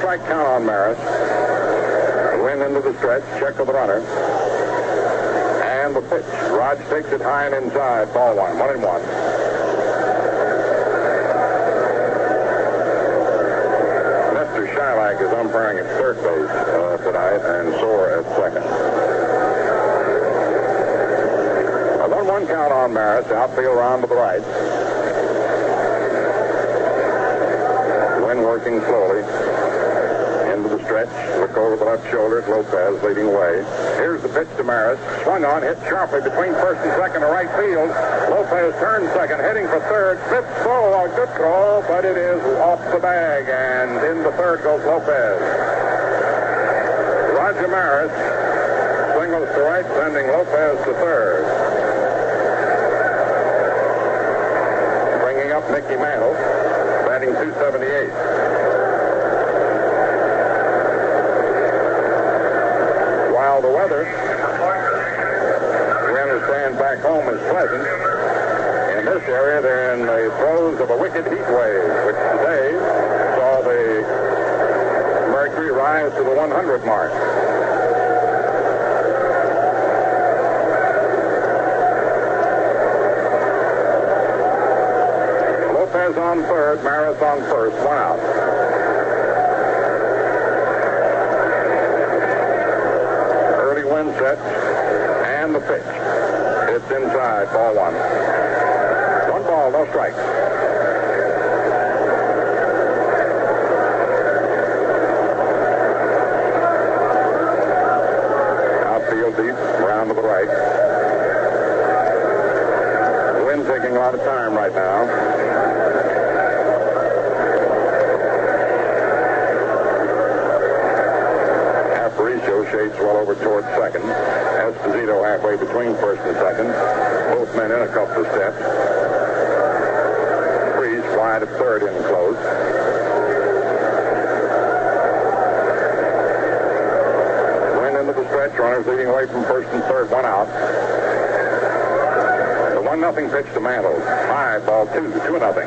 strike count on Maris. Win into the stretch, check of the runner. And the pitch. Raj takes it high and inside. Ball one. 1-1. Mr. Shylock is umpiring at third base tonight, and Soar at second. A 1-1 count on Maris. Outfield round to the right. Wynn working slowly. Into the stretch. Look over the left shoulder at Lopez, leading away. Here's the pitch to Maris. Swung on, hit sharply between first and second to right field. Lopez turns second, heading for third. Fifth throw, a good throw, but it is off the bag, and into third goes Lopez. Roger Maris singles to right, sending Lopez to third. Bringing up Mickey Mantle, batting .278. While the weather, we understand back home, is pleasant, in this area they're in the throes of a wicked heat wave, which today saw the mercury rise to the 100 mark. Lopez on third, Maris on first, 1 out. Win set, and the pitch. It's inside, ball one. 1 ball, no strikes. Outfield deep, round to the right. The wind taking a lot of time right now. Shades well over towards second. Esposito halfway between first and second. Both men in a couple of steps. Freeze wide at third in close. Win into the stretch. Runners leading away from first and third. 1 out. The 1-0 pitch to Mantle. High, ball 2. 2-0.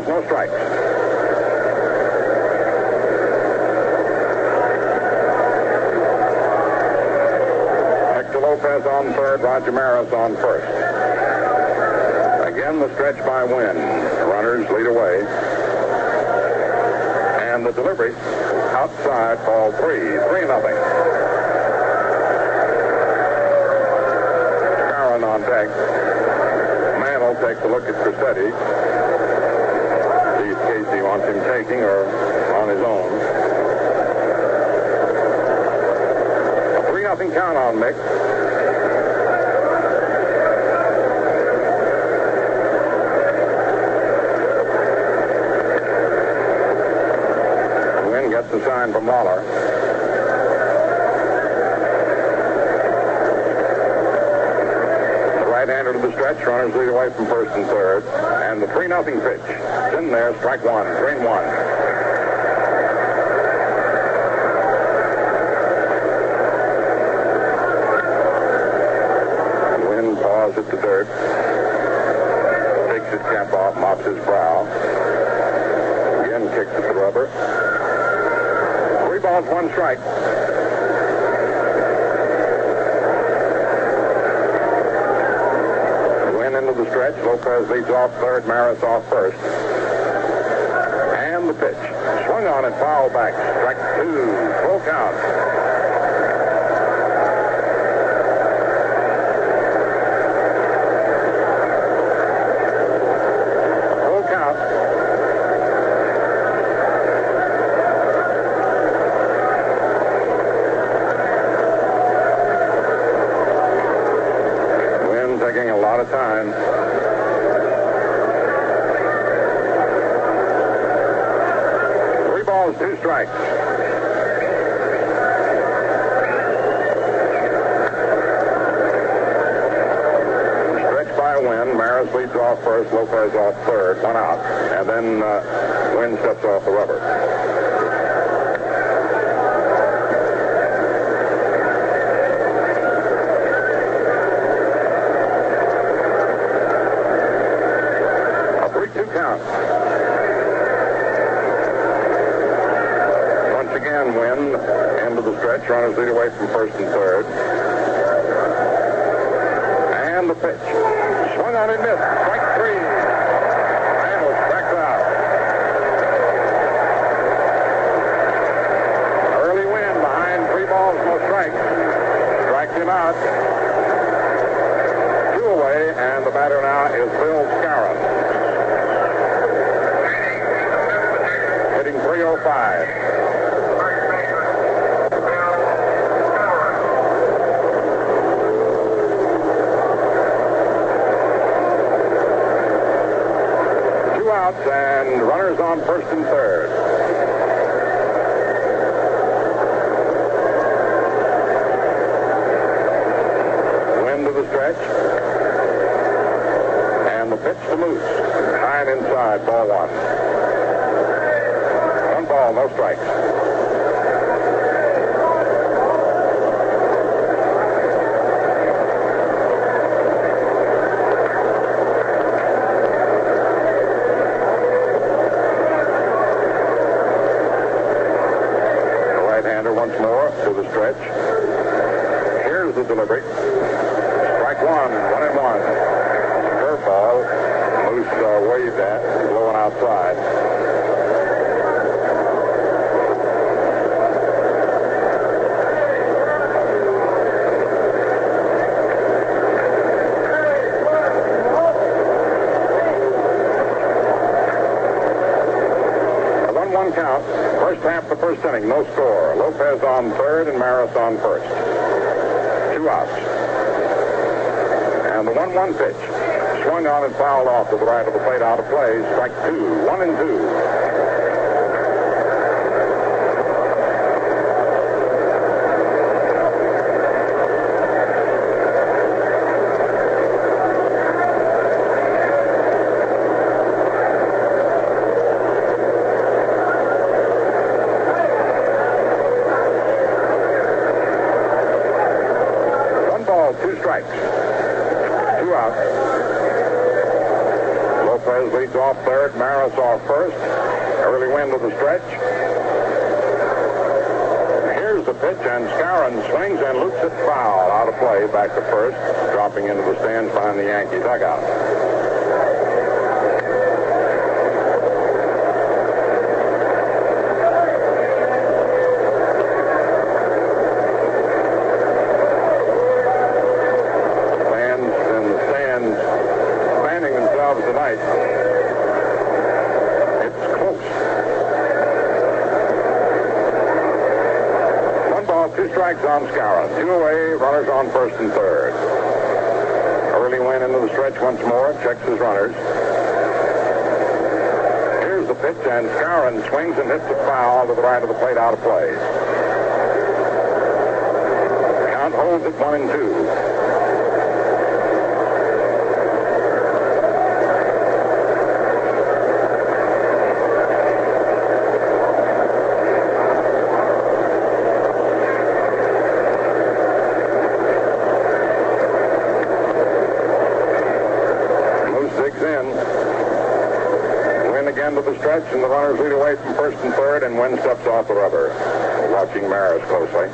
No strikes. Hector Lopez on third, Roger Maris on first. Again, the stretch by Wynn. The runners lead away. And the delivery outside, ball 3. 3-0. Caron on deck. Mantle takes a look at Crissetti. Casey wants him taking or on his own. A 3-0 count on Mick. Wynn gets the sign from Lawler. The right-hander to the stretch. Runners lead away from first and third. And the 3-0 pitch. It's in there, strike 1, 3-1. Wynn paws at the dirt. Takes his cap off, mops his brow. Again kicks at the rubber. 3 balls, 1 strike. Into the stretch. Lopez leads off third, Maris off first. And the pitch. Swung on and foul back. Strike 2. Full count. Full count. Taking a lot of time. 3 balls, 2 strikes. Stretch by Wynn. Maris leads off first, Lopez off third, 1 out. And then Wynn steps off the rubber. into the stretch. Runners lead away from first and third. And the pitch. Swung on and missed. Strike three. Randall strikes out. Early win behind 3 balls, no strikes. Strikes him out. 2 away, and the batter now is Bill Scarron. Hitting .305. And runners on first and third. Wind to the stretch. And the pitch to Moose. High and inside, ball 1. 1 ball, no strikes. Once more to the stretch. Here's the delivery. Strike 1, 1-1. Curveball. Moose waved at, blowing outside. A 1-1 count. First half the first inning, no score. Lopez on third and Maris on first. 2 outs. And the 1-1 pitch. Swung on and fouled off to the right of the plate, out of play. Strike 2, 1-2. Lopez leads off third, Maris off first. Early wind to the stretch. Here's the pitch, and Scarron swings and loops it foul. Out of play, back to first, dropping into the stands behind the Yankees dugout. Tonight. It's close. 1 ball, 2 strikes on Scarron. 2 away, runners on first and third. Early win into the stretch once more, checks his runners. Here's the pitch, and Scarron swings and hits a foul to the right of the plate, out of play. Count holds at 1-2. To the stretch, and the runners lead away from first and third, and Wynn steps off the rubber. Watching Maris closely.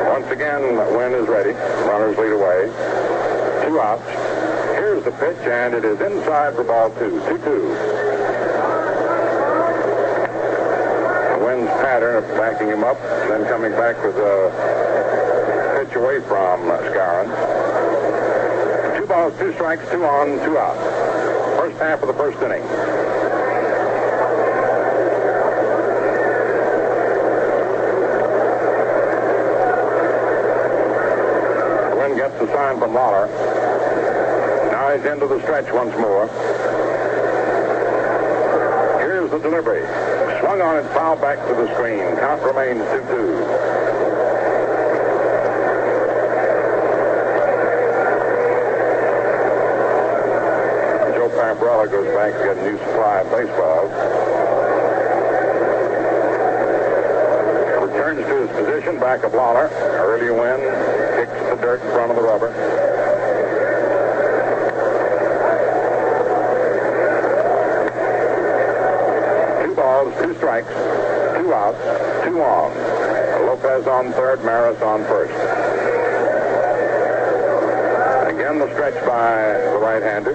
Once again, Wynn is ready. Runners lead away. 2 outs. Here's the pitch, and it is inside for ball 2. 2-2. Wynn's pattern of backing him up, then coming back with a pitch away from Scarron. 2 balls, 2 strikes, 2 on, 2 out. First half of the first inning. Wynn gets the sign from Lawler. Now he's into the stretch once more. Here's the delivery. Swung on and fouled back to the screen. Count remains 2-2. Umbrella goes back to get a new supply of baseballs. Returns to his position, back of Lawler. Early win, kicks the dirt in front of the rubber. Two balls, 2 strikes, 2 2 outs, 2 on. Lopez on third, Maris on first. Again, the stretch by the right-hander.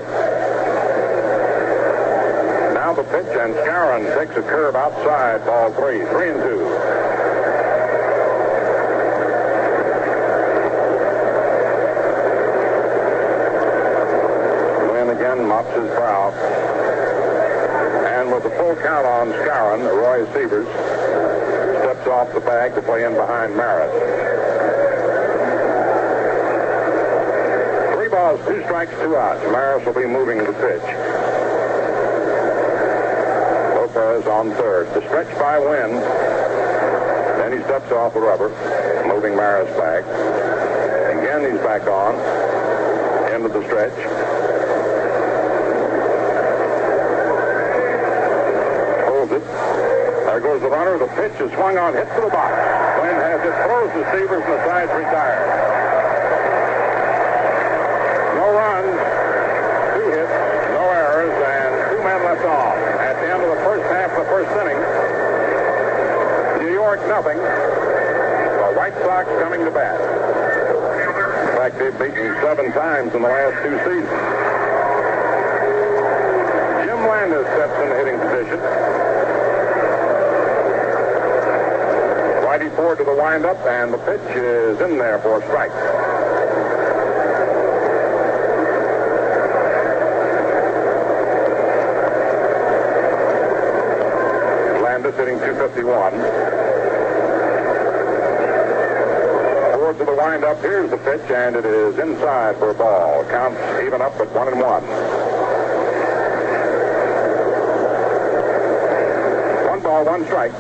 Now the pitch, and Skowron takes a curve outside, ball 3, 3-2. Wynn again mops his brow. And with the full count on Skowron, Roy Sievers steps off the bag to play in behind Maris. 3 balls, 2 strikes, 2 outs. Maris will be moving the pitch. Lopez on third. The stretch by Wynn. Then he steps off the rubber, moving Maris back. Again, he's back on. End of the stretch. Holds it. There goes the runner. The pitch is swung on, hit to the box. Wynn has it, throws the Sievers, and the side's retired. No runs, 2 hits, no errors, and 2 men left off. At the end of the first half of the first inning, New York nothing. The White Sox coming to bat. In fact, they've beaten 7 times in the last 2 seasons. Jim Landis steps in the hitting position. Righty forward to the windup, and the pitch is in there for a strike. Landis hitting .251. Forward to the windup. Here's the pitch, and it is inside for a ball. Counts even up at 1-1. 1 ball, 1 strike.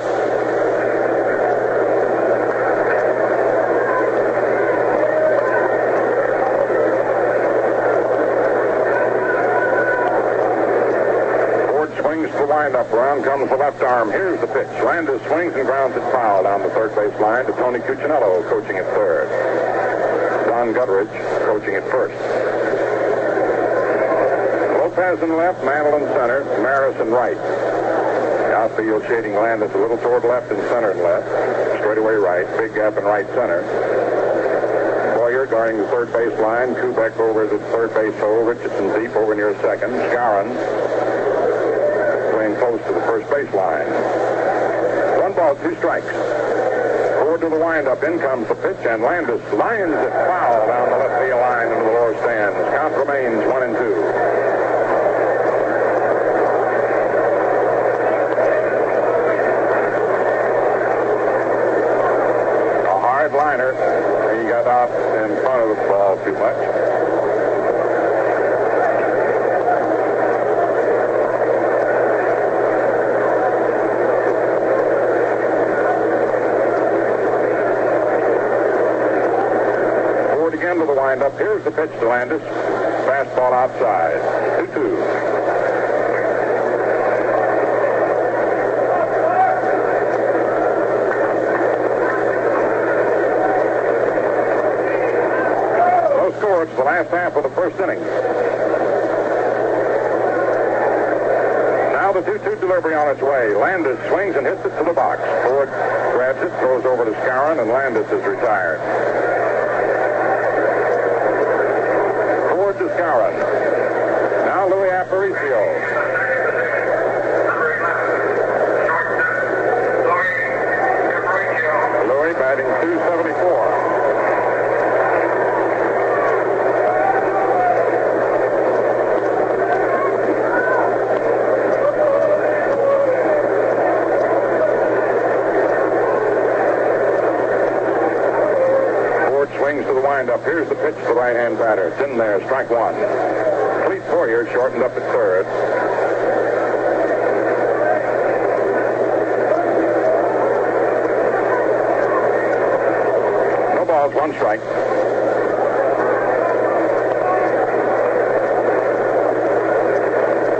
Swings to the windup. Around comes the left arm. Here's the pitch. Landis swings and grounds it foul down the third base line to Tony Cuccinello, coaching at third. Don Gutteridge coaching at first. Lopez in left, Mantle in center, Maris in right. Outfield shading Landis a little toward left and center and left. Straightaway right. Big gap in right center. Boyer guarding the third base line. Kubek over the third base hole. Richardson deep over near second. Skowron close to the first base line. 1 ball, 2 strikes. Forward to the windup. In comes the pitch, and Landis lines it foul down the left field line into the lower stands. Count remains 1-2. A hard liner. He got out in front of the ball too much. To the windup. Here's the pitch to Landis. Fastball outside. 2-2. No score. It's the last half of the first inning. Now the 2-2 delivery on its way. Landis swings and hits it to the box. Ford grabs it, throws over to Skowron, and Landis is retired. To Skowron. Now Louis Aparicio. Louis batting .274. Ford swings to the windup. Here's the pitch to the right-hand batter. It's in there. Strike 1. Clete Poyer shortened up at third. No balls, 1 strike.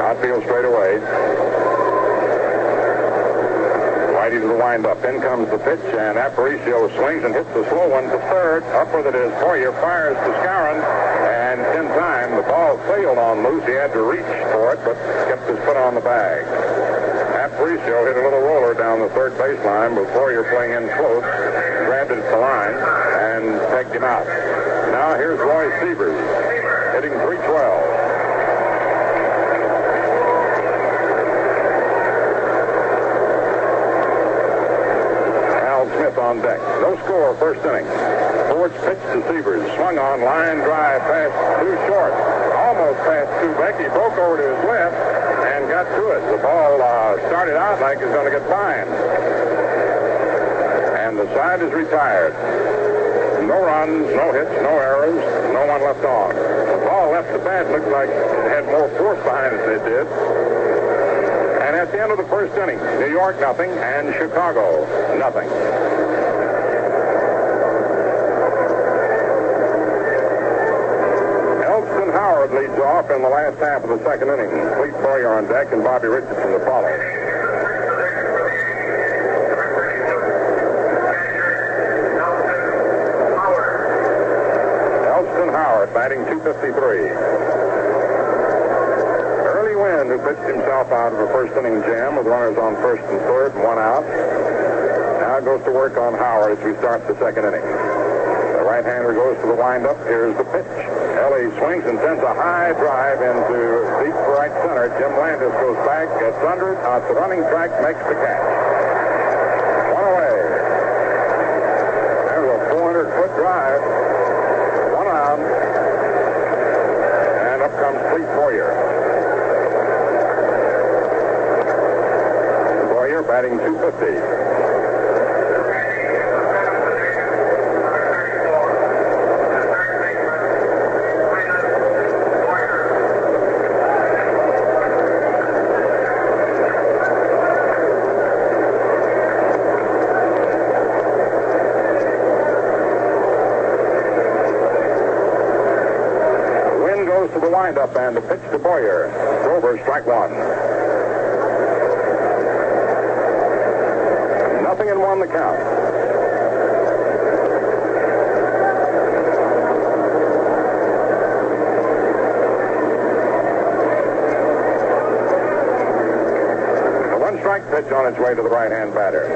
Outfield straight away. Righty to the windup. In comes the pitch, and Aparicio swings and hits the slow one to third. Up with it is Poyer. Fires to Skowron, and in time, the ball sailed on loose. He had to reach for it, but kept his foot on the bag. Aparicio hit a little roller down the third baseline before you're playing in close, grabbed it at the line, and pegged him out. Now here's Roy Sievers, hitting .312. Al Smith on deck. No score, first inning. Ford's pitch to Sievers. Swung on, line drive past two short. Almost past two back. He broke over to his left and got to it. The ball started out like it's going to get fine. And the side is retired. No runs, no hits, no errors, no one left on. The ball left the bat looked like it had more force behind it than it did. And at the end of the first inning, New York nothing and Chicago nothing. Howard leads off in the last half of the second inning. Clete Boyer on deck and Bobby Richardson to follow. Elston Howard batting .253. Early Wind, who pitched himself out of a first inning jam with runners on first and third and one out, now goes to work on Howard as we start the second inning. The right-hander goes to the windup. Here's the pitch. Ellie swings and sends a high drive into deep right center. Jim Landis goes back, gets under it, out the running track, makes the catch. One away. There's a 400-foot drive. One out. And up comes Clete Boyer. Boyer batting .250. Windup and the pitch to Boyer. Over, strike one. Nothing in one, the count. A one-strike pitch on its way to the right-hand batter.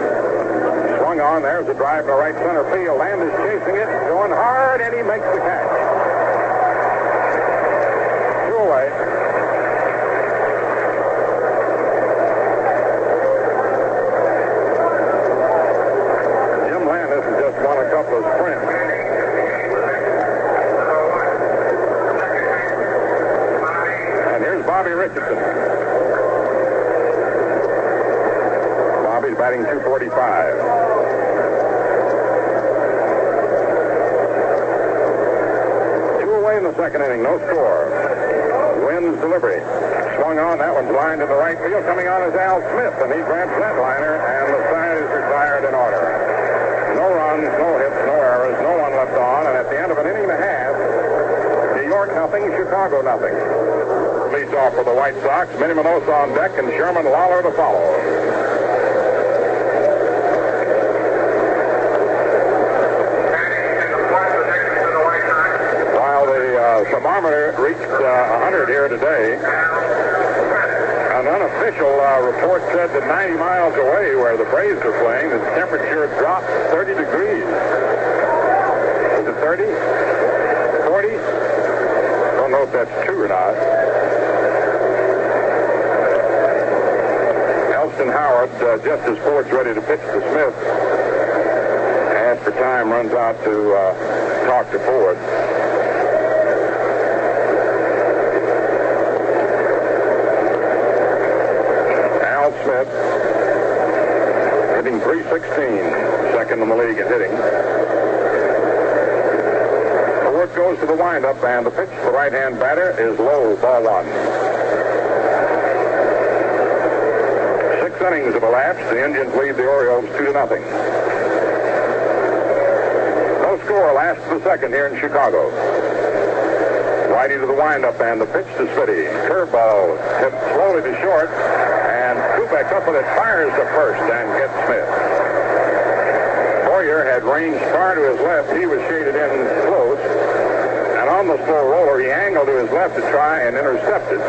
Swung on, there's a drive to right center field. Landis chasing it, going hard, and he makes the catch. Away. Jim Landis has just won a couple of sprints. And here's Bobby Richardson. Bobby's batting .245. Two away in the second inning, no score. Wynn's delivery. Swung on. That one's lined in the right field. Coming on is Al Smith, and he grabs that liner, and the side is retired in order. No runs, no hits, no errors, no one left on, and at the end of an inning and a half, New York nothing, Chicago nothing. Leads off for the White Sox. Minnie Minoso on deck, and Sherman Lawler to follow. Thermometer reached 100 here today. An unofficial report said that 90 miles away where the Braves are playing, the temperature dropped 30 degrees. Is it 30? 40? Don't know if that's true or not. Elston Howard, just as Ford's ready to pitch to Smith, as for time, runs out to talk to Ford. Smith hitting .316, second in the league in hitting. Ford goes to the windup, and the pitch to the right-hand batter is low, ball one. 6 innings have elapsed. The Indians lead the Orioles 2-0. No score, last of the second here in Chicago. Whitey to the windup, and the pitch to Smitty. Curveball hit slowly to short. And Kubek up with it, fires to first and gets Smith. Boyer had range far to his left. He was shaded in close. And on the slow roller, he angled to his left to try and intercept it.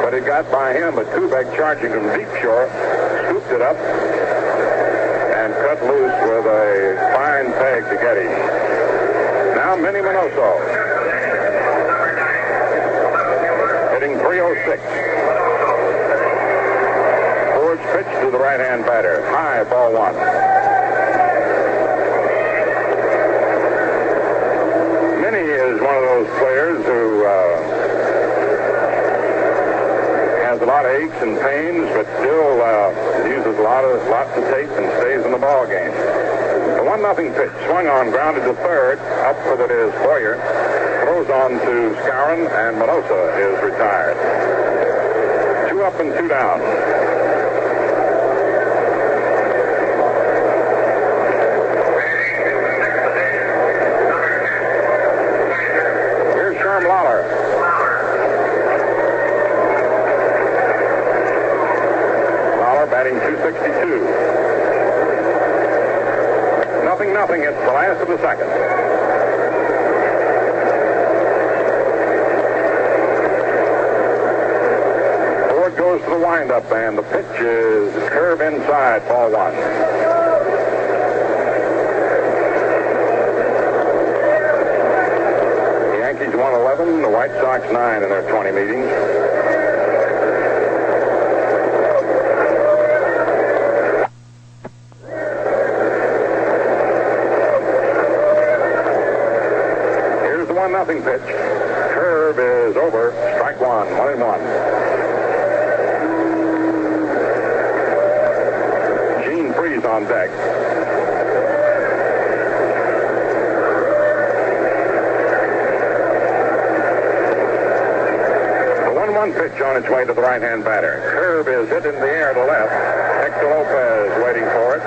But but it got by him. But Kubek, charging from deep short, scooped it up and cut loose with a fine peg to get him. Now Minnie Minoso hitting .306. Ford's pitch to the right-hand batter. High, ball one. Minnie is one of those players who has a lot of aches and pains, but still uses lots of tape and stays in the ball game. The 1-0 pitch, swung on, grounded to third. Up with it is Boyer. Throws on to Skowron, and Minoso is retired. 2 up and 2 down. Here's Sherm Lawler. Lawler batting .262. 0-0. It's the last of the second. Ford goes to the windup, and the pitch is curve inside, ball one. The Yankees won 11, the White Sox 9 in their 20 meetings. Nothing pitch. Curve is over. Strike one. 1-1. Gene Freeze on deck. The 1-1 pitch on its way to the right-hand batter. Curve is hit in the air to left. Hector Lopez waiting for it.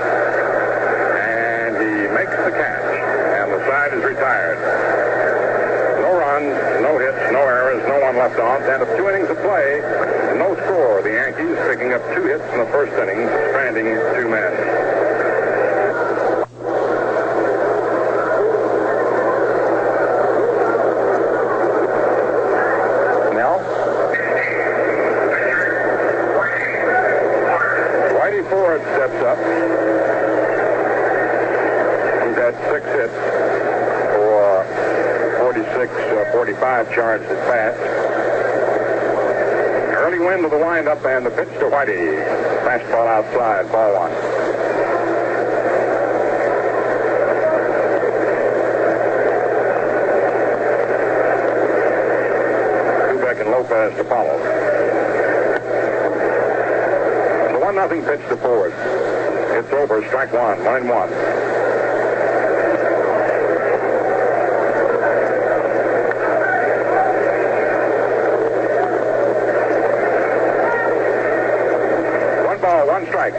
And he makes the catch. And the side is retired. No hits, no errors, no one left on. And of 2 innings of play, no score. The Yankees picking up 2 hits in the first inning, stranding 2 men. Now, Whitey Ford steps up. He's had 6 hits. 45 charged at bats. Early wind to the windup, and the pitch to Whitey. Fastball outside, ball one. Kubek and Lopez to follow. The 1-0 pitch to Ford. It's over, strike one, 1-1. Strike.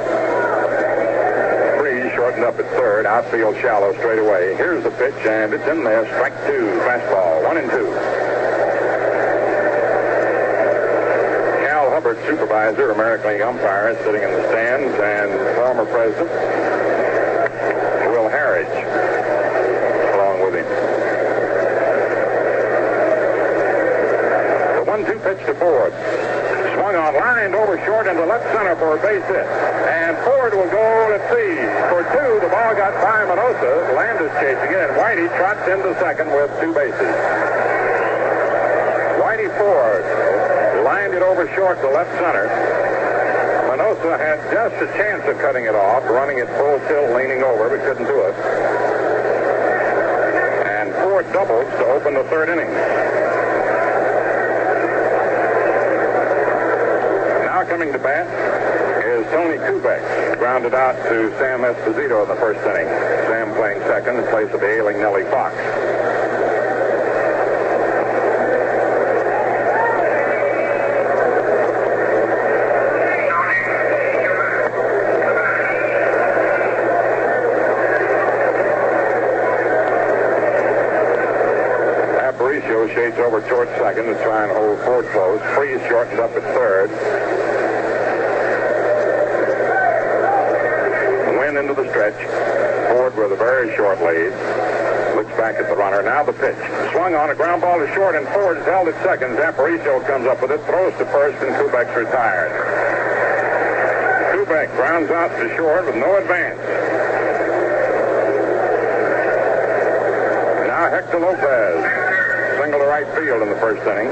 Freeze shortened up at third. Outfield shallow straight away. Here's the pitch, and it's in there. Strike 2. Fastball. 1-2. Cal Hubbard, supervisor, American League umpire, sitting in the stands, and former president Will Harridge along with him. The 1-2 pitch to Ford. Swung on, lined over short into left center for a base hit. And Ford will go, let's see, for 2. The ball got by Minoso. Landis chasing it, and Whitey trots into second with 2 bases. Whitey Ford lined it over short to left center. Minoso had just a chance of cutting it off, running it full tilt, leaning over, but couldn't do it. And Ford doubles to open the 3rd inning. Coming to bat is Tony Kubek, grounded out to Sam Esposito in the 1st inning. Sam playing second in place of the ailing Nellie Fox. Aparicio shades over towards second to try and hold Ford close. Freeze shortened up at third. Into the stretch. Ford with a very short lead. Looks back at the runner. Now the pitch. Swung on, a ground ball to short, and Ford is held at second. Aparicio comes up with it, throws to first, and Kubek's retired. Kubek grounds out to short with no advance. Now Hector Lopez, single to right field in the first inning.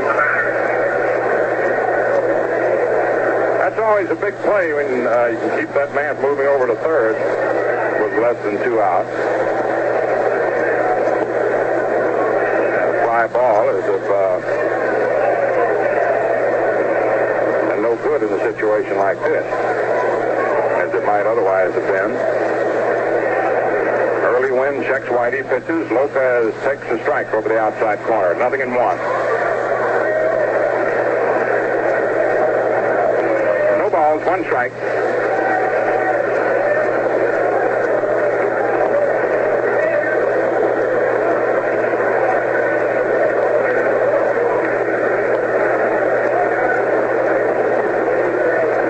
That's always a big play when you can keep that man moving over to third with less than 2 outs. And a fly ball is and no good in a situation like this, as it might otherwise have been. Early Wynn checks Whitey, pitches. Lopez takes a strike over the outside corner. 0-1. No balls, 1 strike.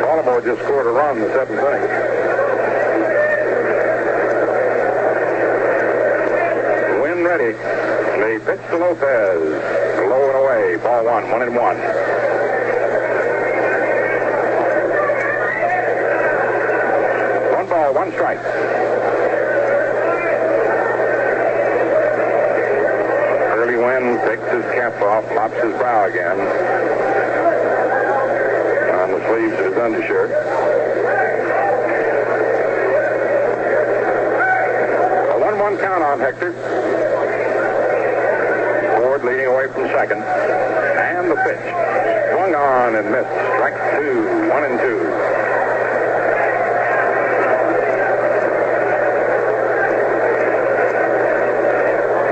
Baltimore just scored a run in the 7th inning. Ready. They pitch to Lopez. Low and away. Ball 1, 1-1. One ball, 1 strike. Early Wynn takes his cap off, mops his brow again on the sleeves of his undershirt. A 1-1 count on Hector. Leading away from second. And the pitch. Swung on and missed. Strike 2, 1-2.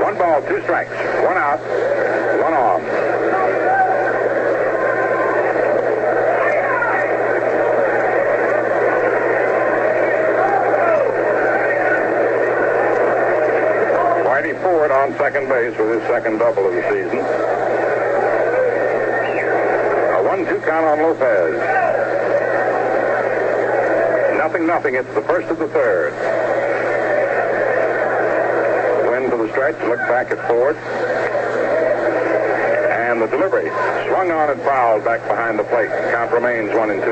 One ball, 2 strikes. 1 out, 1 on. Ford on second base with his second double of the season. A 1-2 count on Lopez. 0-0. It's the first of the third. Wynn to the stretch. Look back at Ford. And the delivery. Swung on and fouled back behind the plate. Count remains 1-2.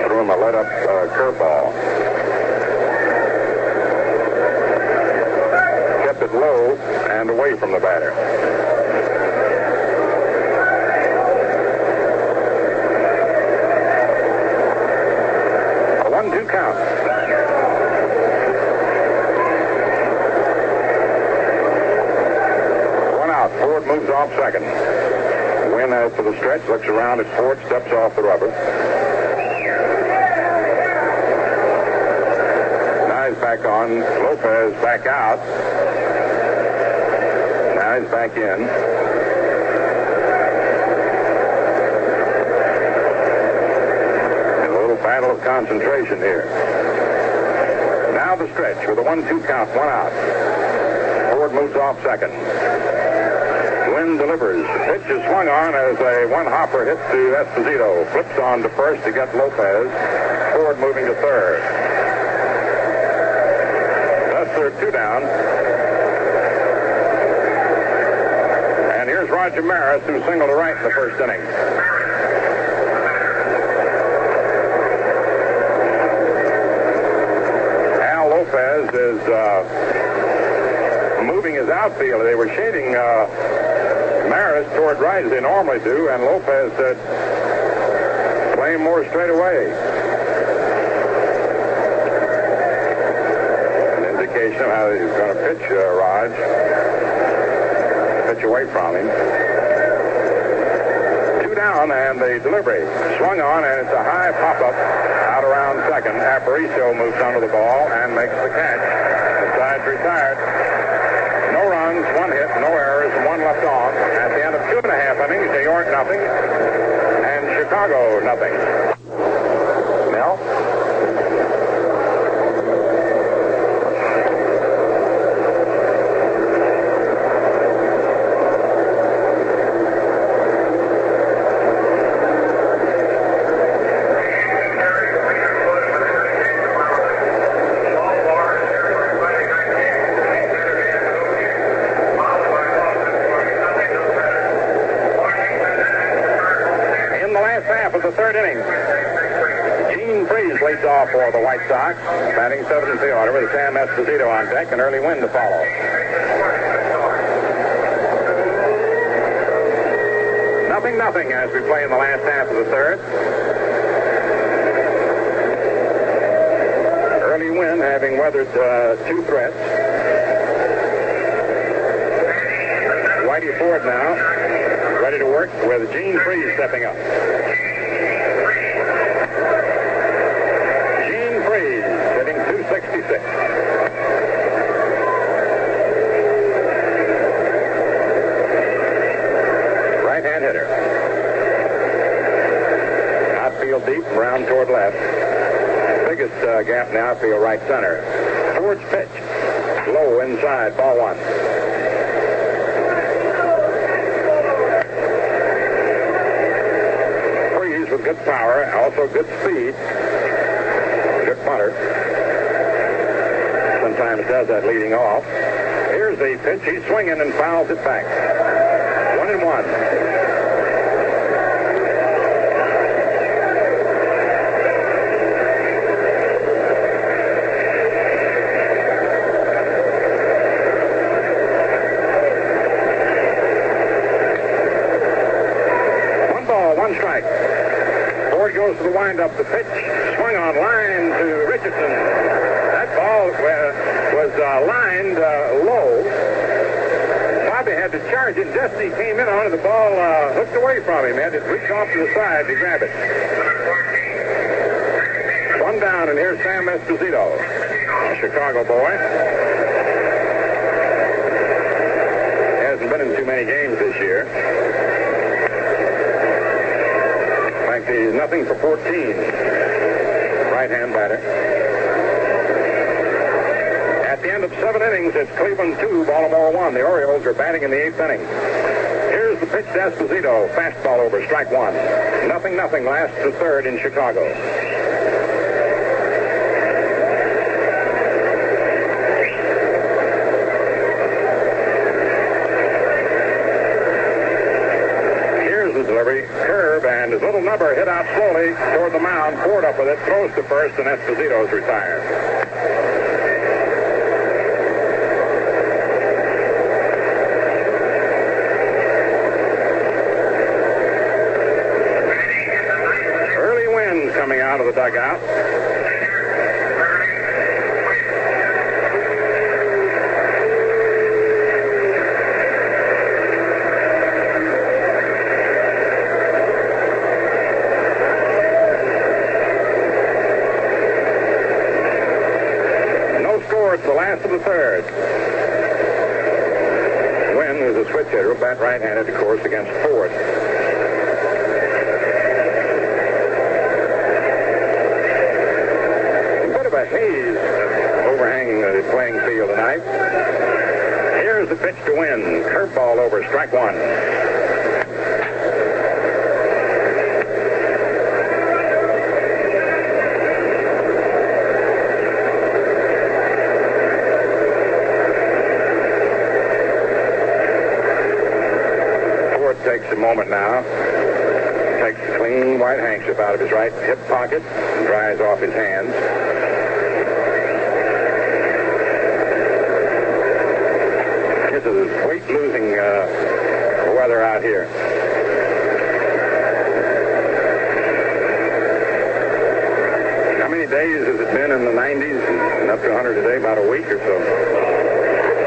Threw him a let-up curveball. It low and away from the batter. A 1-2 count. One out. Ford moves off second. Wynn out to the stretch, looks around at Ford, steps off the rubber. Now he's back on. Lopez back out. Now he's back in. A little battle of concentration here. Now the stretch with a 1-2 count, 1 out. Ford moves off second. Wynn delivers. The pitch is swung on as a one-hopper hit to Esposito. Flips on to first to get Lopez. Ford moving to third. Thus they're 2 down. Here's Roger Maris, who singled to right in the first inning. Al Lopez is moving his outfield. They were shading Maris toward right as they normally do, and Lopez said, play him more straight away. An indication of how he's going to pitch, Raj. Pitch away from him. 2 down, and the delivery. Swung on, and it's a high pop-up out around second. Aparicio moves under the ball and makes the catch. The side's retired. No runs, 1 hit, no errors, and 1 left on. At the end of 2.5 innings, New York 0 and Chicago 0. Mel? the third inning. Gene Freeze leads off for the White Sox, batting seventh in the order with Sam Esposito on deck and Early Wynn to follow. Nothing as we play in the last half of the third. Early Wynn having weathered two threats. Whitey Ford now, ready to work with Gene Freeze stepping up. Gene Freeze hitting .266. Right-hand hitter. Outfield deep, round toward left. Biggest gap in the outfield, right center. Ford's pitch. Low inside, ball one. Freeze with good power, also good speed. Good punter. Sometimes does that leading off. Here's the pitch. He's swinging and fouls it back. 1-1. Strike. Ford goes to the windup. The pitch swung on line to Richardson. That ball was lined low. Bobby had to charge it. Just he came in on it. The ball hooked away from him. He had to reach off to the side to grab it. One down, and here's Sam Esposito, a Chicago boy. Hasn't been in too many games this year. He's nothing for 14. Right-hand batter. At the end of 7 innings, it's Cleveland 2, Baltimore 1. The Orioles are batting in the 8th inning. Here's the pitch to Esposito. Fastball over, strike one. 0-0, last to third in Chicago. Delivery, curve, and his little number hit out slowly toward the mound. Ford up with it, throws to first, and Esposito's retired. Early Wynn coming out of the dugout. It's the last of the third. Wynn is a switch hitter, bat right-handed, of course, against Ford. A bit of a haze overhanging the playing field tonight. Here's the pitch to Wynn. Curveball over, strike one. Takes a moment now. Takes a clean white handkerchief out of his right hip pocket and dries off his hands. This is weight-losing weather out here. How many days has it been in the 90s and up to 100 a day? About a week or so.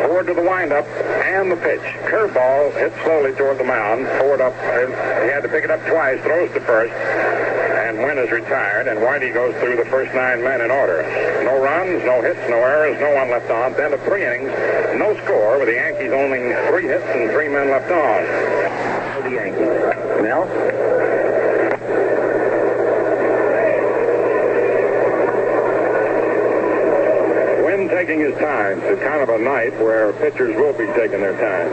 Ford to the windup and the pitch. Curveball hit slowly toward the mound. Ford up. He had to pick it up twice. Throws to first. And Wynn is retired. And Whitey goes through the first 9 men in order. No runs, no hits, no errors, no one left on. At the end of 3 innings, no score, with the Yankees owning 3 hits and 3 men left on. For the Yankees. Mel? Taking his time. It's kind of a night where pitchers will be taking their time.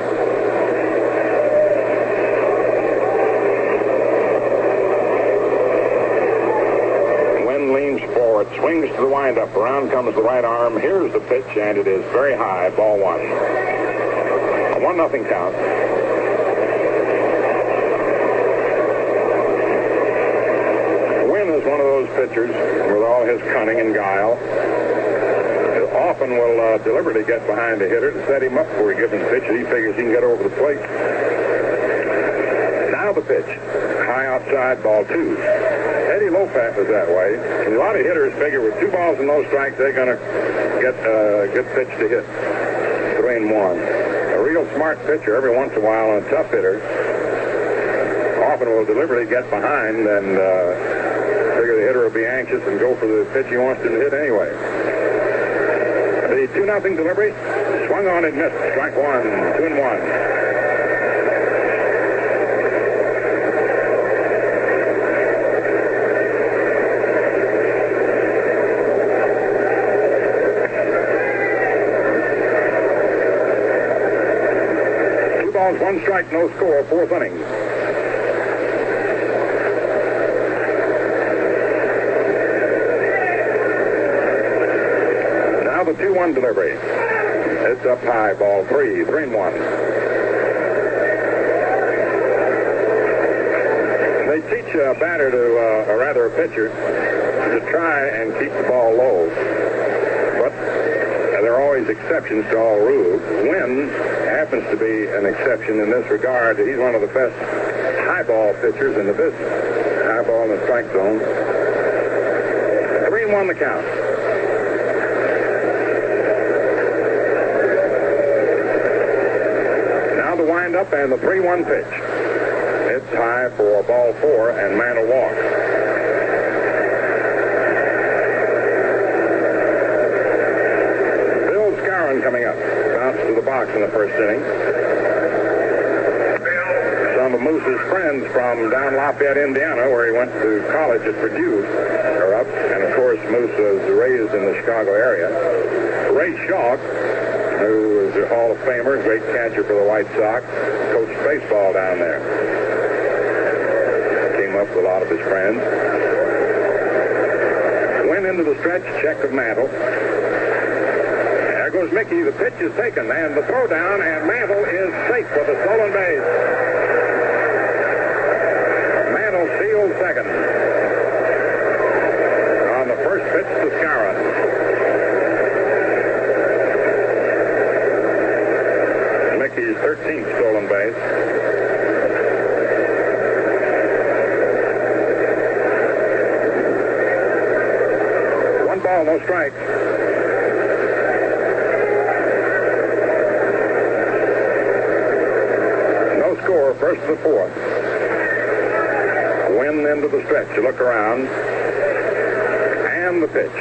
Wynn leans forward, swings to the windup. Around comes the right arm. Here's the pitch, and it is very high. Ball one. A 1-0 count. pitchers, with all his cunning and guile, often will deliberately get behind the hitter to set him up before he gives him the pitch. He figures he can get over the plate. Now the pitch. High outside, ball 2. Eddie Lopez is that way. And a lot of hitters figure with 2 balls and no strikes, they're going to get a good pitch to hit. 3-1. A real smart pitcher, every once in a while, on a tough hitter, often will deliberately get behind and figure the hitter will be anxious and go for the pitch he wants to hit anyway. The 2-0 delivery, swung on and missed. Strike 1, 2-1. 2 balls, 1 strike, no score, 4th inning. The 2-1 delivery. It's up high, ball 3, 3-1. They teach a batter to, or rather a pitcher, to try and keep the ball low. But there are always exceptions to all rules. Wynn happens to be an exception in this regard. He's one of the best high ball pitchers in the business. High ball in the strike zone. 3-1 the count. The wind-up and the 3-1 pitch. It's high for ball 4, and Mantle walks. Bill Skowron coming up. Bounced to the box in the first inning. Some of Moose's friends from down Lafayette, Indiana, where he went to college at Purdue, are up. And, of course, Moose was raised in the Chicago area. Ray Shaw, who is a Hall of Famer, great catcher for the White Sox, coached baseball down there. Came up with a lot of his friends. Went into the stretch, check of Mantle. There goes Mickey. The pitch is taken, and the throw down, and Mantle is safe with a stolen base. Mantle steals second on the first pitch to Skowron. His 13th stolen base. One ball, no strikes. No score, first to the 4th. Wynn into the stretch. You look around. And the pitch.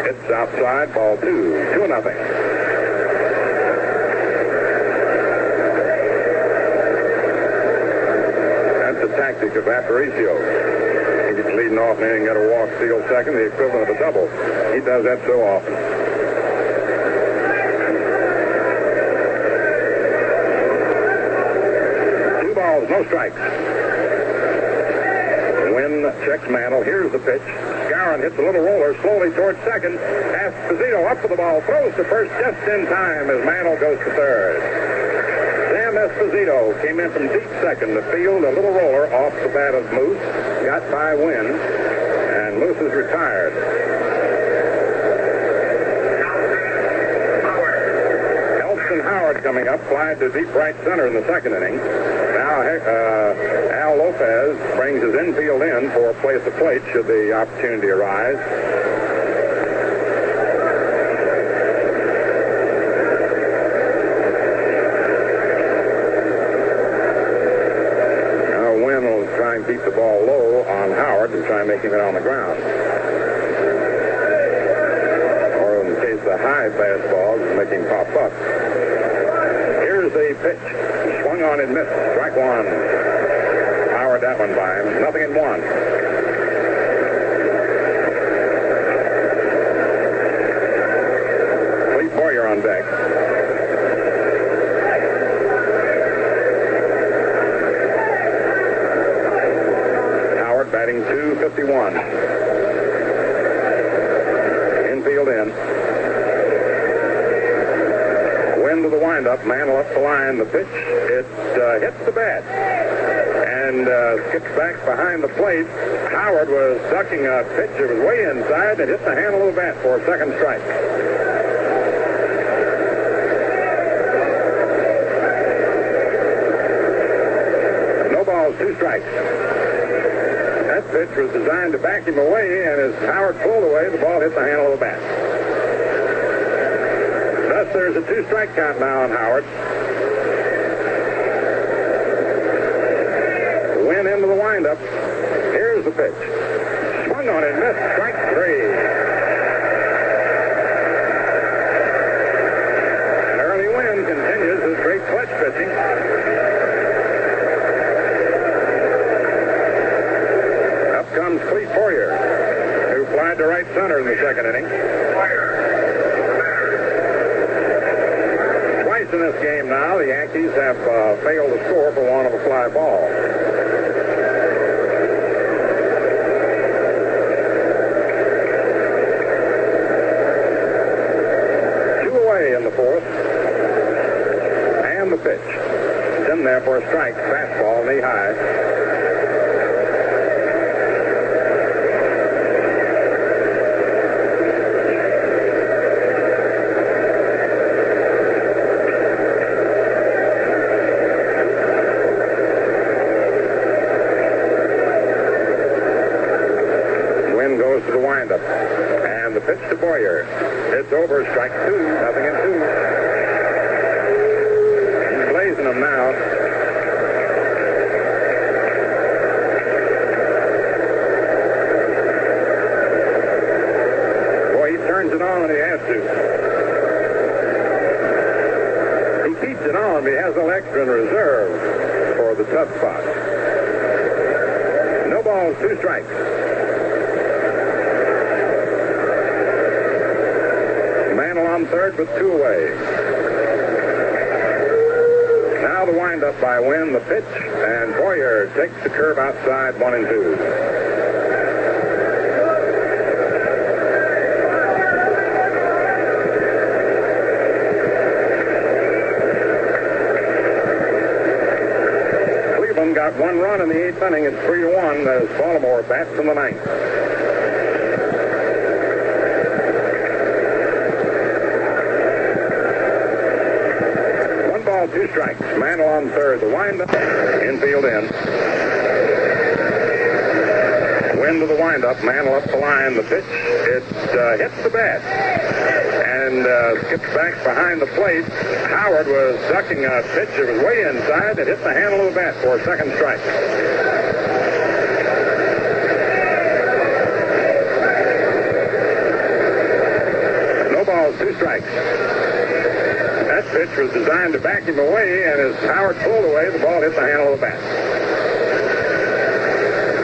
It's outside, ball 2, 2-0. The tactic of Aparicio. He gets leading off and then got a walk, steal second, the equivalent of a double. He does that so often. Two balls, no strikes. Wynn checks Mantle. Here's the pitch. Skowron hits a little roller slowly towards second. Esposito up for the ball, throws to first just in time as Mantle goes to third. Esposito came in from deep second to field a little roller off the bat of Moose. Got by Wynn, and Moose is retired. Elston Howard coming up, flied to deep right center in the second inning. Now Al Lopez brings his infield in for a play at the plate should the opportunity arise. Keep the ball low on Howard and try and make him hit on the ground. Or in the case of the high fastballs, make him pop up. Here's the pitch. Swung on and missed. Strike 1. Howard that one by him. 0-1. Cleve Boyer on deck. Batting .251. Infield in. Wynn to the windup. Mantle up the line. The pitch. It hits the bat. And and skips back behind the plate. Howard was ducking a pitch that was way inside and hit the handle of the bat for a second strike. No balls, 2 strikes. That pitch was designed to back him away, and as Howard pulled away, the ball hit the handle of the bat. Thus, there's a 2-strike count now on Howard. Win into the windup. Here's the pitch. Swung on and missed. Strike 3. And Early Wynn continues his great clutch pitching. Up comes Clete Poyer, who flied to right center in the second inning. Twice in this game now, the Yankees have failed to score for want of a fly ball. In the fourth. And the pitch. It's in there for a strike. Fastball knee high. Wynn goes to the windup. And the pitch to Boyer. It's over. Strike 2. 0-2. He's blazing them now. Boy, he turns it on when he has to. He keeps it on, but he has a little extra in reserve for the tough spot. No balls, 2 strikes. Mantle on third with 2 away. Now the windup by Wynn, the pitch, and Boyer takes the curve outside, 1-2. Cleveland got 1 run in the 8th inning. It's 3-1 as Baltimore bats in the 9th. 2 strikes. Mantle on third. The windup. Infield in. Wynn to the windup. Mantle up the line. The pitch. It hits the bat. And skips back behind the plate. Howard was ducking a pitch that was way inside and hit the handle of the bat for a second strike. No balls, 2 strikes. That pitch was designed to back him away, and as Howard pulled away, the ball hit the handle of the bat.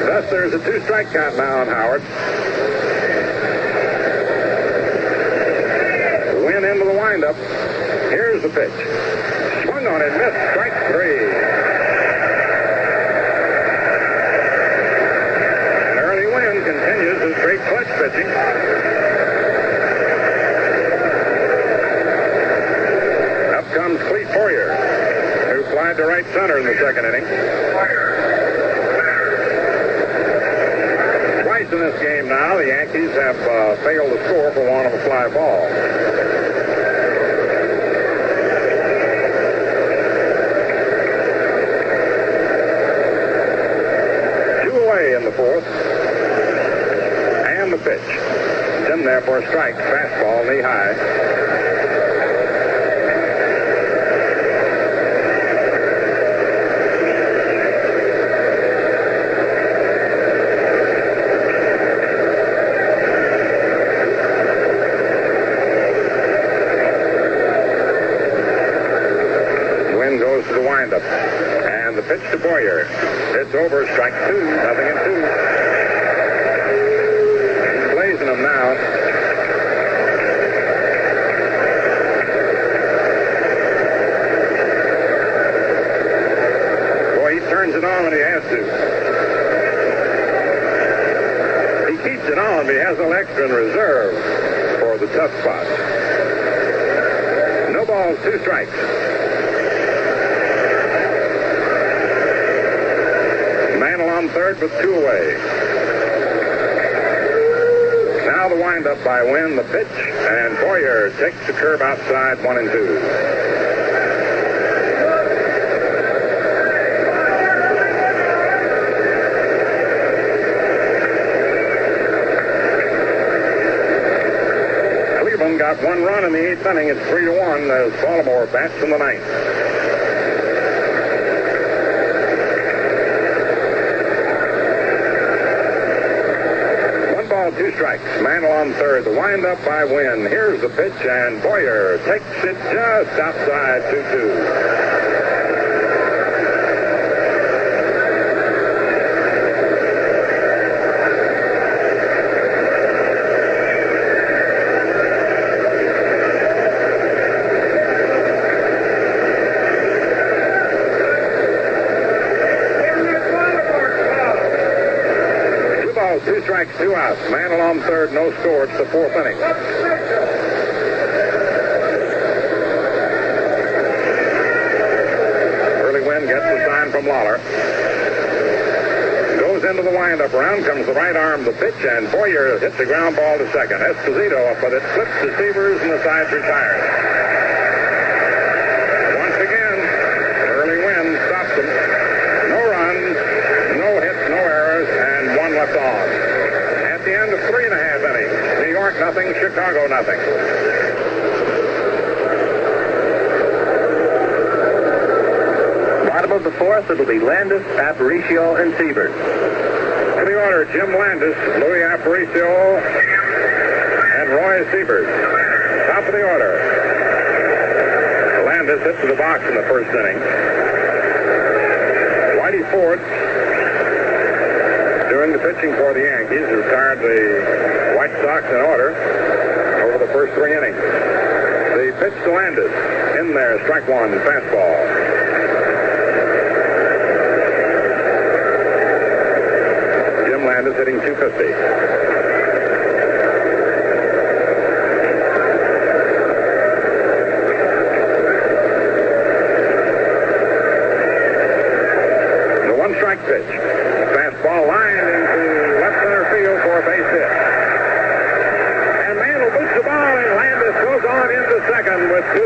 Thus, there's a 2-strike count now on Howard. Wynn into the windup. Here's the pitch. Swung on and missed. Strike 3. And Early Wynn continues his great clutch pitching. Comes Clete Poyer, who flied to right center in the second inning. Twice in this game now, the Yankees have failed to score for want of a fly ball. Two away in the fourth. And the pitch. It's in there for a strike. Fastball knee high. To the windup. And the pitch to Boyer. It's over. Strike 2. 0-2. He's blazing them now. Boy, he turns it on when he has to. He keeps it on, but he has a little extra in reserve for the tough spots. No balls, 2 strikes. third with 2 away. Now the windup by Wynn, the pitch, and Boyer takes the curve outside 1-2. Cleveland got 1 run in the 8th inning. It's 3-1 as Baltimore bats in the 9th. 2 strikes. Mantle on third. The windup by Wynn. Here's the pitch, and Boyer takes it just outside 2-2. Two strikes, 2 outs. Mantle on third, no score. It's the 4th inning. Early Wynn gets the sign from Lawler. Goes into the windup. Around comes the right arm, the pitch, and Boyer hits the ground ball to second. Esposito up with it, flips the Severs, and the side's retired. Once again, Early Wynn stops them. No runs, no hits, no errors, and 1 left on. At the end of 3.5 innings, New York nothing, Chicago nothing. Bottom of the 4th, it'll be Landis, Aparicio, and Siebert. To the order, Jim Landis, Louis Aparicio, and Roy Siebert. Top of the order. Landis hit to the box in the 1st inning. Whitey Ford, doing the pitching for the Yankees, retired the White Sox in order over the first 3 innings. The pitch to Landis. In there, strike 1, fastball. Jim Landis hitting .250. The 1-strike pitch. Fastball line into left center field for a base hit. And Mantle boots the ball, and Landis goes on into second with 2.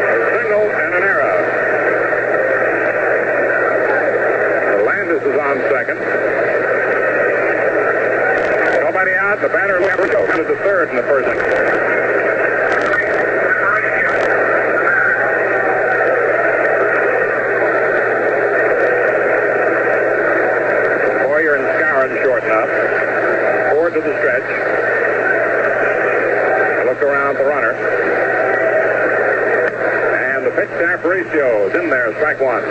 A single and an error. Landis is on second. Out, the batter never goes to the third in the 1st inning. Boyer and Skowron shorten up. Forward to the stretch. Look around the runner. And the pitch to Aparicio is in there, strike 1.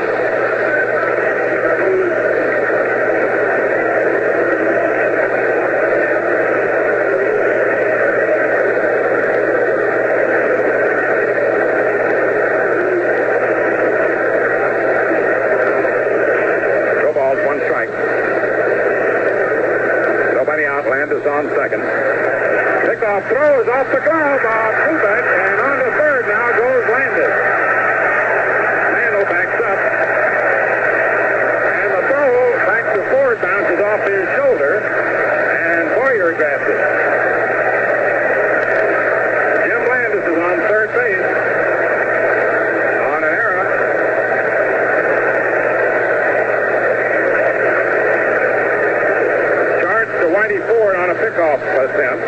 Landis on second. Pickoff throws off the glove of Kubek, and on to third now goes Landis. Mantle backs up. And the throw back to Ford bounces off his shoulder, and Boyer grabs it. Jim Landis is on third base. On an error. Whitey Ford on a pickoff attempt.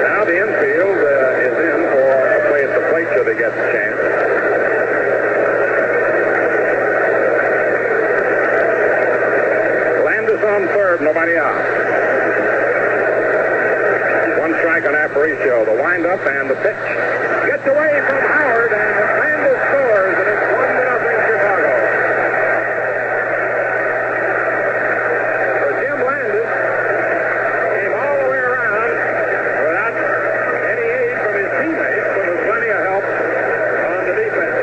Now the infield is in for a play at the plate should they get the chance. Landis on third, nobody out. 1 strike on Aparicio. The windup and the pitch. Gets away from Howard, and Landis scores, and it's 1-0 Chicago. For Jim Landis, came all the way around without any aid from his teammates, but with plenty of help on the defense.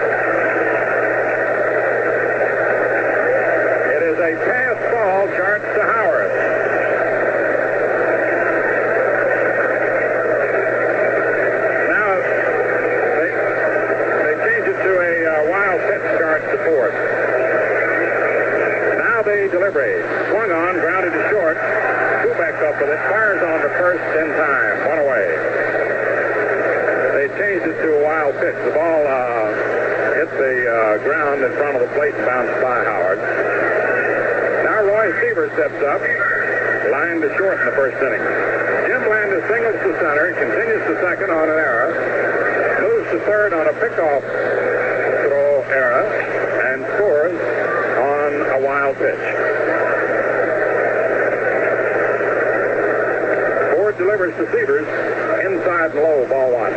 the delivery. Swung on, grounded to short. Kubek up with it. Fires on to first in time. One away. They changed it to a wild pitch. The ball hit the ground in front of the plate and bounced by Howard. Now Roy Seaver steps up. Line to short in the first inning. Jim Landis singles to center. Continues to second on an error. Moves to third on a pickoff throw error. And scores on a wild pitch. Ford delivers to Severs. Inside and low, ball one.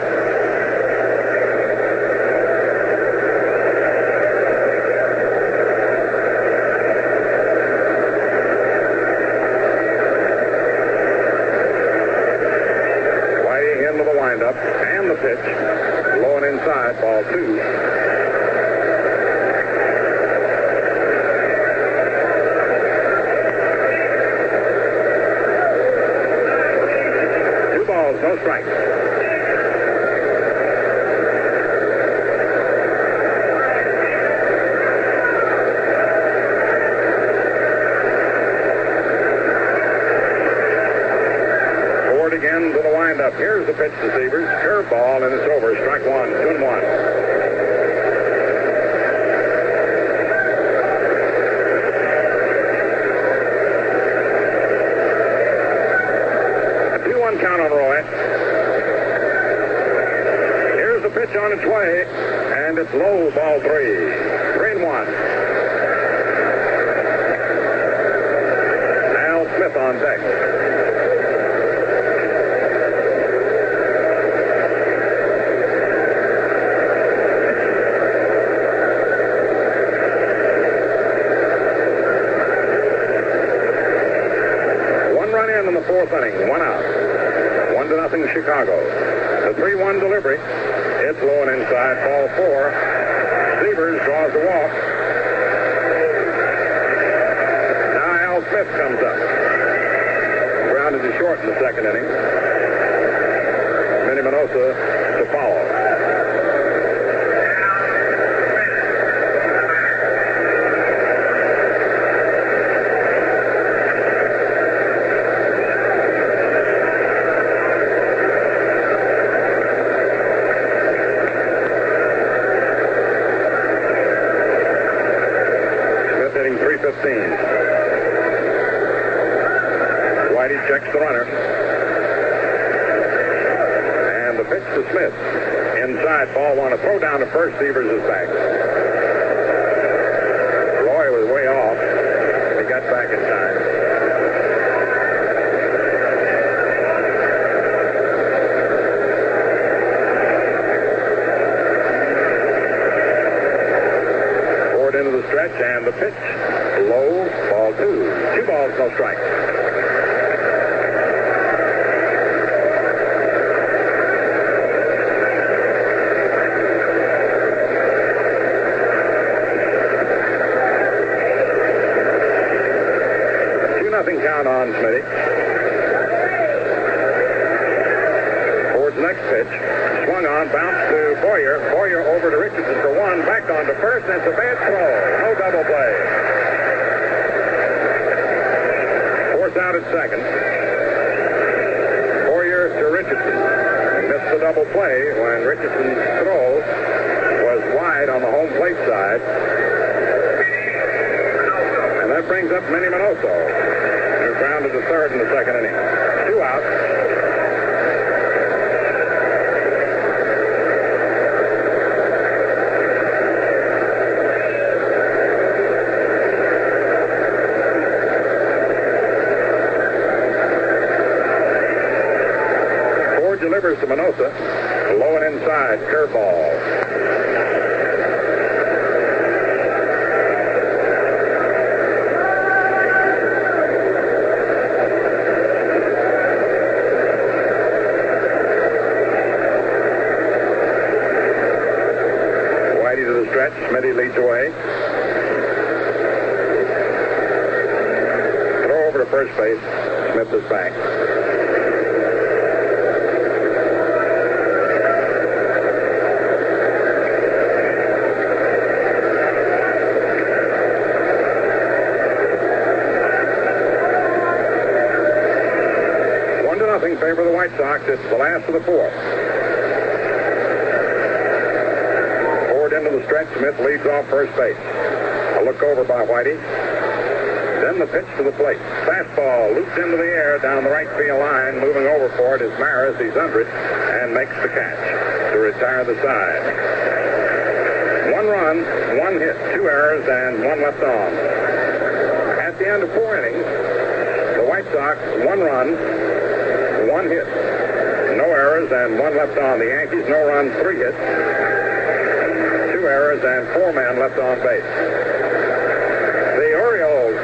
Whiting into the windup and the pitch. Low and inside, ball two. No strikes. Ford again to the windup. Here's the pitch to Severs. Curveball, and it's over. Strike one. 2-1. Count on Roy. Here's the pitch on its way, and it's low, ball 3. 3-1. Al Smith on deck. One run in the fourth inning, 1 out. 1-0 Chicago. The 3-1 delivery. It's low and inside. Ball 4. Severs draws the walk. Now Al Smith comes up. Grounded to short in the second inning. Minnie Minosa to follow. Whitey checks the runner. And the pitch to Smith. Inside, ball one. A throw down to first. Severs is back. Roy was way off. He got back in time. Forward into the stretch, and the pitch. Low, ball 2. 2 balls, no strikes. Count on Smitty. Ford's next pitch. Swung on, bounced to Boyer. Boyer over to Richardson for 1. Back on to first, and it's a bad throw. No double play. Force out at second. Boyer to Richardson. He missed the double play when Richardson's throw was wide on the home plate side. And that brings up Minnie Minoso. Grounded to third in the second inning. 2 out. Ford delivers to Minosa. Low and inside. Curveball. Smitty leads away. Throw over to first base. Smith is back. favor of the White Sox. It's the last of the fourth. Forward into the stretch. Smith leads off first base. A look over by Whitey. Then the pitch to the plate. Fastball loops into the air down the right field line. Moving over for it is Maris. He's under it and makes the catch to retire the side. 1 run, 1 hit, 2 errors, and 1 left on. At the end of 4 innings, the White Sox, 1 run, 1 hit, no errors, and 1 left on. The Yankees, no runs, 3 hits, 2 errors, and 4 men left on base. The Orioles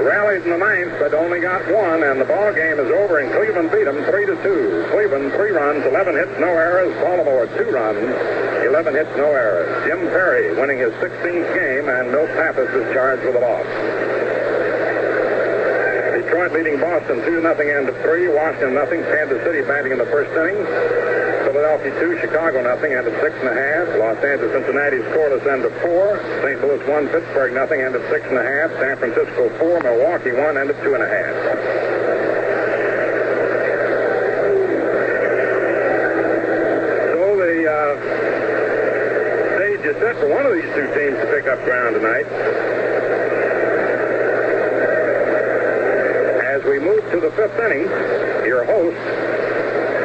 rallied in the ninth, but only got 1, and the ball game is over, and Cleveland beat them 3-2. Cleveland, 3 runs, 11 hits, no errors. Baltimore, 2 runs, 11 hits, no errors. Jim Perry winning his 16th game, and Milt Pappas is charged with a loss. Detroit leading Boston 2-0 end of 3. Washington nothing. Kansas City batting in the first inning. Philadelphia 2, Chicago nothing, end of 6.5. Los Angeles, Cincinnati scoreless, end of 4. St. Louis 1, Pittsburgh nothing, end of 6.5. San Francisco 4, Milwaukee 1, end of 2.5. So the stage is set for one of these two teams to pick up ground tonight. As we move to the 5th inning, your host,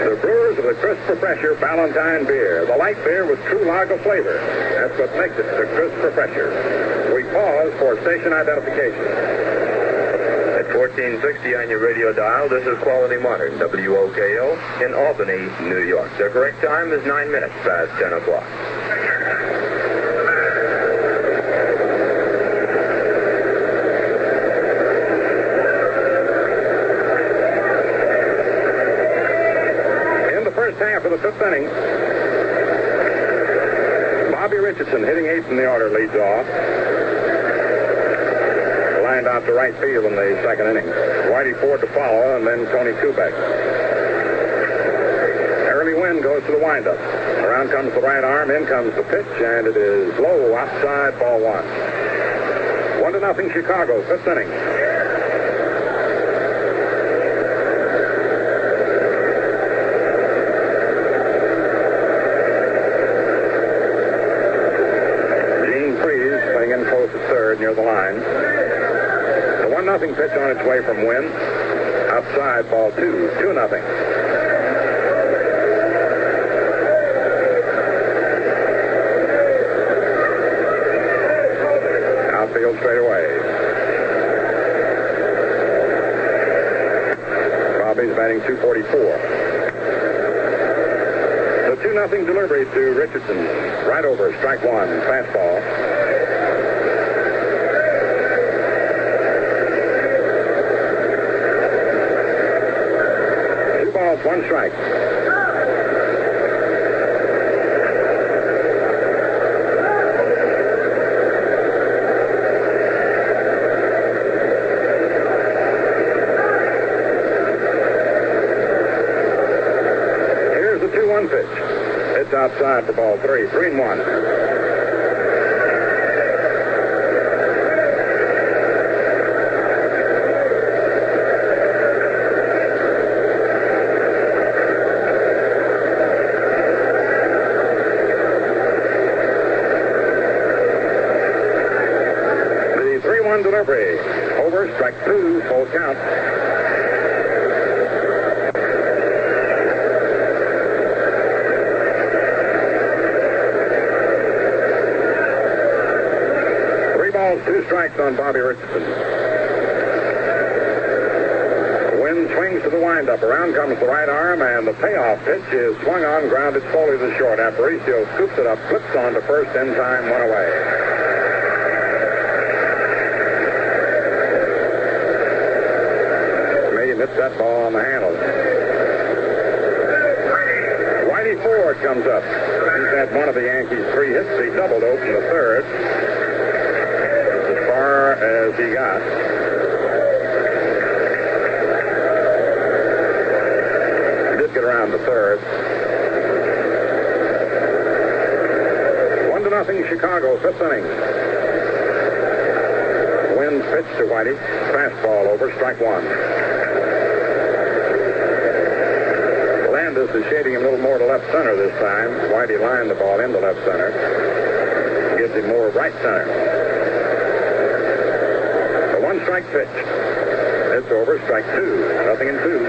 the Brewers of the Christopher Fresher Valentine Beer. The light beer with true lager flavor. That's what makes it the Christopher Fresher. We pause for station identification. At 1460 on your radio dial, this is Quality Modern, WOKO, in Albany, New York. The correct time is 9 minutes past 10 o'clock. Half of the 5th inning. Bobby Richardson hitting 8th in the order leads off. Lined out to right field in the 2nd inning. Whitey Ford to follow, and then Tony Kubek. Early Wynn goes to the windup. Around comes the right arm, in comes the pitch, and it is low outside, ball 1. 1-0 Chicago, 5th inning. Near the line. The 1-0 pitch on its way from Wynn. Outside, ball 2. 2-0. Outfield straight away. Bobby's batting .244. The 2-0 delivery to Richardson. Right over, strike 1. Fastball. One strike. Here's the 2-1 pitch. It's outside for ball 3. 3-1. Delivery. Over, strike 2, full count. Three balls, 2 strikes on Bobby Richardson. Wynn swings to the windup. Around comes the right arm, and the payoff pitch is swung on, grounded slowly to short. Aparicio scoops it up, flips on to first in time, 1 away. Hits that ball on the handle. Whitey Ford comes up. He's had one of the Yankees' 3 hits. He doubled open the 3rd. As far as he got. He did get around the 3rd. 1-0 Chicago, 5th inning. Wynn pitch to Whitey. Fastball over, strike 1. This is shading him a little more to left center this time. Whitey lined the ball into left center. Gives him more right center. The one-strike pitch. It's over. Strike two. Nothing in two.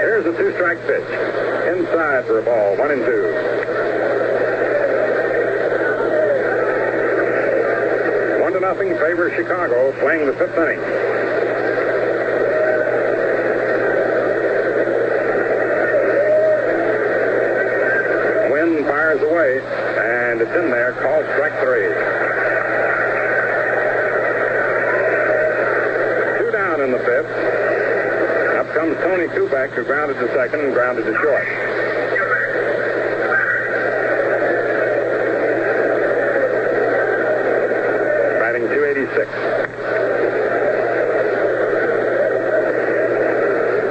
Here's a two-strike pitch. Inside for a ball. 1-2. Nothing favors Chicago, playing the fifth inning. Wynn fires away, and it's in there, called strike three. 2 down in the fifth. Up comes Tony Kubek, who grounded to second and grounded to short. Batting .286.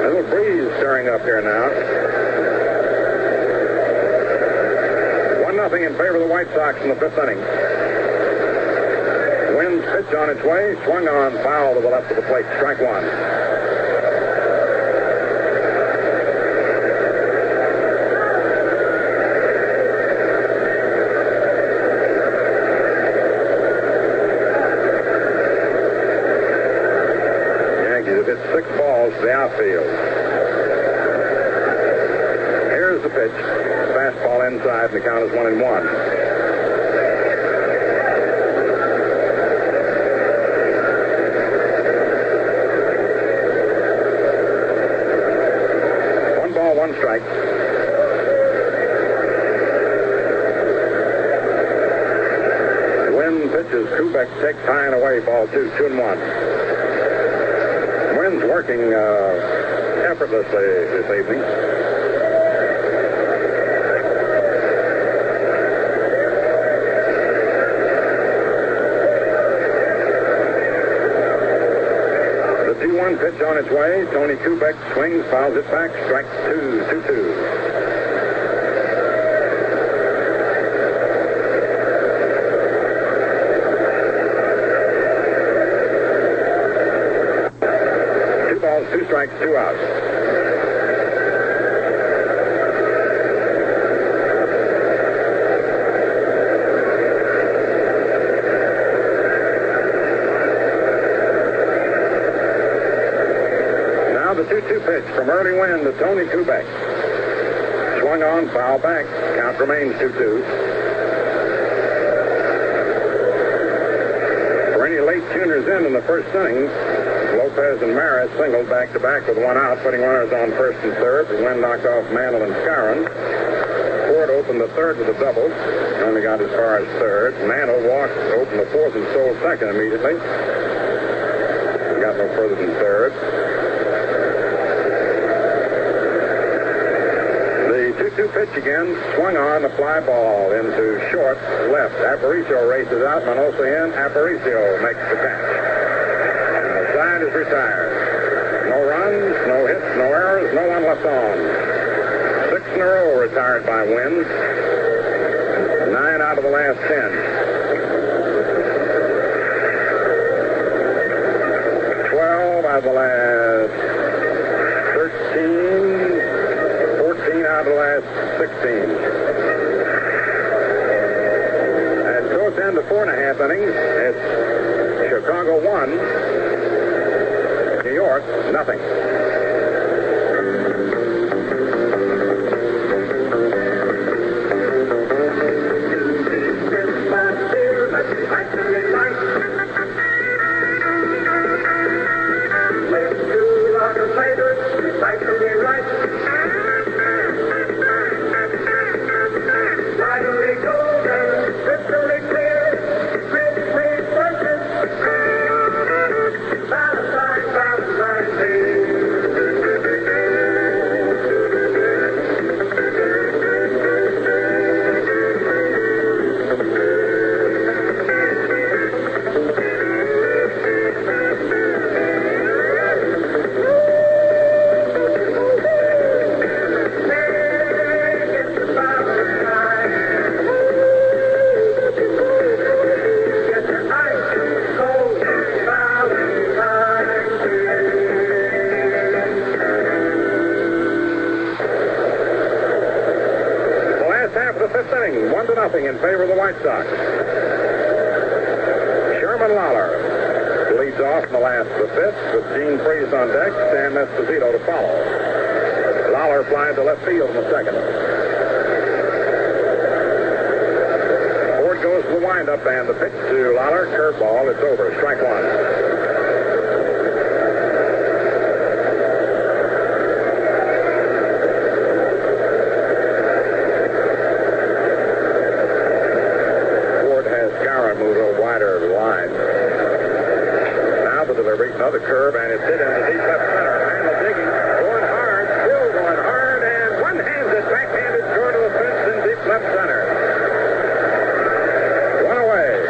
A little breeze stirring up here now. 1-0 in favor of the White Sox in the fifth inning. Wynn's pitch on its way, swung on, foul to the left of the plate, strike one. It's 6 balls to the outfield. Here's the pitch. Fastball inside, and the count is 1-1. One ball, one strike. The Wynn pitches. Kubek takes high and away. Ball 2, 2-1. Wynn's working effortlessly this evening. The 2-1 pitch on its way. Tony Kubek swings, fouls it back. Strike 2, 2-2. Two strikes, 2 outs. Now the 2-2 pitch from early Wynn to Tony Kubek. Swung on, foul back. Count remains 2-2. For any late tuners in the first inning, Lopez and Maris singled back-to-back with 1 out, putting runners on first and third. Wynn knocked off Mantle and Scarron. Ford opened the third with a double. Only got as far as third. Mantle walked, opened the fourth, and stole second immediately. Got no further than third. The 2-2 pitch again, swung on, a fly ball into short left. Aparicio races out, Manosa in. Aparicio makes the catch. Side is retired. No runs, no hits, no errors, no one left on. 6 in a row retired by Wynn. 9 out of the last 10. 12 out of the last 13. 14 out of the last 16. And so it's down to 4.5 innings. It's Chicago 1. New York, nothing. White Sox. Sherman Lawler leads off in the last of the fifth with Gene Freese on deck, Sam Esposito to follow. Lawler flies to left field in the second. Ford goes to the windup, and the pitch to Lawler, curveball, it's over, strike one. Another curve, and it's hit into deep left center. Randall digging, going hard, still going hard, and one hands it backhanded short of the fence in deep left center. One away.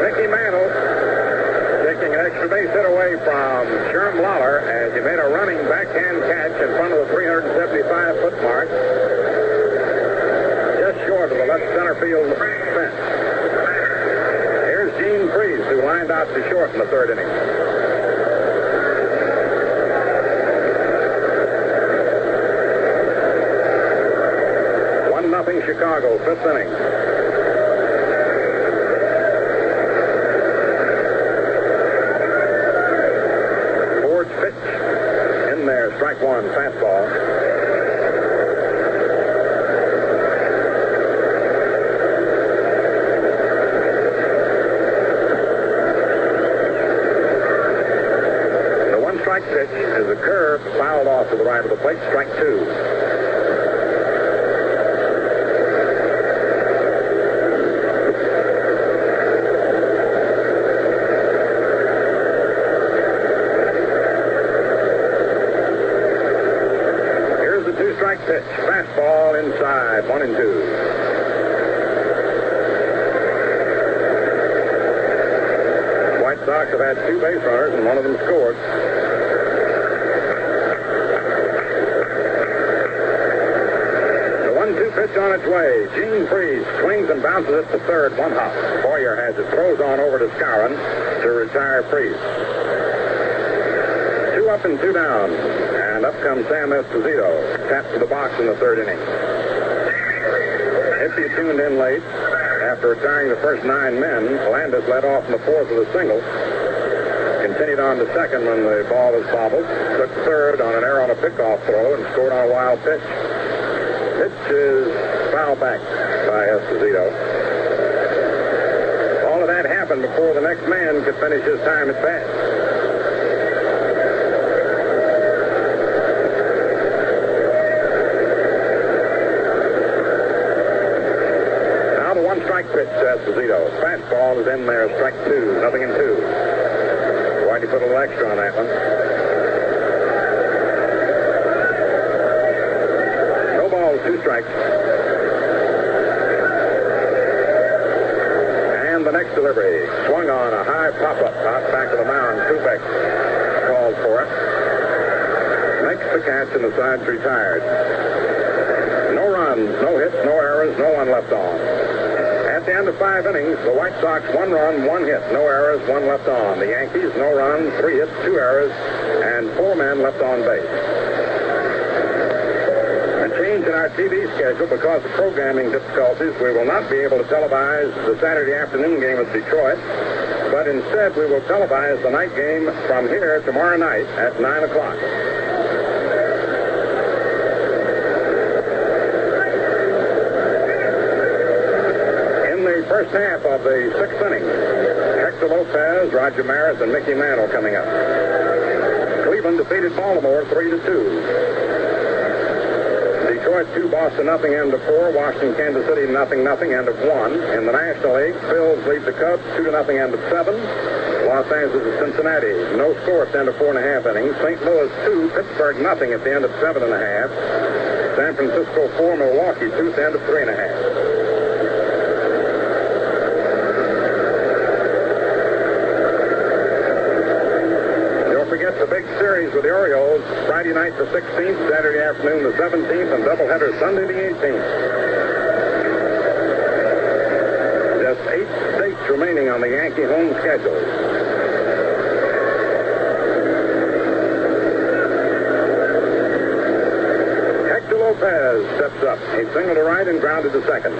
Mickey Mantle taking an extra base hit away from Sherm Lawler as he made a running backhand catch in front of the 375-foot mark, just short of the left center field fence. Gene Freese, who lined out to short in the third inning. 1-0 Chicago, fifth inning. Ford's pitch in there, strike one, fastball. Pitch is a curve fouled off to the right of the plate, strike two. Here's the two-strike pitch, fastball inside, 1-2. White Sox have had two base runners, and one of them scored. Pitch on its way. Gene Freese swings and bounces it to third. One hop. Boyer has it. Throws on over to Skowron to retire Freese. 2 up and 2 down. And up comes Sam Esposito. Tapped to the box in the third inning. If you tuned in late, after retiring the first 9 men, Landis led off in the fourth with a single. Continued on to second when the ball was bobbled. Took third on an error on a pickoff throw and scored on a wild pitch. Pitch is fouled back by Esposito. All of that happened before the next man could finish his time at bat. Now the one-strike pitch to Esposito. Fastball is in there, strike two, 0-2. Why'd you put a little extra on that one? Two strikes. And the next delivery. Swung on a high pop-up. Out back of the mound. Kubek called for it. Makes the catch and the side's retired. No runs, no hits, no errors, no one left on. At the end of 5 innings, the White Sox 1 run, 1 hit, no errors, 1 left on. The Yankees, no runs, 3 hits, 2 errors, and 4 men left on base. Change in our TV schedule because of programming difficulties. We will not be able to televise the Saturday afternoon game with Detroit, but instead we will televise the night game from here tomorrow night at 9 o'clock. In the first half of the 6th inning, Hector Lopez, Roger Maris, and Mickey Mantle coming up. Cleveland defeated Baltimore 3-2. Detroit 2, Boston nothing, end of 4. Washington, Kansas City nothing, end of 1. In the National League, Phils lead the Cubs 2-0, end of 7. Los Angeles and Cincinnati, no score at the end of 4.5 innings. St. Louis 2, Pittsburgh nothing at the end of 7.5. San Francisco 4, Milwaukee 2 at the end of 3.5. The big series with the Orioles, Friday night the 16th, Saturday afternoon the 17th, and doubleheader Sunday the 18th. Just 8 states remaining on the Yankee home schedule. Hector Lopez steps up. He singled to right and grounded to second.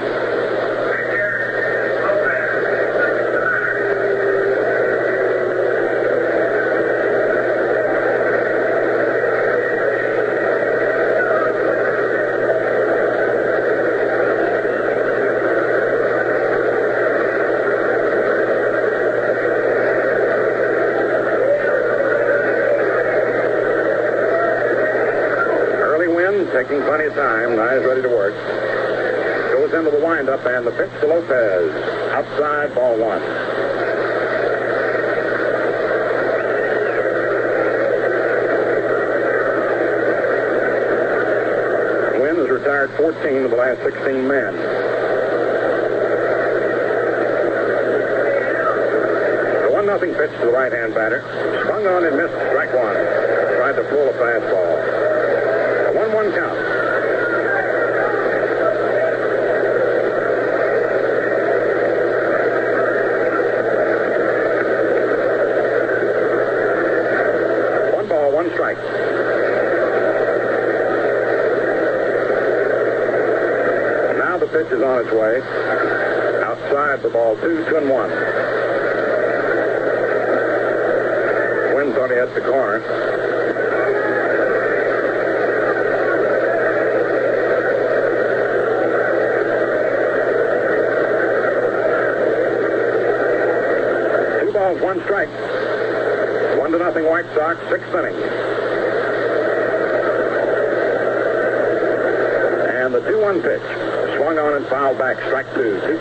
time. Eyes ready to work. Goes into the windup, and the pitch to Lopez. Outside, ball one. Wynn has retired 14 of the last 16 men. The 1-0 pitch to the right-hand batter. Swung on and missed. Strike one. Tried to pull a fastball. A 1-1 count. One strike. Now the pitch is on its way. Outside the ball, 2-1. Wynn thought he hit the corner. Two balls, one strike. 1-0 White Sox, 6th inning. And the 2-1 pitch. Swung on and fouled back. Strike two. 2-2.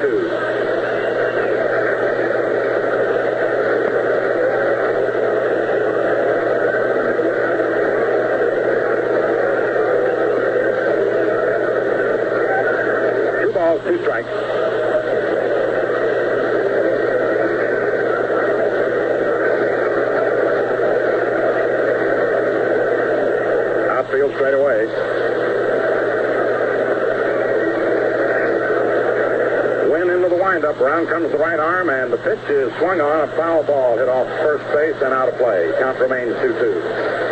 Two balls, two strikes. Outfield straight away. Up, around comes the right arm, and the pitch is swung on. A foul ball hit off first base and out of play. Count remains 2-2.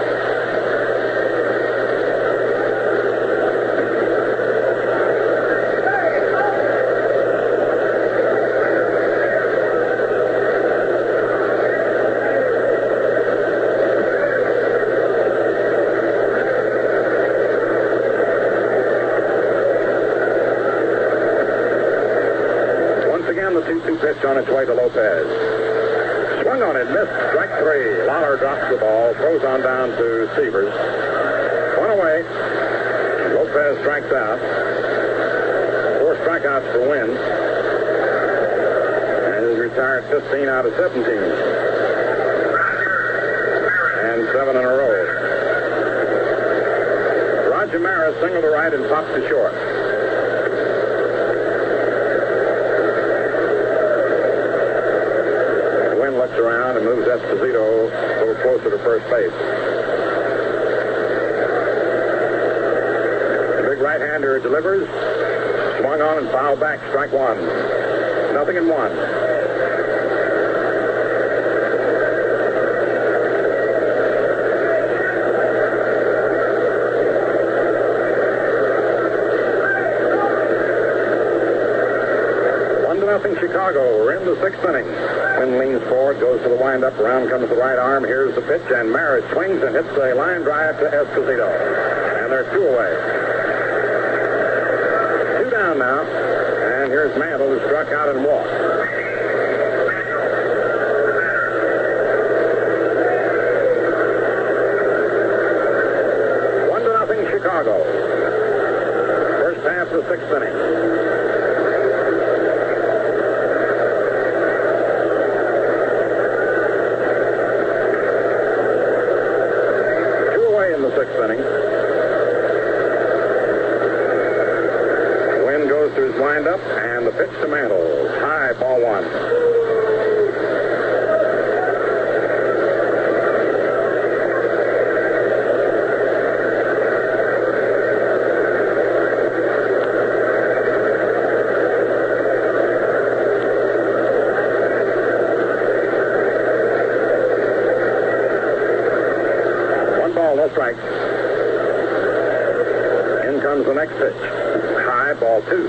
The 2-2 pitch on its way to Lopez. Swung on it, missed. Strike three. Lawler drops the ball, throws on down to Severs. One away. Lopez strikes out. 4 strikeouts for Wynn. And he's retired 15 out of 17. And 7 in a row. Roger Maris singled to right and popped to short. Looks around and moves Esposito a little closer to first base. The big right-hander delivers. Swung on and fouled back. Strike one. 0-1. Chicago. We're in the 6th inning. Wynn leans forward, goes to the windup. Around comes the right arm. Here's the pitch, and Maris swings and hits a line drive to Esposito. And they're 2 away. 2 down now. And here's Mantle, who struck out and walked. One to nothing, Chicago. First half of the 6th inning. Wynn goes to his windup, and the pitch to Mantle. High, ball one. One ball, no strikes. In comes the next pitch. High, ball two.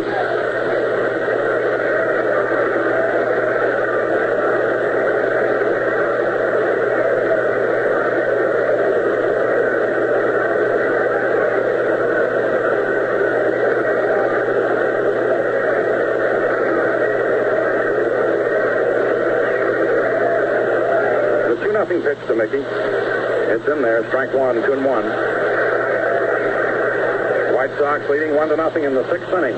The 2-0 pitch to Mickey. It's in there. Strike one, 2-1. White Sox leading 1-0 in the sixth inning.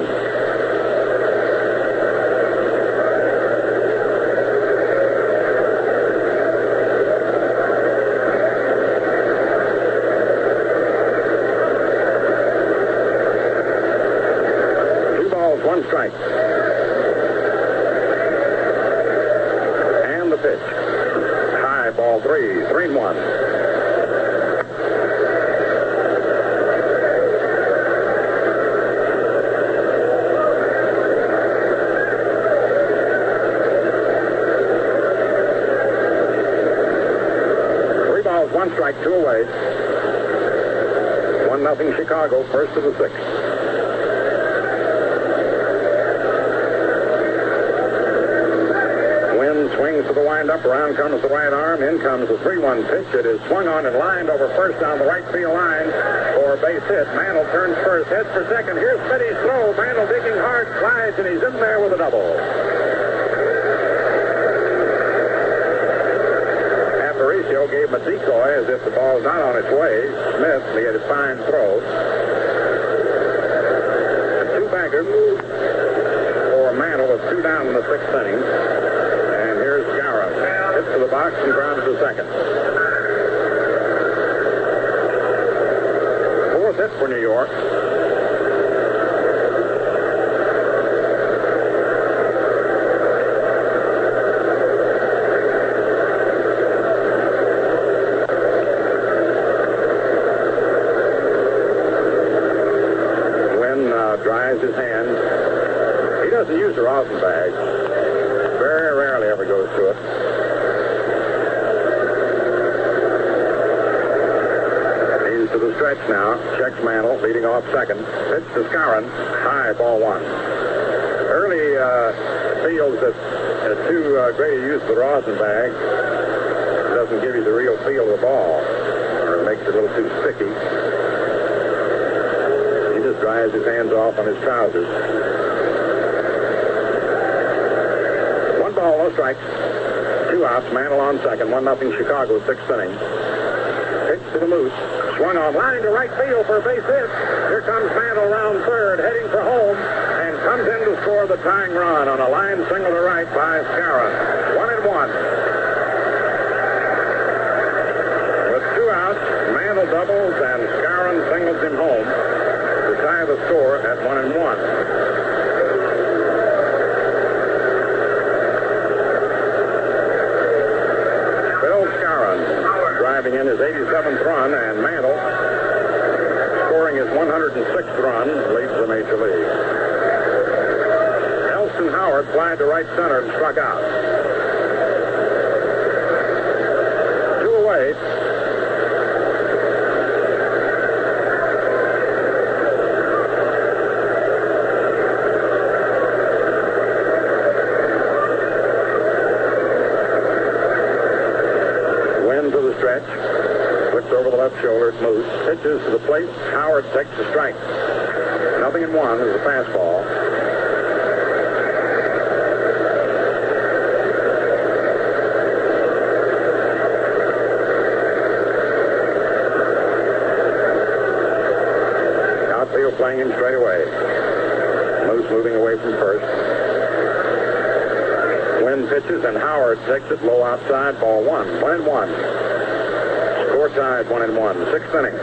One strike. And the pitch. High, ball 3, 3-1. Three balls, one strike, two away. 1-0 Chicago, first of the sixth. Swings to the windup. Around comes the right arm. In comes the 3-1 pitch. It is swung on and lined over first down the right field line for a base hit. Mantle turns first, heads for second. Here's Smitty's throw. Mantle digging hard, slides, and he's in there with a double. Aparicio gave him a decoy as if the ball is not on its way. Smith made a fine throw. A two-bagger for Mantle with two down in the sixth inning. Hits to the box and grounded to second. Fourth hit for New York. Wynn dries his hand. He doesn't use the rosin bag. Very rarely ever goes to it. To the stretch now. Checks Mantle, leading off second. Pitch to Skowron. High, ball 1. Early feels that too great a use of the rosin bag doesn't give you the real feel of the ball, or it makes it a little too sticky. He just dries his hands off on his trousers. 1 ball, no strikes. 2 outs. Mantle on second. 1-0 Chicago, sixth inning. Pitch to the Moose. Swung on line to right field for a base hit. Here comes Mantle round third, heading for home, and comes in to score the tying run on a line single to right by Skowron. 1-1. With 2 outs, Mantle doubles and Skowron singles him home to tie the score at 1-1. Driving in his 87th run, and Mantle, scoring his 106th run, leads the Major League. Elston Howard flied to right center and struck out. 2 away. To the stretch, flips over the left shoulder, it's Moose, pitches to the plate, Howard takes the strike. 0-1 is the fastball. Outfield playing him straight away. Moose moving away from first. Wynn pitches and Howard takes it low outside, ball 1. 1-1. Score tied 1-1. Sixth inning.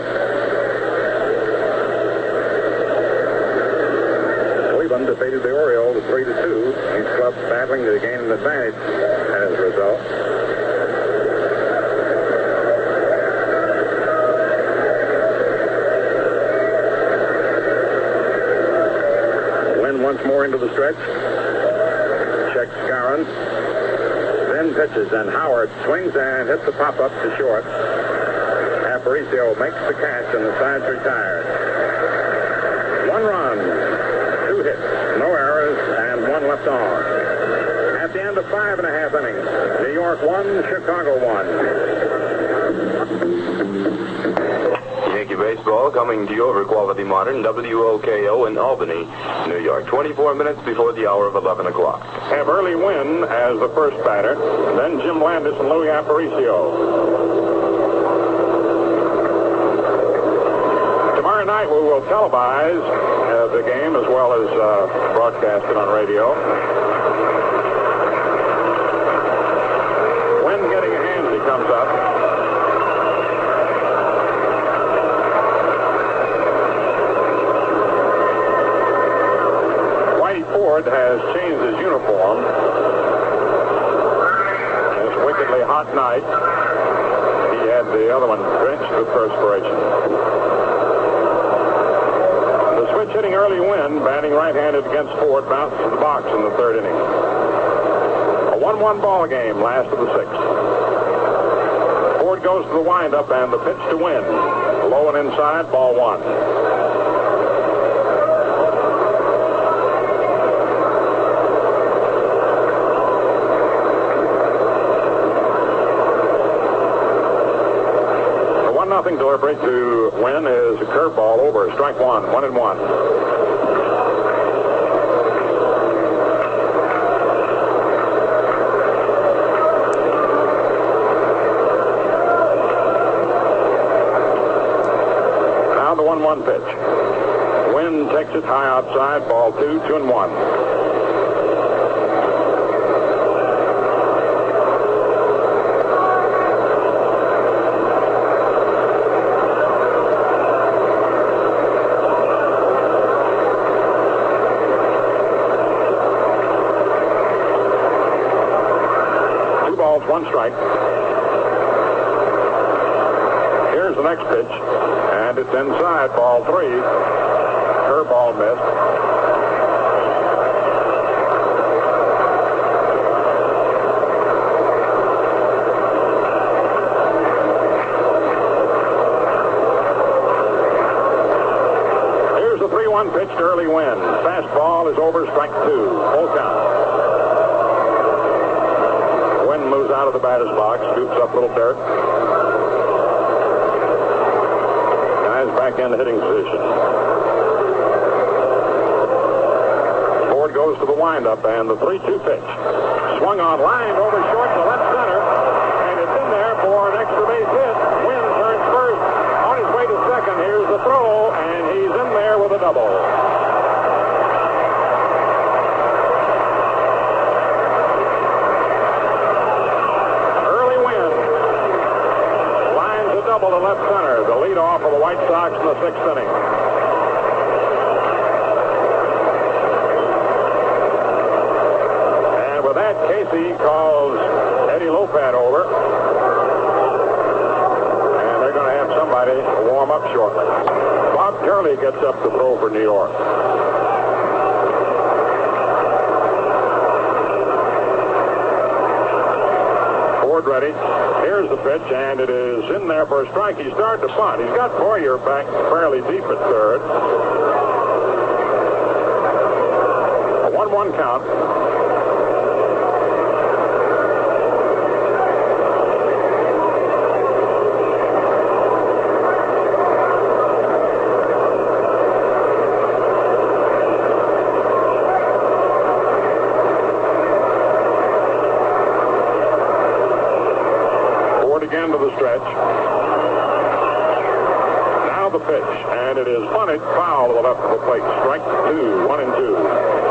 Cleveland defeated the Orioles 3-2. These clubs battling to gain an advantage as a result. Wynn once more into the stretch. Checks Skowron. Then pitches, and Howard swings and hits the pop-up to short. Aparicio makes the catch, and the side's retired. 1 run, 2 hits, no errors, and 1 left on. At the end of 5.5 innings, New York 1, Chicago 1. Yankee baseball coming to you over Quality Modern, WOKO in Albany, New York. 24 minutes before the hour of 11 o'clock. Have Early Wynn as the first batter, then Jim Landis and Louis Aparicio. Tomorrow night we will televise the game as well as broadcast it on radio. When getting a handsy comes up. Whitey Ford has changed his uniform. This wickedly hot night. He had the other one drenched with perspiration. The switch hitting early Wynn, batting right-handed against Ford, bounced to the box in the third inning. A 1-1 ball game, last of the sixth. Ford goes to the windup and the pitch to Wynn. Low and inside, ball one. Nothing delivery to Wynn is a curveball over. Strike one, 1-1. Now the 1-1 pitch. Wynn takes it high outside, ball two, 2-1. One strike. Here's the next pitch, and it's inside, ball three. Curveball missed. Here's the 3-1 pitch to early Wynn. Fastball is over, strike two. Full count. Moves out of the batter's box, scoops up a little dirt. Guys back in the hitting position. Ford goes to the windup and the 3-2 pitch. Swung on, lined over short to left center, and it's in there for an extra base hit. Wynn turns first, on his way to second. Here's the throw, and he's in there with a double. To left center, the leadoff of the White Sox in the sixth inning. And with that, Casey calls Eddie Lopad over. And they're going to have somebody warm up shortly. Bob Turley gets up to throw for New York. Ford ready. Here's the pitch, and it is in there for a strike. He's starting to bunt. He's got Boyer back fairly deep at third. A 1-1 count. Again to the stretch. Now the pitch, and it is bunted foul to the left of the plate. Strike two, 1-2.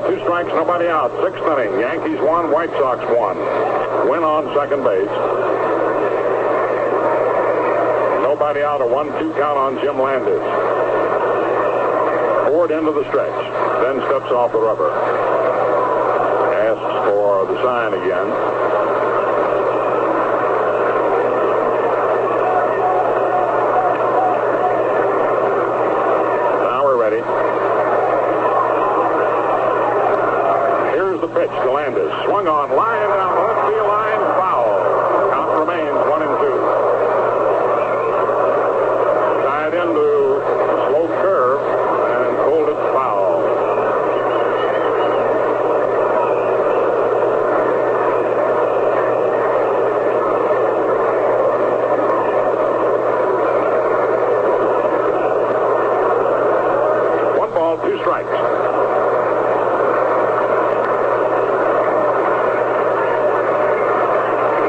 Two strikes, nobody out. Sixth inning. Yankees won, White Sox won. Win on second base. Nobody out. A 1-2 count on Jim Landis. Ford into the stretch. Then steps off the rubber. Asks for the sign again. Now we're ready. The pitch to Landis. Swung on, line down the left field line, foul. Count remains 1-2. Tied into a slow curve and pulled it foul. balls, 2 strikes.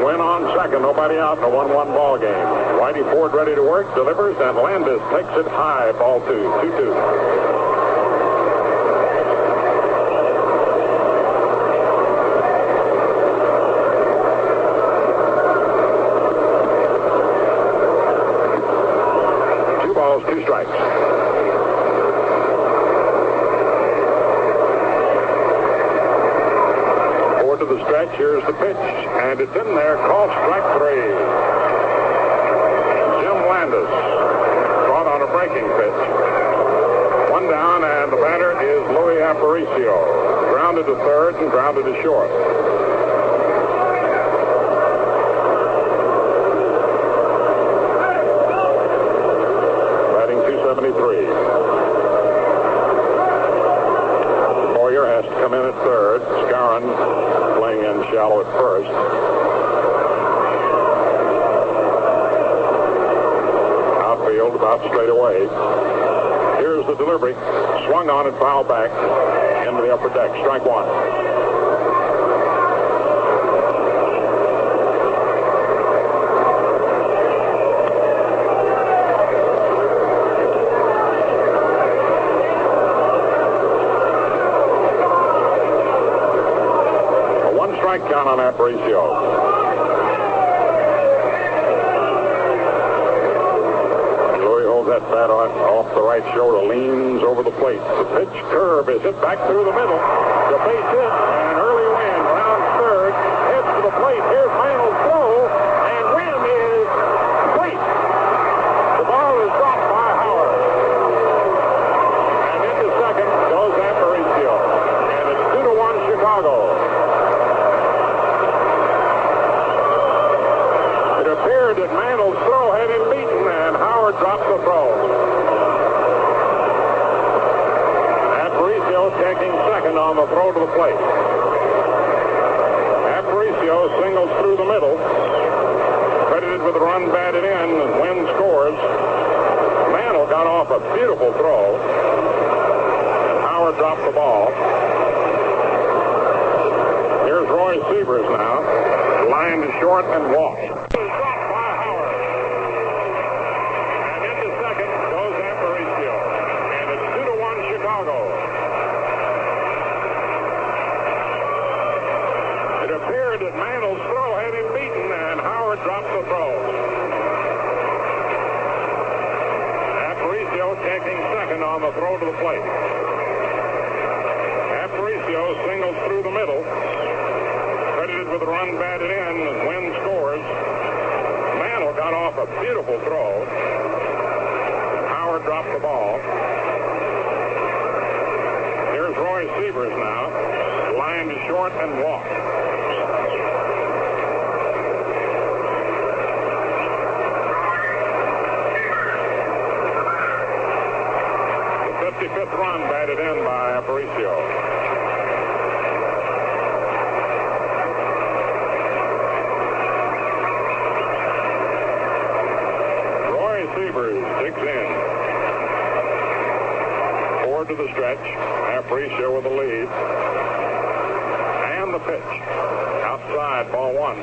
Win on second, nobody out in a 1-1 ball game. Whitey Ford ready to work, delivers, and Landis takes it high, ball 2, 2-2. Two strikes. Forward to the stretch. Here's the pitch, and it's in there. Call strike 3. Jim Landis caught on a breaking pitch. 1 down, and the batter is Louis Aparicio. Grounded to third and grounded to short. Boyer has to come in at third. Scarron playing in shallow at first. Outfield about straight away. Here's the delivery. Swung on and fouled back into the upper deck. Strike 1. Count on Aparicio. Louis holds that bat off the right shoulder, leans over the plate. The pitch curve is hit back through the middle. The base hit, and early Wynn rounds third, heads to the plate. Here's Mantl's throw, and Wynn is complete. The ball is dropped by Howard. And into second goes Aparicio. And it's 2-1 Chicago. That Mantle's throw had him beaten, and Howard dropped the throw. Aparicio taking second on the throw to the plate. Aparicio singles through the middle. Credited with a run batted in, and Wynn scores. Mantle got off a beautiful throw. Howard dropped the ball. Here's Roy Sievers now. Line to short and walk. Drops the throw. Aparicio taking second on the throw to the plate. Aparicio singles through the middle. Credited with a run batted in, and Wynn scores. Mantle got off a beautiful throw. Howard dropped the ball. Here's Roy Sievers now. Line to short and walk. 55th run batted in by Aparicio. Roy Sievers digs in. Forward to the stretch. Aparicio with the lead. And the pitch. Outside, ball 1.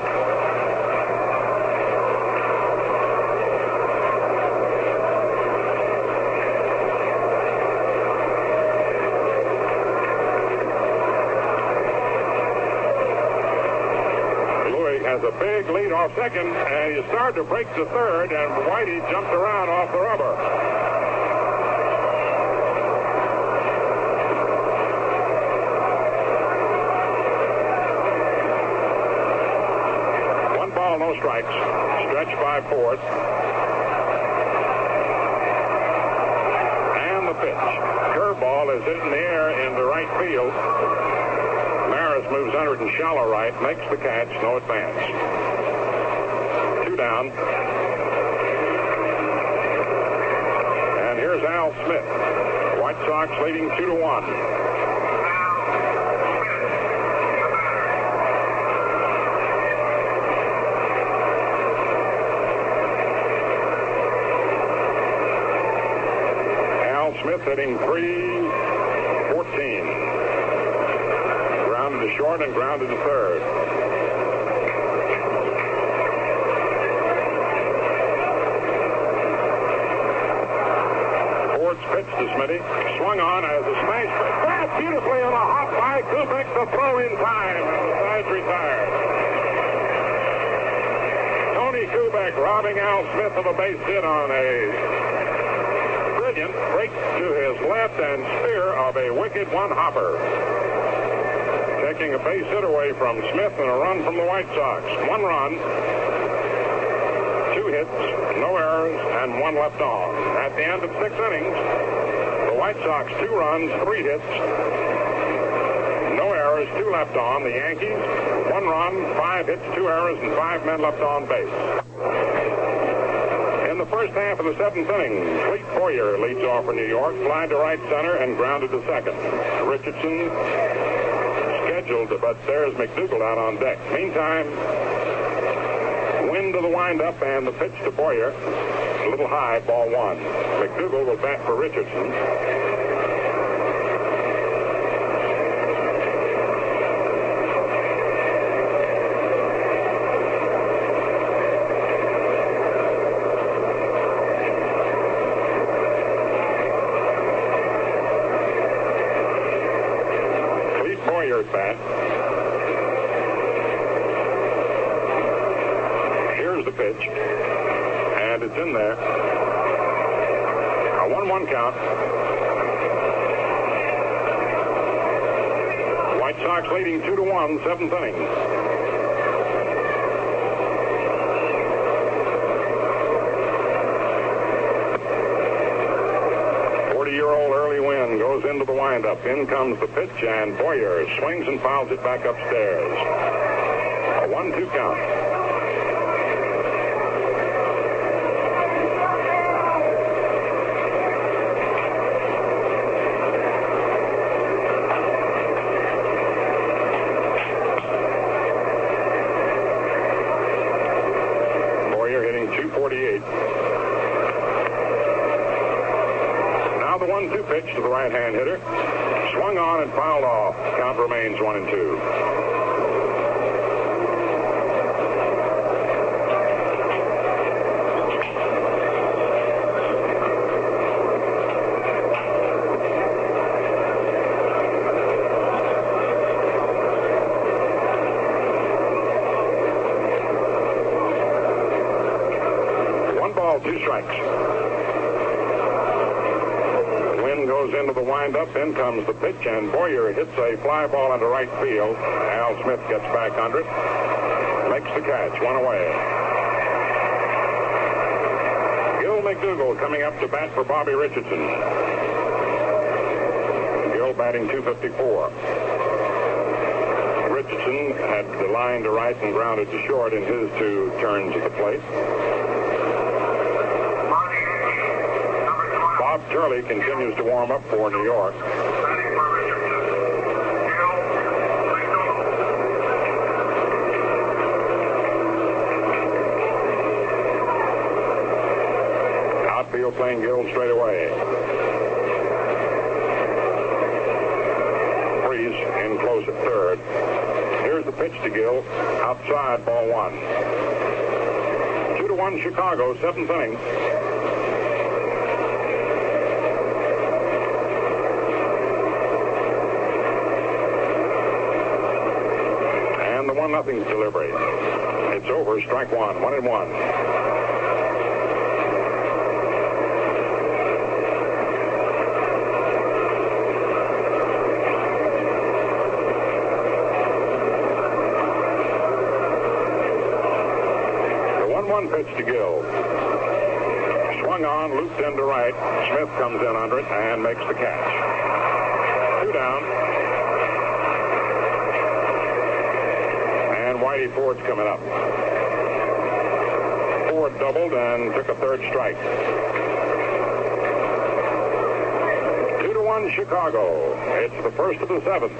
Has a big lead off second, and he started to break to third, and Whitey jumped around off the rubber. One ball, no strikes. Stretch by fourth. And the pitch. Curveball is hit in the air into right field. Moves under it in shallow right, makes the catch, no advance. 2 down. And here's Al Smith. White Sox leading 2-1. Al Smith Smith hitting .314. Grounded to short and grounded to third. Ford's pitch to Smitty. Swung on as a smash. That's beautifully on a hop by Kubek. The throw in time. And the side's retired. Tony Kubek robbing Al Smith of a base hit on a brilliant break to his left and spear of a wicked one-hopper. Taking a base hit away from Smith and a run from the White Sox. 1 run, 2 hits, no errors, and 1 left on. At the end of 6 innings, the White Sox 2 runs, 3 hits, no errors, 2 left on. The Yankees 1 run, 5 hits, 2 errors, and 5 men left on base. In the first half of the 7th inning, Clete Boyer leads off for New York, fly to right center, and grounded to second. Richardson scheduled, but there's McDougald out on deck. Meantime, wind to the windup and the pitch to Boyer. A little high, ball 1. McDougald will bat for Richardson. Bat. Here's the pitch, and it's in there. A 1-1 count. White Sox leading 2-1, 7th inning. Year-old early wind goes into the windup. In comes the pitch, and Boyer swings and fouls it back upstairs. A 1-2 count. Boyer hitting .248. The 1-2 pitch to the right-hand hitter. Swung on and fouled off. Count remains 1-2. One ball, 2 strikes. Goes into the windup. In comes the pitch, and Boyer hits a fly ball into right field. Al Smith gets back under it, makes the catch, 1 away. Gil McDougald coming up to bat for Bobby Richardson. Gil batting .254. Richardson had the line to right and grounded to short in his 2 turns at the plate. Bob Turley continues to warm up for New York. Outfield playing Gill straight away. Freeze in close at third. Here's the pitch to Gill. Outside, ball 1. 2-1 Chicago, 7th inning. The 1-0 delivery. It's over. Strike 1. 1-1. The 1-1 pitch to Gill. Swung on, looped into right. Smith comes in under it and makes the catch. 2 down. Whitey Ford's coming up. Ford doubled and took a 3rd strike. 2-1 Chicago. It's the first of the 7th.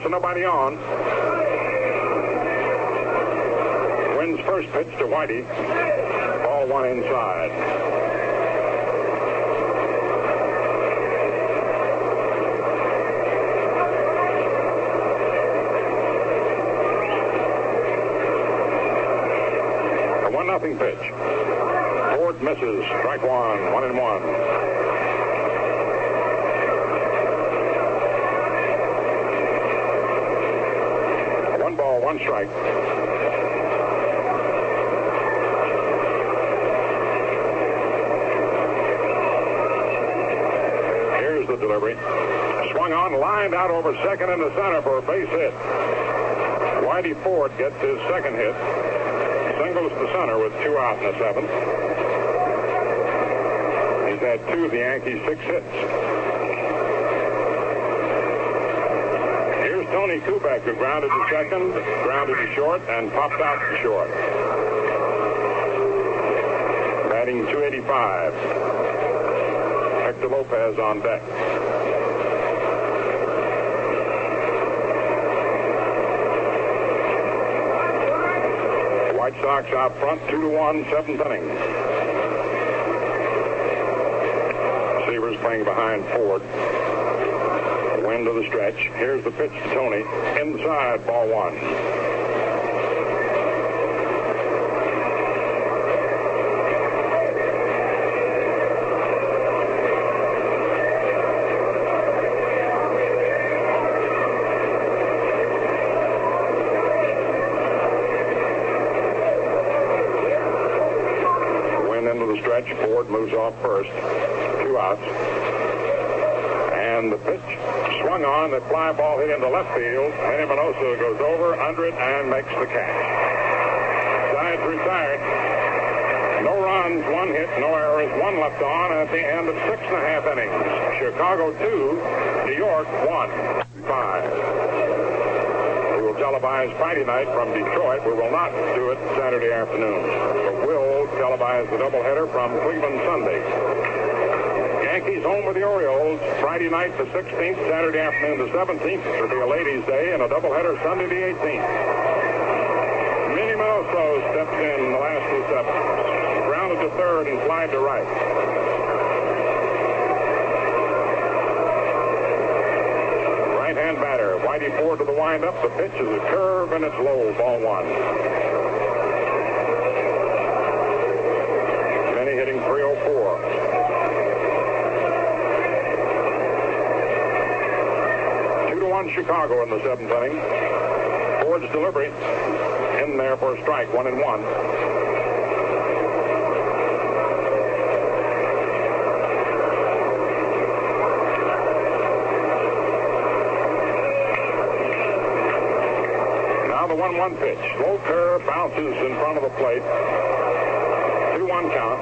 so nobody on. Wynn's first pitch to Whitey. Ball one inside. A 1-0 pitch. Ford misses. Strike one. 1-1. One ball, one strike. Here's the delivery. Swung on, lined out over second and the center for a base hit. Whitey Ford gets his second hit. Singles to center with 2 out in the 7th. He's had 2 of the Yankees' 6 hits. Here's Tony Kubek, who grounded to second, grounded to short, and popped out to short. Batting .285. Hector Lopez on deck. White Sox out front, 2-1, 7th inning. Seaver's playing behind Ford. Wynn to the stretch. Here's the pitch to Tony. Inside, ball one. Stretch. Ford moves off first. 2 outs. And the pitch swung on. The fly ball hit into left field. Manny Minoso goes over, under it, and makes the catch. Sides retired. No runs, 1 hit, no errors, 1 left on at the end of 6.5 innings. Chicago 2, New York 1. 5. We will televise Friday night from Detroit. We will not do it Saturday afternoon. But we'll televise the doubleheader from Cleveland Sunday. Yankees home with the Orioles Friday night the 16th, Saturday afternoon the 17th. It will be a ladies' day and a doubleheader Sunday the 18th. Manny Minoso steps in the last 2 seconds. Grounded to third and flied to right. Right-hand batter. Whitey Ford to the windup. The pitch is a curve and it's low. Ball one. Manny hitting .304. Chicago in the 7th inning. Ford's delivery in there for a strike, 1-1. Now the 1-1 pitch. Slow curve, bounces in front of the plate. 2-1 count.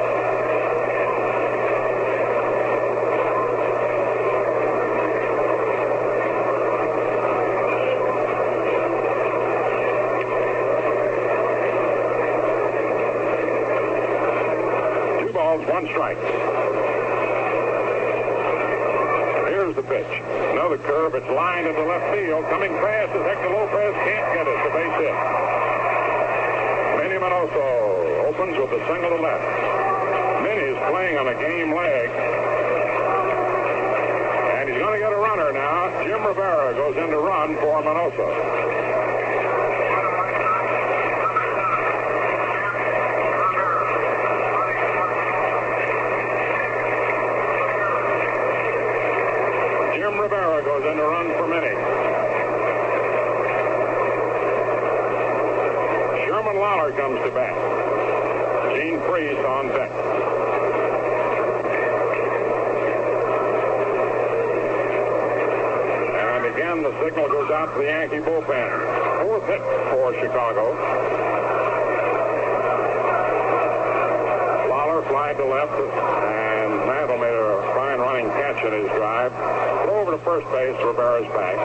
One strike. Here's the pitch. Another curve. It's lined into left field. Coming fast as Hector Lopez can't get it. The base hit. Manny Minoso opens with a single to left. Manny is playing on a game leg. And he's going to get a runner now. Jim Rivera goes in to run for Minoso. Rivera goes in to run for Manny. Sherman Lawler comes to bat. Gene Freese on deck. And again, the signal goes out to the Yankee bullpen. 4th hit for Chicago. Lawler flied to left, and Mantle made a fine running catch in his drive. Throw over to first base. Rivera's back.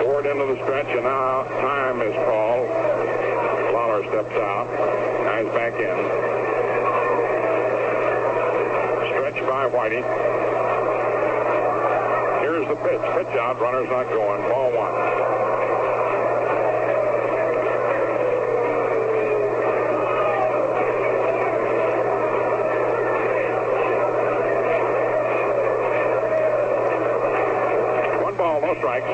Ford into the stretch, and now time is called. Lawler steps out. Now he's back in. Stretch by Whitey. the pitch. Pitch out. Runner's not going. Ball one. One ball, no strikes.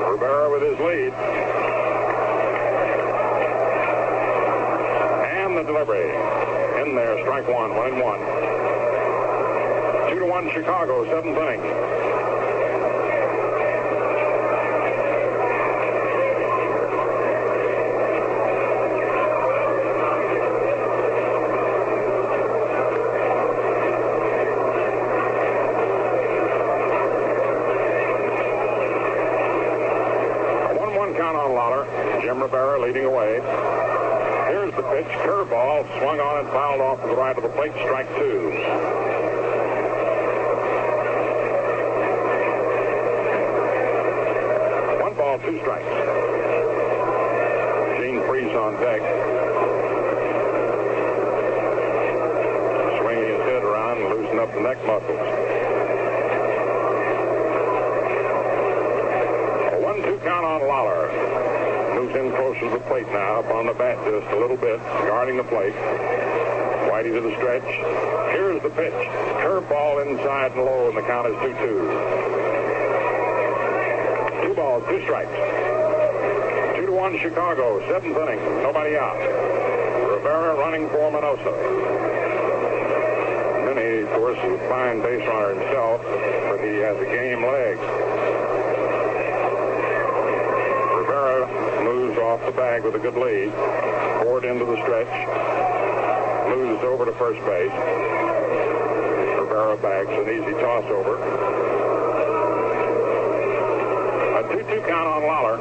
Rivera with his lead. And the delivery. In there, strike one, 1-1. 2-1 Chicago, seventh inning. A 1-1 count on Lawler. Jim Rivera leading away. Here's the pitch. Curveball swung on and fouled off to the right of the plate. Strike two. One ball, two strikes. Gene Freese on deck. Swinging his head around and loosen up the neck muscles. A 1-2 count on Lawler. Moves in closer to the plate now, up on the bat just a little bit, guarding the plate. Whitey to the stretch. Here's the pitch. Curveball inside and low, and the count is 2-2. 2 balls, 2 strikes. 2-1 Chicago, seventh inning. Nobody out. Rivera running for Minoso. Minnie, of course, is a fine base runner himself, but he has a game leg. Moves off the bag with a good lead. Forward into the stretch. Moves over to first base. Rivera bags an easy toss over. A 2-2 count on Lawler.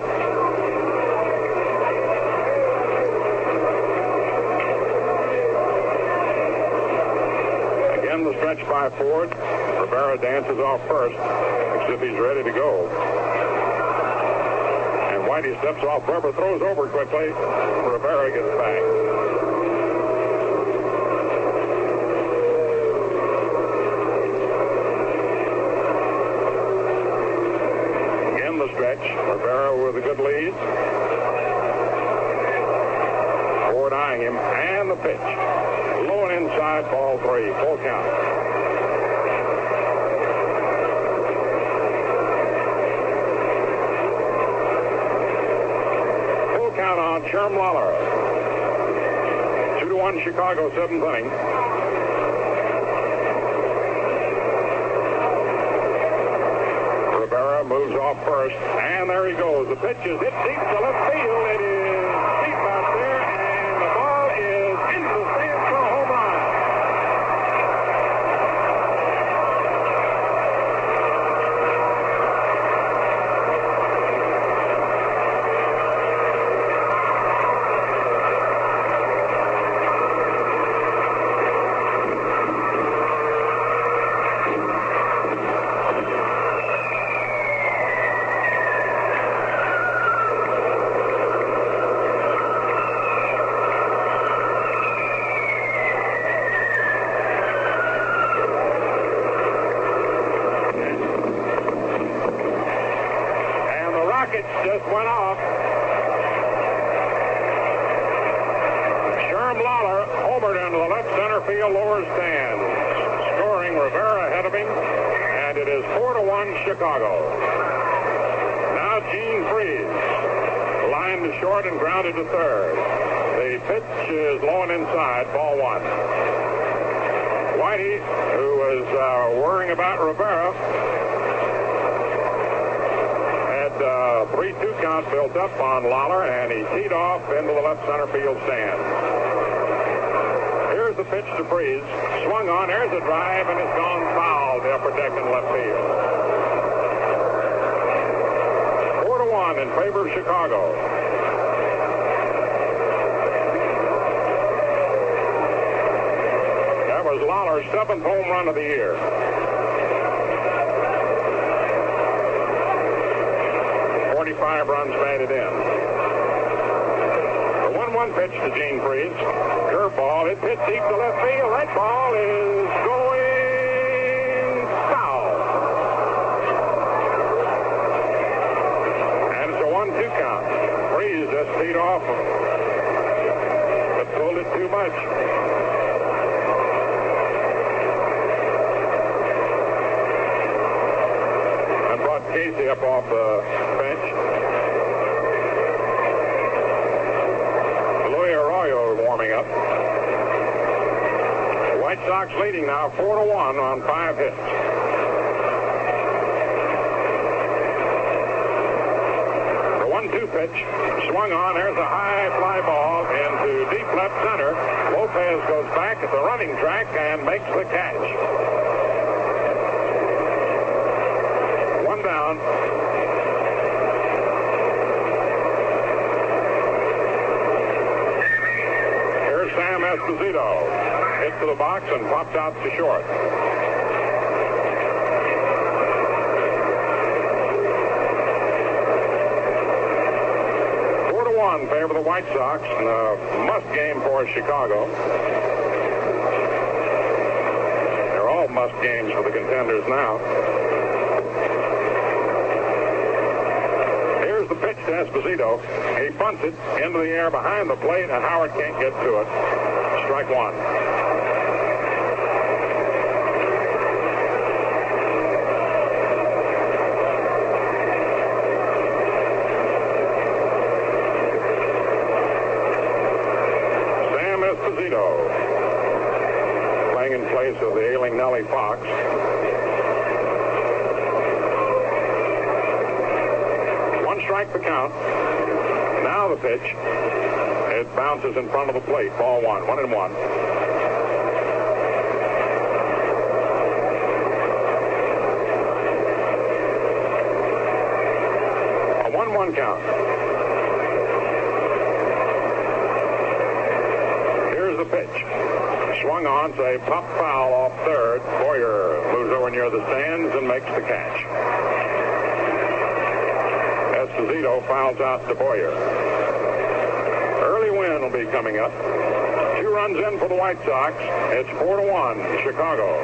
Again, the stretch by Ford. Rivera dances off first, as if he's ready to go. Whitey steps off rubber, throws over quickly. Rivera gets back. Again, the stretch. Rivera with a good lead. Ford eyeing him, and the pitch. Low and inside, ball three, full count. Count on Sherm Lawler. 2-1 Chicago, seventh inning. Rivera moves off first, and there he goes. The pitch is hit deep to left field. It is deep out there, and the ball is into the stands for a home run. Just went off. Sherm Lawler homered into the left center field lower stands, scoring Rivera ahead of him, and it is 4-1 Chicago. Now Gene Freese lined to short and grounded to third. The pitch is low and inside, ball one. Whitey, who was worrying about Rivera, 3-2 count built up on Lawler, and he teed off into the left center field stand. Here's the pitch to Freese. Swung on. There's a drive, and it's gone foul to upper deck in left field. 4-1 in favor of Chicago. That was Lawler's 7th home run of the year. Five runs batted in. The 1-1 pitch to Gene Freese. Curveball. It hit deep to left field. That ball is going foul. But pulled it too much. And brought Casey up off the bench. Louis Arroyo warming up. The White Sox leading now 4-1 on 5 hits. The 1-2 pitch swung on. There's a high fly ball into deep left center. Lopez goes back at the running track and makes the catch. One down. Here's Sam Esposito. Hit to the box and popped out to short. In favor of the White Sox in a must game for Chicago. They're all must games for the contenders now. Here's the pitch to Esposito. He bunts it into the air behind the plate, and Howard can't get to it. Strike one. Playing in place of the ailing Nellie Fox. One strike the count. Now the pitch. It bounces in front of the plate. Ball one. 1-1. A 1-1 count. The pitch. Swung on, say pop foul off third. Boyer moves over near the stands and makes the catch. Esposito fouls out to Boyer. Early win will be coming up. 2 runs in for the White Sox. It's 4-1 Chicago.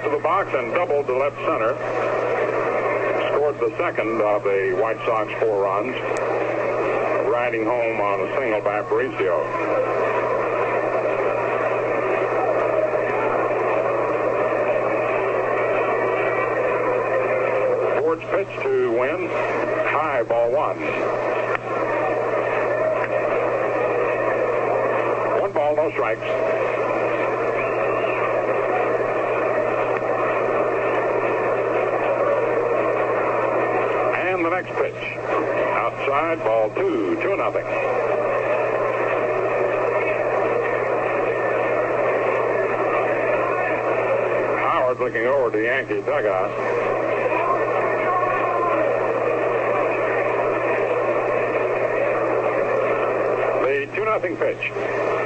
To the box and doubled to left center. Scored the second of the White Sox 4 runs, riding home on a single by Aparicio. Ford's pitch to Wynn. High, ball 1. 1 ball, no strikes. The next pitch. Outside, ball 2, 2-0. Howard looking over to the Yankee dugout. The 2-0 pitch.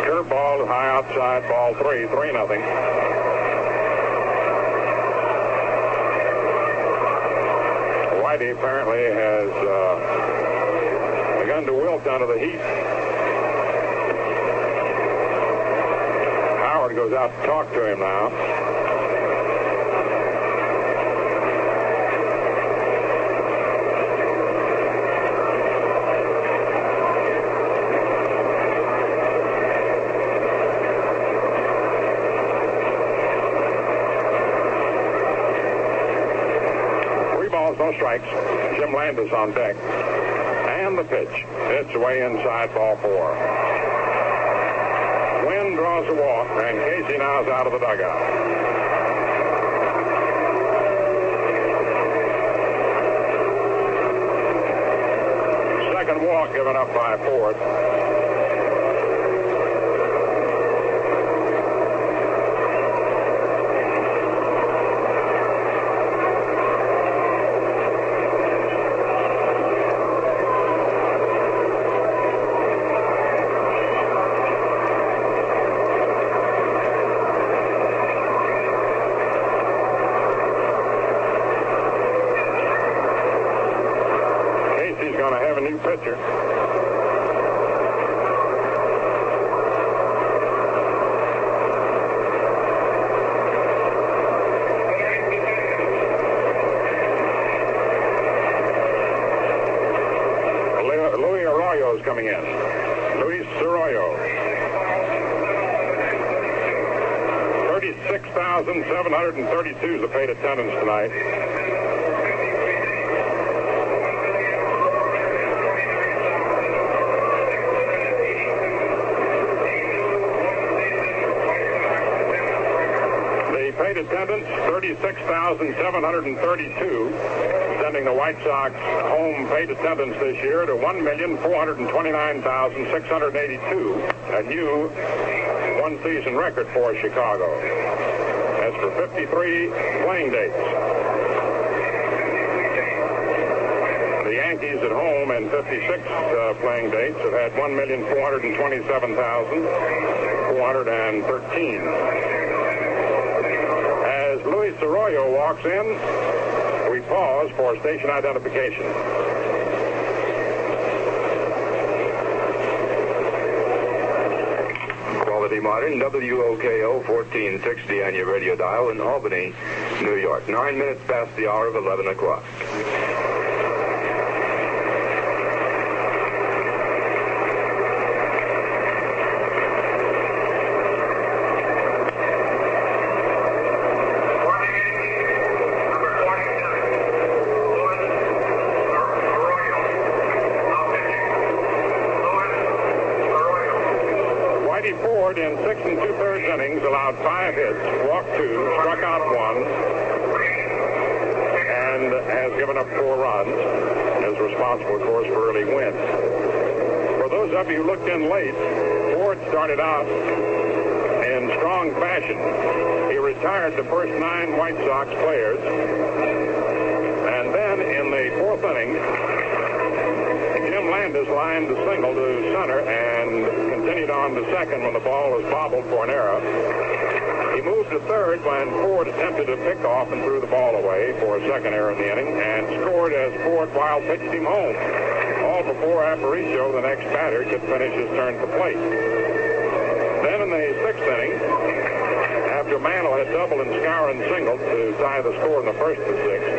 Curveball high outside, ball 3, 3-0. Whitey apparently has begun to wilt under the heat. Howard goes out to talk to him now. No strikes. Jim Landis on deck. And the pitch. It's away inside, ball 4. Wynn draws a walk, and Casey now is out of the dugout. Second walk given up by Ford. pitcher. Luis Arroyo is coming in. Luis Arroyo. 36,732 is the paid attendance tonight. The paid attendance, 36,732, sending the White Sox home paid attendance this year to 1,429,682, a new one-season record for Chicago. As for 53 playing dates, the Yankees at home in 56 playing dates have had 1,427,413. As Luis Arroyo walks in, we pause for station identification. Quality Modern, WOKO 1460 on your radio dial in Albany, New York. 9 minutes past the hour of 11 o'clock. In 6 2/3 innings, allowed 5 hits, walked 2, struck out 1, and has given up 4 runs. Is responsible, of course, for early wins. For those of you who looked in late, Ford started out in strong fashion. He retired the first 9 White Sox players, and then in the 4th inning, Jim Landis lined the single to center and continued on to second when the ball was bobbled for an error. He moved to third when Ford attempted to pick off and threw the ball away for a second error in the inning, and scored as Ford wild pitched him home, all before Aparicio, the next batter, could finish his turn at the plate. Then in the 6th inning, after Mantle had doubled and Skowron singled to tie the score in the first of the 6th,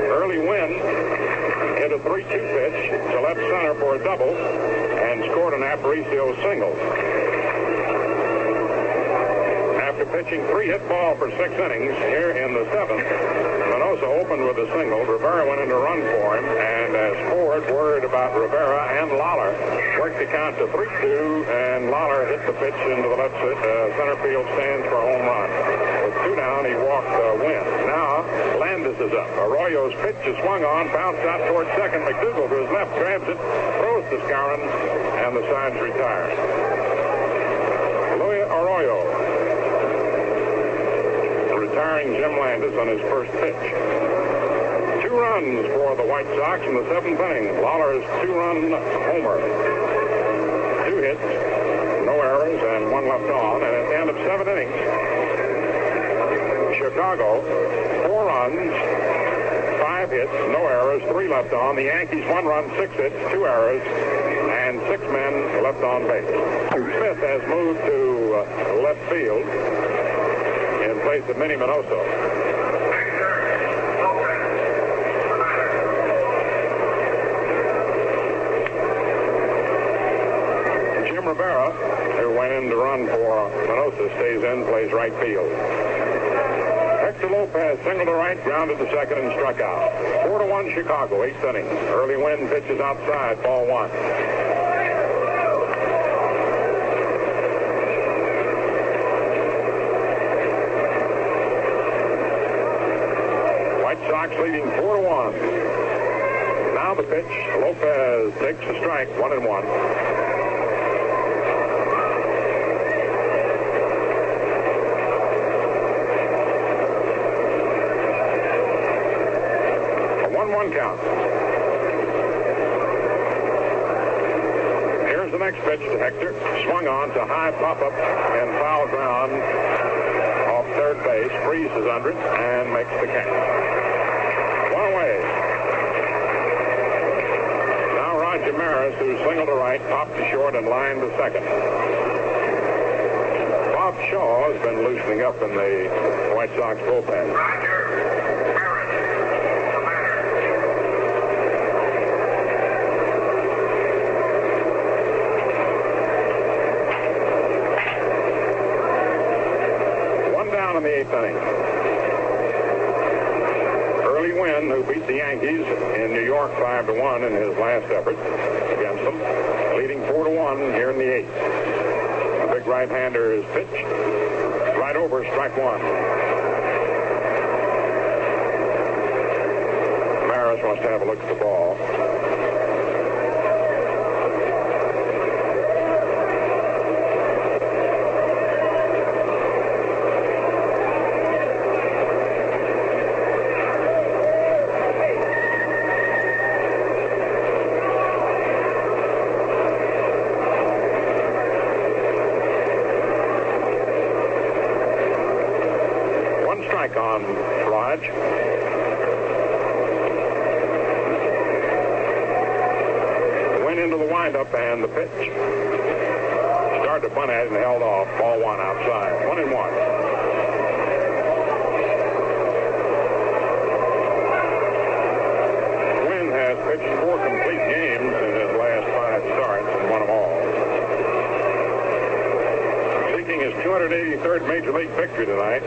Early Wynn hit a 3-2 pitch to left center for a double and scored an Aparicio single. After pitching 3-hit ball for 6 innings, here in the 7th, Minoso opened with a single. Rivera went in to run for him, and as Ford worried about Rivera and Lawler, worked the count to 3-2, and Lawler hit the pitch into the left center field stands for a home run. With 2 down, he walked Wynn. Now, Landis is up. Arroyo's pitch is swung on, bounced out towards second. McDougal to his left, grabs it, throws to Skowron, and the side's retired. Luis Arroyo retiring Jim Landis on his first pitch. 2 runs for the White Sox in the 7th inning. Lawler's 2-run homer. 2 hits, no errors, and 1 left on. And at the end of 7 innings, Chicago, 4 runs, 5 hits, no errors, 3 left on. The Yankees, 1 run, 6 hits, 2 errors, and 6 men left on base. Smith has moved to left field in place of Minnie Minoso. Jim Rivera, who went in to run for Minoso, stays in, plays right field. Hector Lopez singled to right, grounded to second, and struck out. 4-1 Chicago, 8th inning. Early Wynn pitches outside, ball 1. White Sox leading 4-1. Now the pitch. Lopez takes a strike, 1-1. Count. Here's the next pitch to Hector. Swung on to high pop-up and foul ground off third base. Freezes under it and makes the catch. 1 away. Now Roger Maris, who singled to right, popped to short, and lined to second. Bob Shaw has been loosening up in the White Sox bullpen. Roger Maris, the batter. One down in the 8th inning. Early Wynn, who beat the Yankees in New York 5-1 in his last effort against them, leading 4-1 here in the 8th. The big right-hander is pitched right over, strike one. Maris wants to have a look at the ball. On Raj. Went into the windup and the pitch. Started to bunt at it and held off. Ball one outside. 1-1. Wynn has pitched 4 complete games in his last 5 starts and won them all. Seeking his 283rd Major League victory tonight.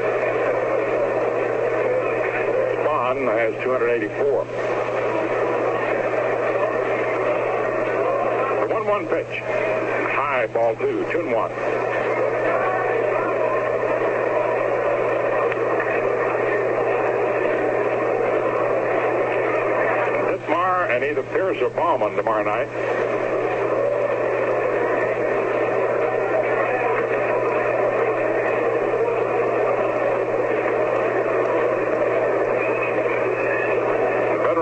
Has 284. The 1-1 pitch. High, ball 2, 2-1. Ditmar and either Pierce or Baumann tomorrow night.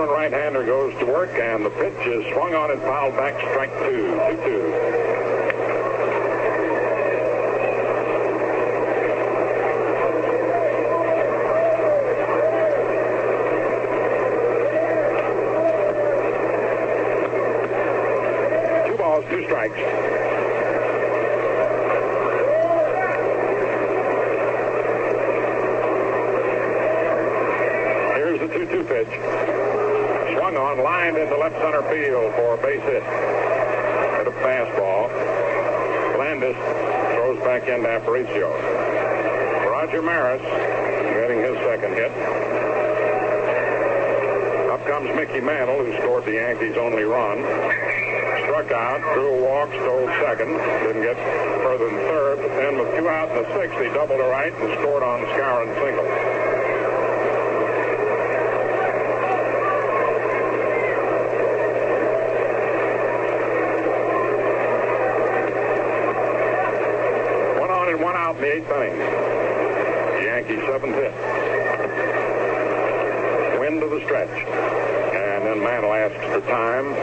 Right-hander goes to work, and the pitch is swung on and fouled back, strike 2, 2-2. Two balls, 2 strikes. Here's the 2-2 pitch. Swung on, lined into left center field for a base hit. Hit a fastball. Landis throws back into Aparicio. Roger Maris getting his second hit. Up comes Mickey Mantle, who scored the Yankees' only run. Struck out, threw a walk, stole second. Didn't get further than third, but then with 2 out in the 6th, he doubled to right and scored on Skowron single. One out in the 8th inning. The Yankees' 7th hit. Wynn to the stretch. And then Mantle asks for time.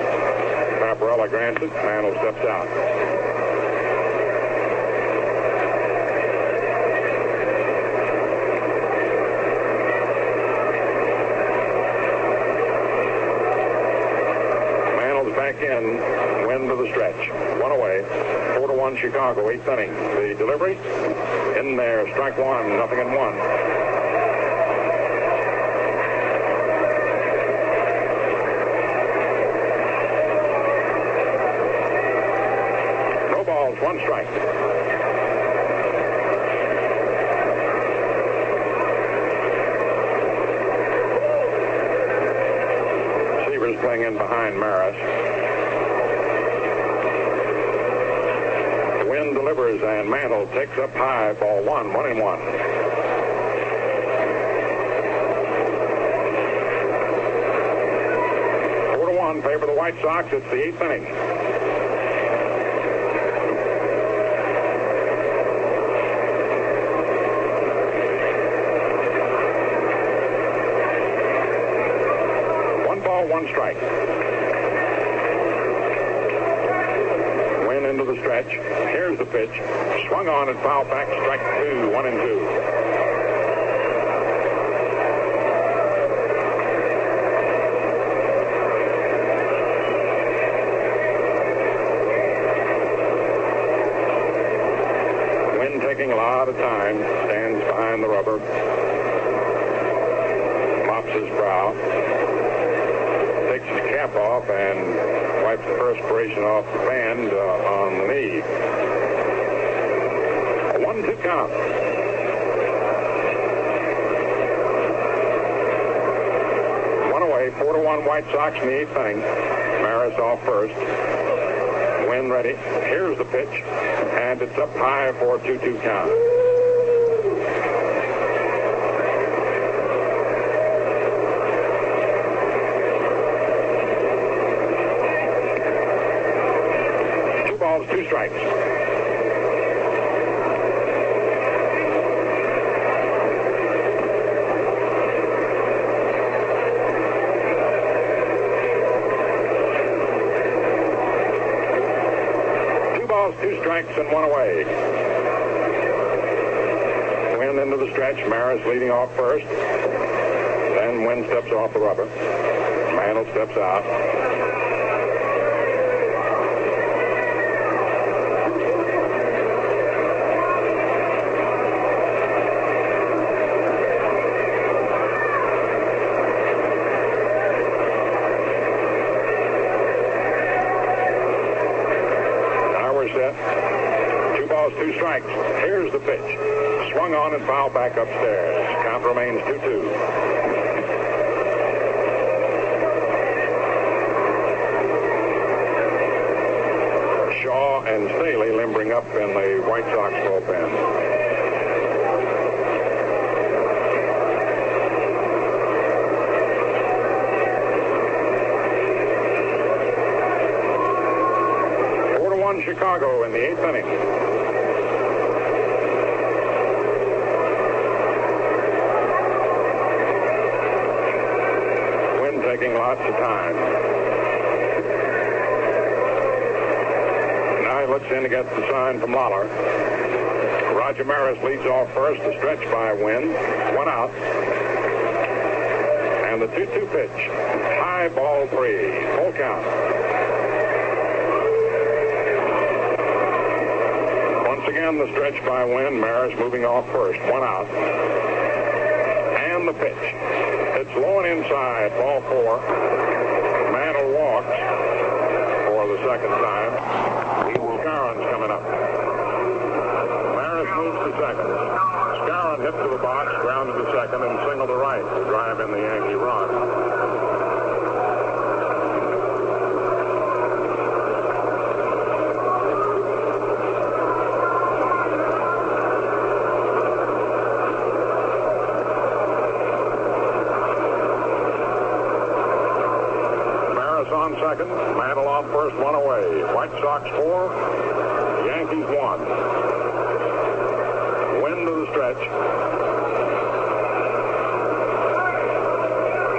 Paparella grants it. Mantle steps out. Mantle's back in. Wynn to the stretch. One away. 4-1 Chicago, 8th inning. The delivery in there, strike 1, 0-1. No balls, 1 strike. Seaver's playing in behind Maris. Delivers, and Mantle takes up high, ball 1, 1-1. Favor the White Sox. It's the 8th inning. One ball, 1 strike. Wynn into the stretch. Here's the pitch. Swung on and fouled back. Strike 2, 1-2. out of time, stands behind the rubber, mops his brow, takes his cap off, and wipes the perspiration off the band on the knee. A 1-2 count. One away, 4-1 White Sox in the 8th inning. Maris off first. Wynn ready. Here's the pitch, and it's up high for a 2-2 count. Two balls, two strikes. Two strikes and one away. Wynn into the stretch. Maris leading off first. Then Wynn steps off the rubber. Mantle steps out. Set. 2 balls, 2 strikes. Here's the pitch. Swung on and fouled back upstairs. Count remains 2-2. Shaw and Staley limbering up in the White Sox bullpen. Chicago in the 8th inning. Wynn taking lots of time. Now he looks in to get the sign from Lawler. Roger Maris leads off first. The stretch by Wynn. 1 out. And the 2-2 pitch. High ball 3. Full count. Again, the stretch by Wynn. Maris moving off first. 1 out. And the pitch. It's low and inside. Ball 4. Mantle walks for the second time. Scarron's coming up. Maris moves to second. Scarron hit to the box, grounded to second, and single to right to drive in the Yankee run. On second, Mantle off first, 1 away. White Sox 4, Yankees 1. Wynn to the stretch.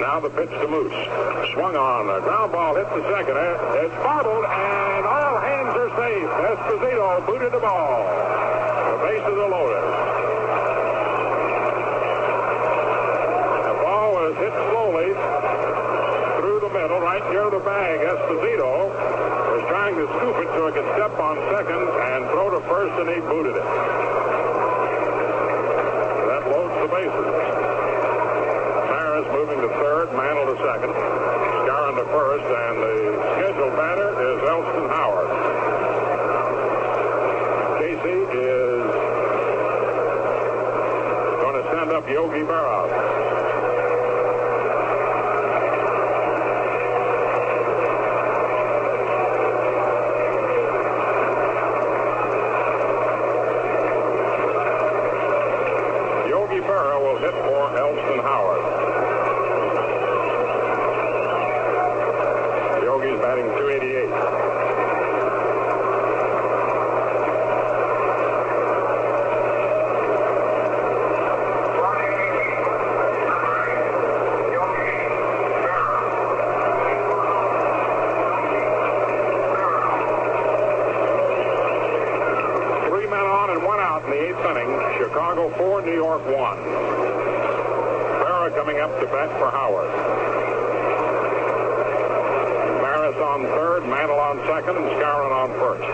Now the pitch to Moose. Swung on, a ground ball hit the second. It's bobbled, and all hands are safe. Esposito booted the ball. The bases are loaded. The ball was hit slowly through the middle, right near the bag. Esposito was trying to scoop it so he could step on second and throw to first, and he booted it. That loads the bases. Maris moving to third, Mantle to second, Scarron to first, and the scheduled batter is Elston Howard. Casey is going to send up Yogi Berra. Hit for Elston Howard. Yogi's batting .288. Three men on and 1 out in the 8th inning. Chicago 4, New York 1. Coming up to bat for Howard. Maris on third, Mantle on second, and Scarron on first.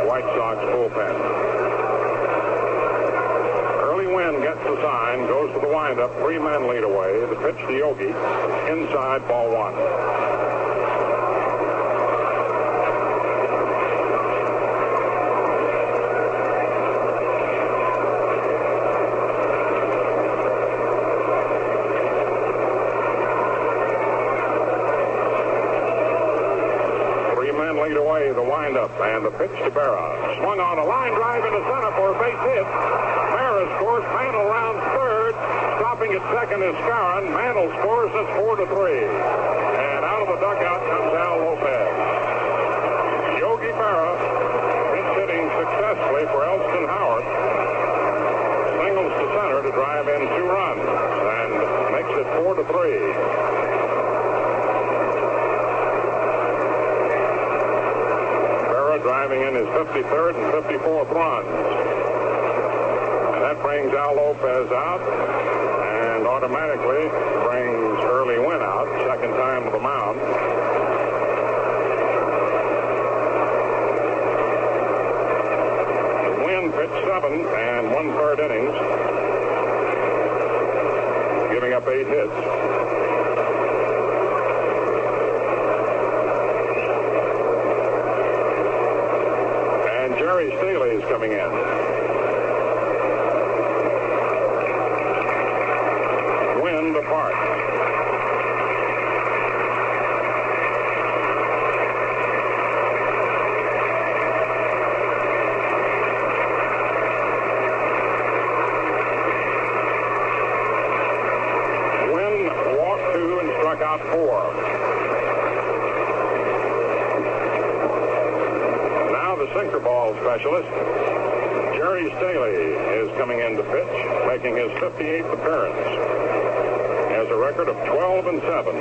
White Sox bullpen. Early Wynn gets the sign, goes to the windup. 3 men lead away. The pitch to Yogi. Inside, ball 1. Lead away the windup and the pitch to Berra. Swung on a line drive into center for a base hit. Berra scores. Mantle rounds third. Stopping at second is Scarron. Mantle scores. It's 4-3. And out of the dugout comes Al Lopez. Yogi Berra pinch hitting successfully for Elston Howard. Singles to center to drive in 2 runs and makes it 4-3. Driving in his 53rd and 54th runs. And that brings Al Lopez out and automatically brings Early Wynn out, second time to the mound. Wynn pitched 7 and 1/3 innings, giving up 8 hits. Jerry Staley is coming in. Wynn departs. Wynn walked 2 and struck out 4. Sinker ball specialist Jerry Staley is coming in to pitch, making his 58th appearance. He has a record of 12-7.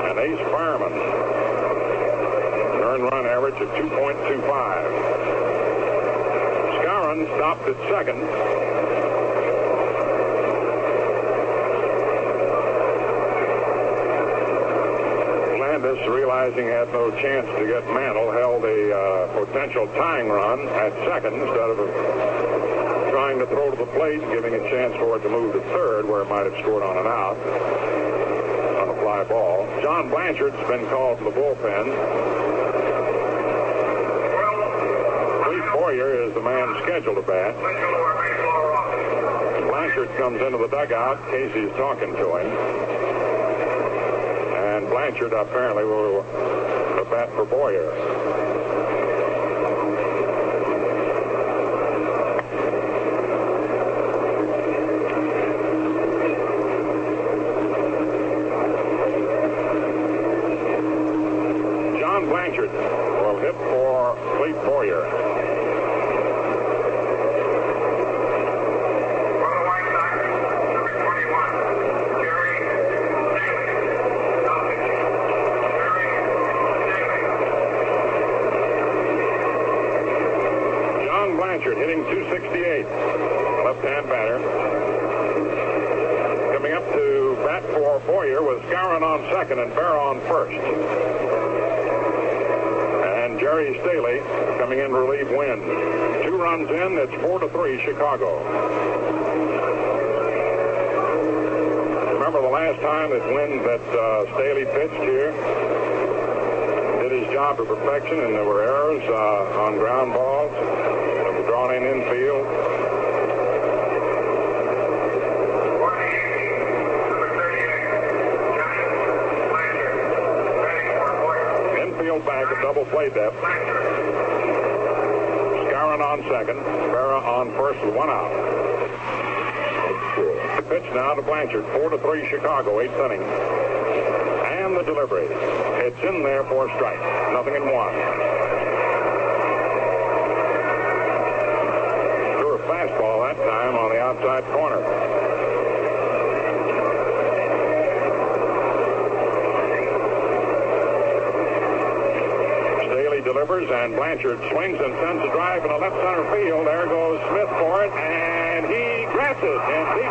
An ace fireman. An earned run average of 2.25. Scarron stopped at second. Realizing he had no chance to get Mantle, held a potential tying run at second instead of trying to throw to the plate, giving a chance for it to move to third, where it might have scored on an out on a fly ball. John Blanchard's been called to the bullpen. Lee Boyer is the man scheduled to bat. Blanchard comes into the dugout. Casey's talking to him. And Blanchard apparently will bat for Boyer. John Blanchard will hit for Clete Boyer. Hitting 268, left-hand batter. Coming up to bat for Boyer was Scarron on second and Berra on first. And Jerry Staley coming in to relieve Wynn. 2 runs in, it's 4-3 Chicago. Remember the last time that Staley pitched here? Did his job to perfection, and there were errors on ground balls. Drawn in infield. Infield back at double play depth. Scarron on second. Berra on first with 1 out. The pitch now to Blanchard. 4-3 Chicago, 8th inning. And the delivery. It's in there for a strike. 0-1. Fastball that time on the outside corner. Staley delivers and Blanchard swings and sends a drive in the left center field. There goes Smith for it, and he grabs it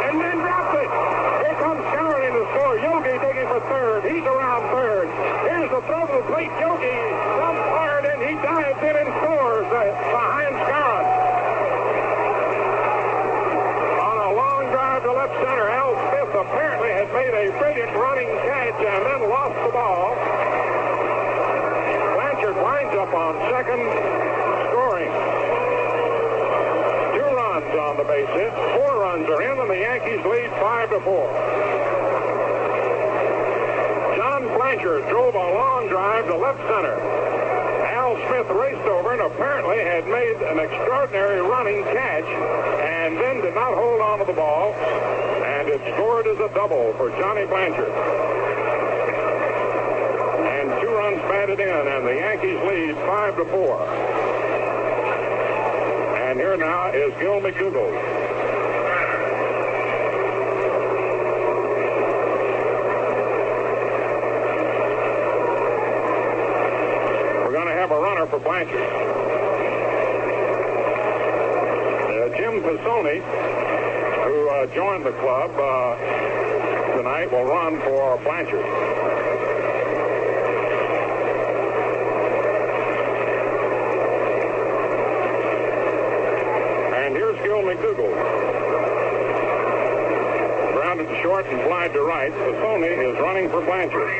and then drops it. Here comes Scarron in to score. Yogi digging for third. He's around third. Here's the throw to the plate. Yogi jumps hard in. and he dives in and scores behind Scarron. On a long drive to left center, Al Smith apparently had made a brilliant running catch and then lost the ball. Blanchard winds up on second, scoring. 2 runs on the base hit. 4 runs are in, and the Yankees lead 5-4. John Blanchard drove a long drive to left center. Al Smith raced over and apparently had made an extraordinary running catch and then did not hold on to the ball, and it scored as a double for Johnny Blanchard. And 2 runs batted in, and the Yankees lead 5-4. And here now is Gil McDougall. A runner for Blanchard. Jim Pisoni, who joined the club tonight, will run for Blanchard. And here's Gil McDougall. Grounded to short and flied to right. Pisoni is running for Blanchard.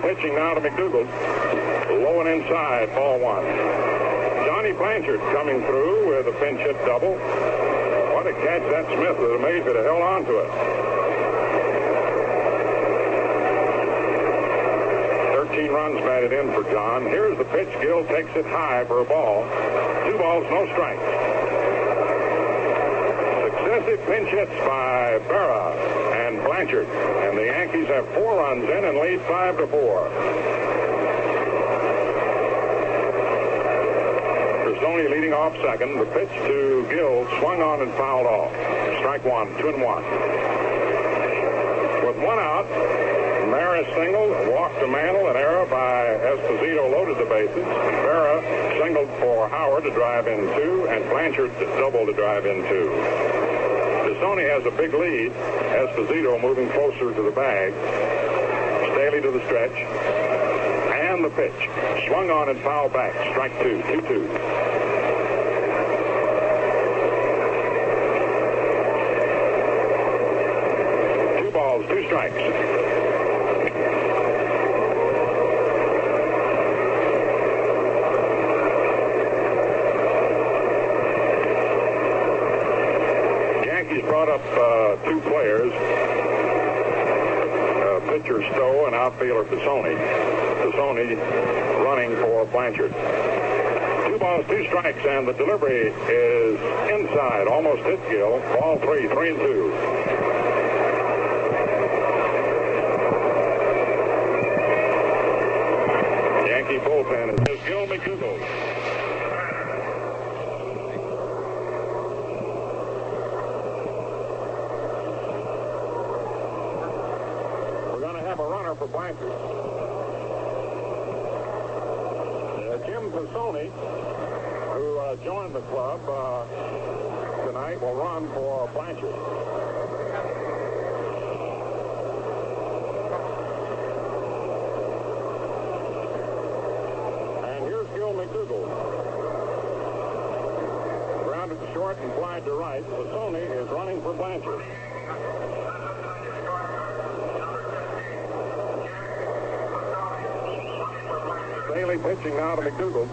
Pitching now to McDougall. Low and inside, ball 1. Johnny Blanchard coming through with a pinch hit double. What a catch that Smith was amazed that he held on to it. 13 runs batted in for John. Here's the pitch. Gill takes it high for a ball. 2 balls, no strikes. Successive pinch hits by Berra and Blanchard, and the Yankees have 4 runs in and lead 5-4. Pisoni leading off second. The pitch to Gill swung on and fouled off. Strike 1, 2-1. With 1 out, Maris singled, walked to Mantle, an error by Esposito loaded the bases. Berra singled for Howard to drive in 2, and Blanchard doubled to drive in 2. Pisoni has a big lead. Esposito moving closer to the bag. Staley to the stretch. And the pitch. Swung on and fouled back. Strike 2, 2-2. Two balls, 2 strikes. Brought up 2 players, pitcher Stowe and outfielder Pisoni. Pisoni running for Blanchard. 2 balls, 2 strikes, and the delivery is inside, almost hit Gill. Ball 3, 3-2. Yankee bullpen is Gil McDougall. For Blanchard. Jim Pisoni, who joined the club tonight, will run for Blanchard. And here's Gil McDougall. Grounded to short and flied to right. Pisoni is running for Blanchard. Staley pitching now to McDougall.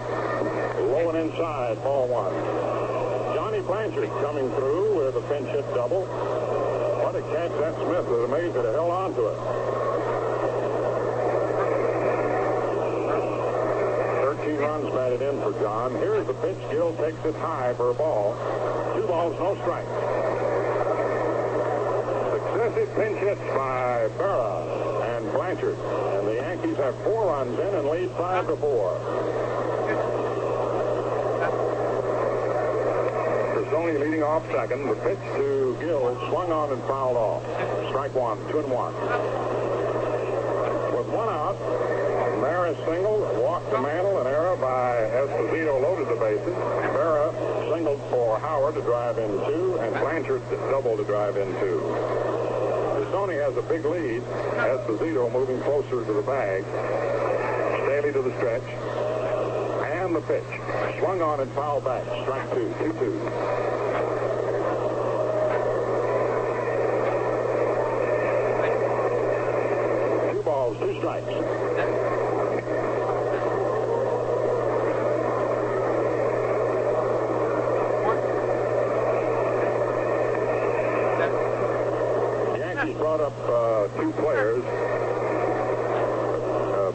Low and inside, ball 1. Johnny Blanchard coming through with a pinch hit double. What a catch that Smith was amazed that he held on to it. 13 runs batted in for John. Here's the pitch. Gill takes it high for a ball. 2 balls, no strikes. Successive pinch hits by Berra and Blanchard, and the Yankees have 4 runs in and lead 5-4. Pisoni leading off second. The pitch to Gill swung on and fouled off. Strike 1, 2-1. With 1 out, Maris singled, walked to Mantle, an error by Esposito loaded the bases. Berra singled for Howard to drive in 2, and Blanchard doubled to drive in 2. Sony has a big lead. Esposito moving closer to the bag. Staley to the stretch. And the pitch. Swung on and fouled back. Strike 2, 2-2. 2 balls, 2 strikes. Yankees brought up 2 players.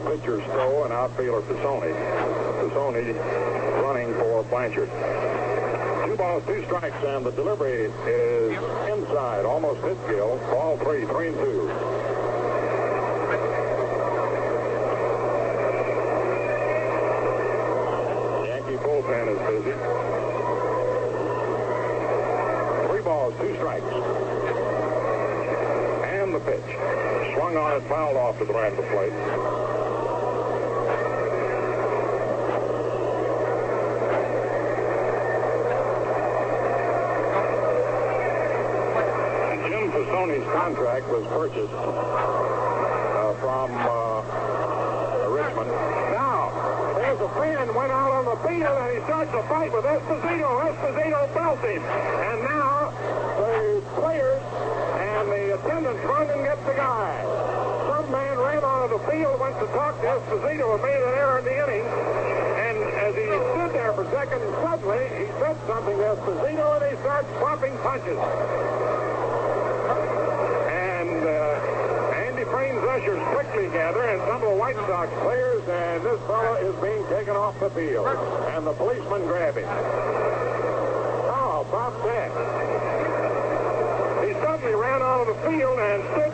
Pitcher Stowe and outfielder Pisoni. Pisoni running for Blanchard. 2 balls, 2 strikes, and the delivery is inside, almost hit Gill. Ball 3, 3-2. Yankee bullpen is busy. 3 balls, 2 strikes. And the pitch. Swung on and fouled off to the right of the plate. Sony's contract was purchased from Richmond. Now, there's a fan went out on the field and he starts a fight with Esposito. Esposito belts him. And now the players and the attendants run and get the guy. Some man ran onto the field, went to talk to Esposito and made an error in the inning. And as he stood there for seconds, suddenly he said something to Esposito and he starts popping punches. Andy Frain's ushers quickly gather, and some of the White Sox players, and this fellow is being taken off the field. And the policeman grab him. Oh, about that. He suddenly ran onto the field and stood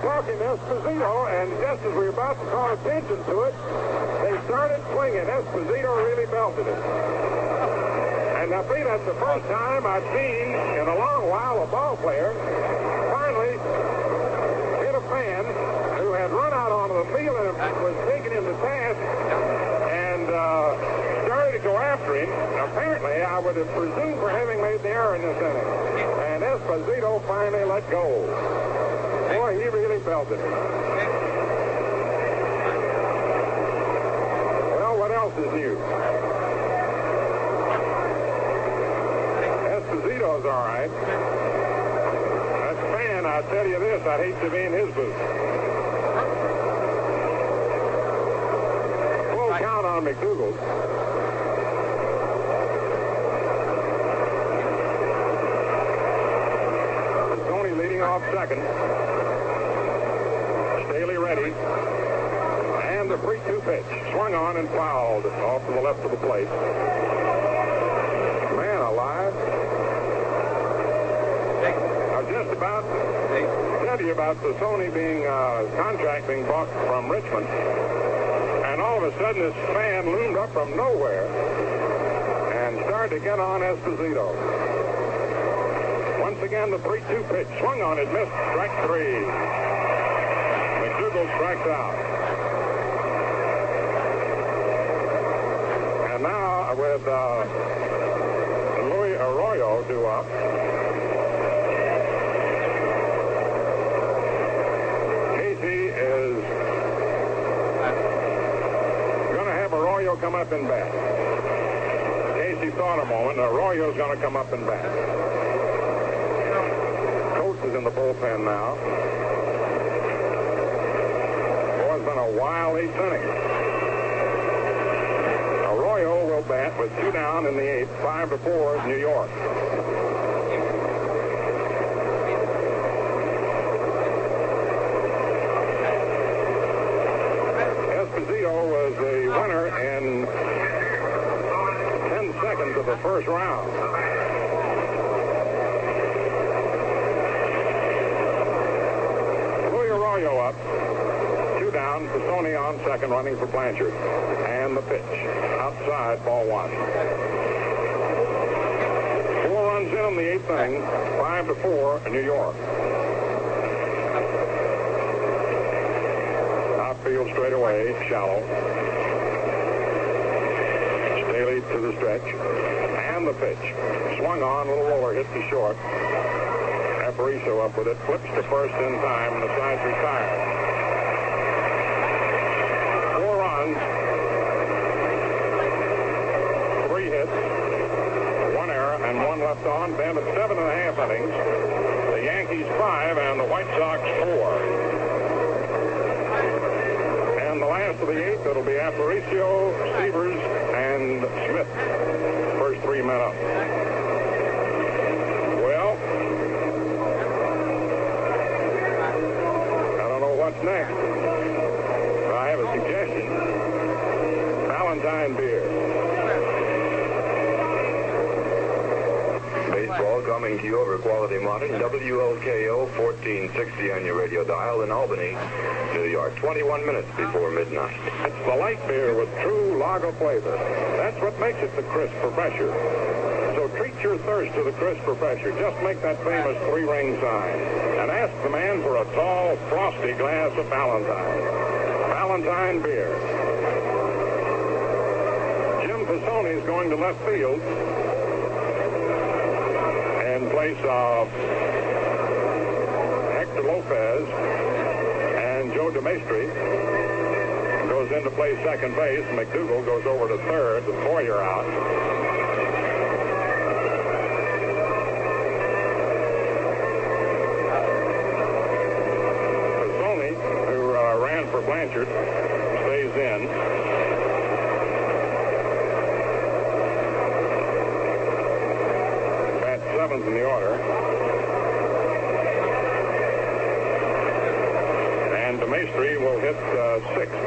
talking to Esposito, and just as we were about to call attention to it, they started swinging. Esposito really belted it. And I think that's the first time I've seen in a long while a ball player finally hit a fan who had run out onto the field and was taking him to task and started to go after him. Apparently, I would have presumed for having made the error in this inning. And Esposito finally let go. Boy, he really belted it. Well, what else is new? Esposito's all right. That fan, I'll tell you this, I'd hate to be in his booth. Full count on McDougal. Tony leading off second. Staley ready. And the 3-2 pitch. Swung on and fouled off to the left of the plate. Man alive. I was just about to tell you about the Sony contract being bought from Richmond. And all of a sudden this fan loomed up from nowhere and started to get on Esposito. Once again, the 3-2 pitch. Swung on it, missed. Strike 3. McDougal strikes out. And now with Luis Arroyo due up. Casey is going to have Arroyo come up and bat. Casey thought a moment. Arroyo's going to come up and bat. Coates is in the bullpen now. Boy, it's been a wild 8th inning. Arroyo will bat with 2 down in the 8th, 5-4 New York. Esposito was the winner in 10 seconds of the first round. Luis Arroyo up. 2 down. Pisoni on second, running for Blanchard. And the pitch. Outside, ball 1. 4 runs in the 8th inning. 5-4 New York. Outfield straight away, shallow. Staley to the stretch. And the pitch. Swung on, a little lower, hit to short. Aparicio up with it, flips to first in time, and the side's retired. 4 runs, 3 hits, 1 error, and 1 left on. Then at 7.5 innings, the Yankees 5 and the White Sox 4. And the last of the 8th, it'll be Aparicio, Stevers, and Smith. First 3 men up. Well, I don't know what's next. I have a suggestion. Valentine beer. Baseball coming to you over Quality Modern, WOKO 1460 on your radio dial in Albany, New York, 21 minutes before midnight. It's the light beer with true lager flavor. That's what makes it the crisp refresher. So treat your thirst to the crisp refresher. Just make that famous 3-ring sign and ask the man for a tall, frosty glass of Valentine. Valentine beer. Jim Pisoni is going to left field in place of Hector Lopez, and Joe DeMaestri goes in to play second base. McDougal goes over to third with Boyer out. Pisoni, who ran for Blanchard, stays in. Seventh in the order. And DeMaestri will hit 6th.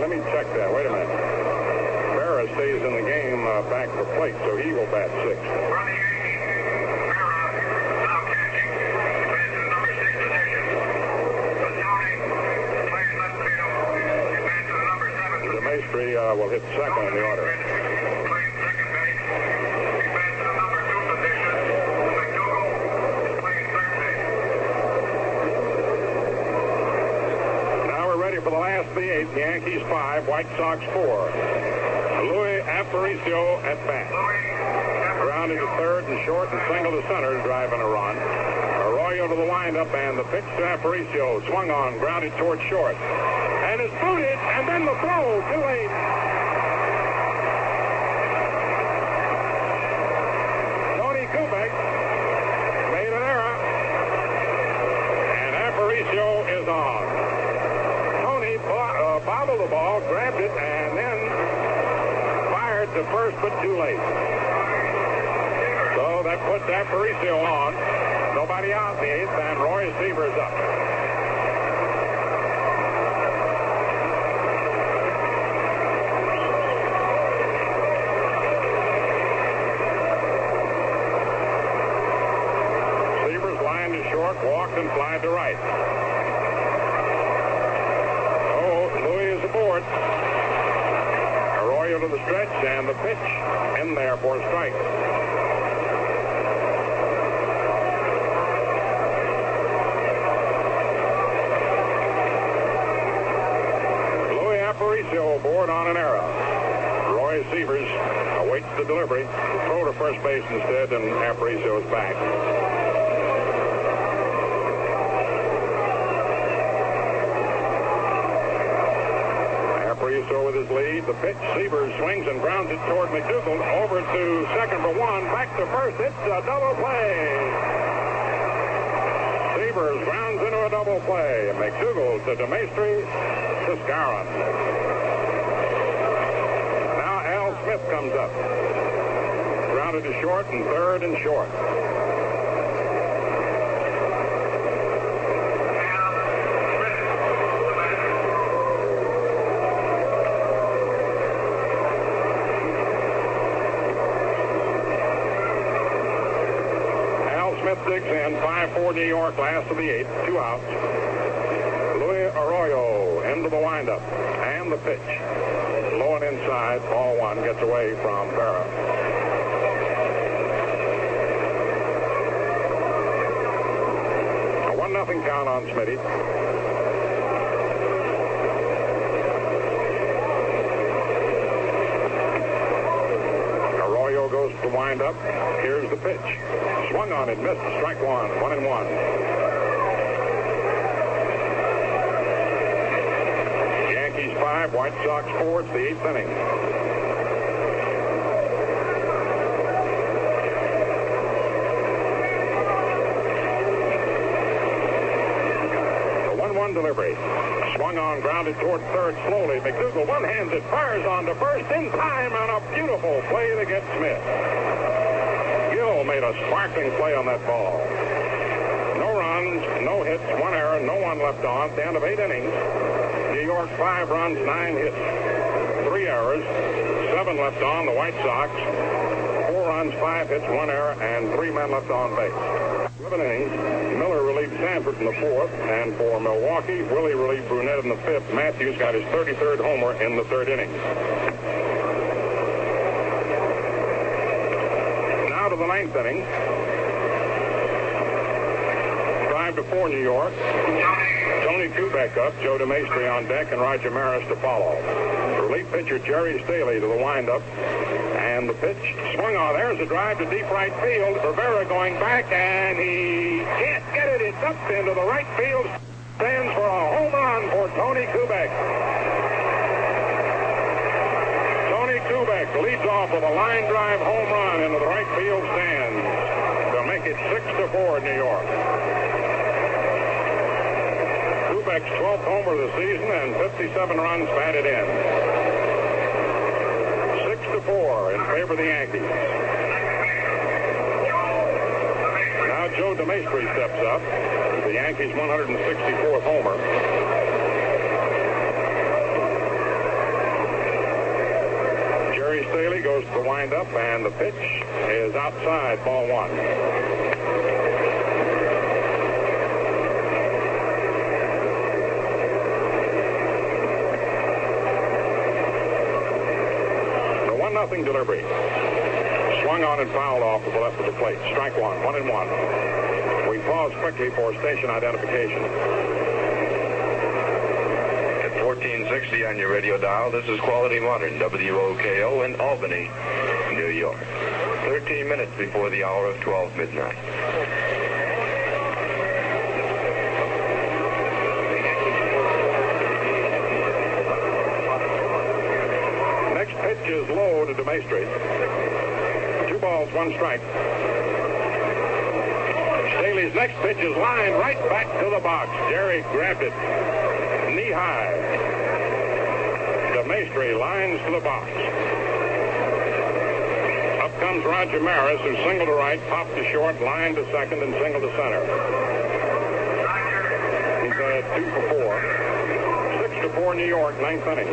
Let me check that. Wait a minute. Berra stays in the game back for plate, so he will bat 6th. DeMaestri will hit 2nd in the order. Now we're ready for the last of the 8th. Yankees 5, White Sox 4. Louis Aparicio at bat. Grounded to third and short and single to center, driving a run. Arroyo to the windup, and the pitch to Aparicio. Swung on, grounded toward short. And it's booted, and then the throw, too late. Tony Kubek made an error, and Aparicio is on. Tony bobbled the ball, grabbed it, and then fired to first, but too late. So that puts Aparicio on. Nobody out in the 8th, and Roy Seaver's up. Walked and flied to right. Oh, Louis is aboard. Arroyo to the stretch, and the pitch in there for a strike. Louis Aparicio aboard on an error. Roy Seavers awaits the delivery. Throw to first base instead, and Aparicio is back. Aparicio with his lead. The pitch, Seavers swings and grounds it toward McDougal. Over to second for 1. Back to first. It's a double play. Seavers grounds into a double play. McDougal to DeMaestri to Skowron. Now Al Smith comes up. Grounded to short and third and short. Digs in, 5-4 New York, last of the 8th, 2 outs. Louis Arroyo into the windup, and the pitch. Low and inside, ball 1, gets away from Berra. A 1-0 count on Smitty. to wind up. Here's the pitch. Swung on it, missed. Strike one. 1-1. Yankees 5, White Sox 4. It's the 8th inning. The 1-1 delivery. Swung on, grounded toward third slowly. McDougal one-hands it, fires on to first in time on a beautiful play to get Smith. Gill made a sparkling play on that ball. No runs, no hits, 1 error, no one left on. At the end of 8 innings, New York 5 runs, 9 hits, 3 errors, 7 left on. The White Sox 4 runs, 5 hits, 1 error, and 3 men left on base. 11 innings, Miller relieved Sanford in the 4th, and for Milwaukee, Willie relieved Brunette in the 5th. Matthews got his 33rd homer in the 3rd inning. Now to the 9th inning. 5-4 New York. Tony Kubek up, Joe DeMaestri on deck, and Roger Maris to follow. Relief pitcher Jerry Staley to the windup. And the pitch swung on. There's a drive to deep right field. Rivera going back, and he can't get it. It's up into the right field. Stands for a home run for Tony Kubek. Tony Kubek leads off with a line drive home run into the right field stands to make it 6-4 New York. Kubek's 12th homer of the season and 57 runs batted in. 6-4 in favor of the Yankees. Now Joe DeMaestri steps up. The Yankees' 164th homer. Jerry Staley goes to the windup, and the pitch is outside, ball 1. Nothing delivery. Swung on and fouled off to the left of the plate. Strike 1. 1-1. We pause quickly for station identification. At 1460 on your radio dial, this is Quality Modern, WOKO in Albany, New York. 13 minutes before the hour of 12 midnight. Pitch is low to DeMaestri. 2 balls, 1 strike. Staley's next pitch is lined right back to the box. Jerry grabbed it knee high. DeMaestri lines to the box. Up comes Roger Maris, who singled to right, popped to short, lined to second, and singled to center. He's at 2 for 4. 6-4 New York, 9th inning.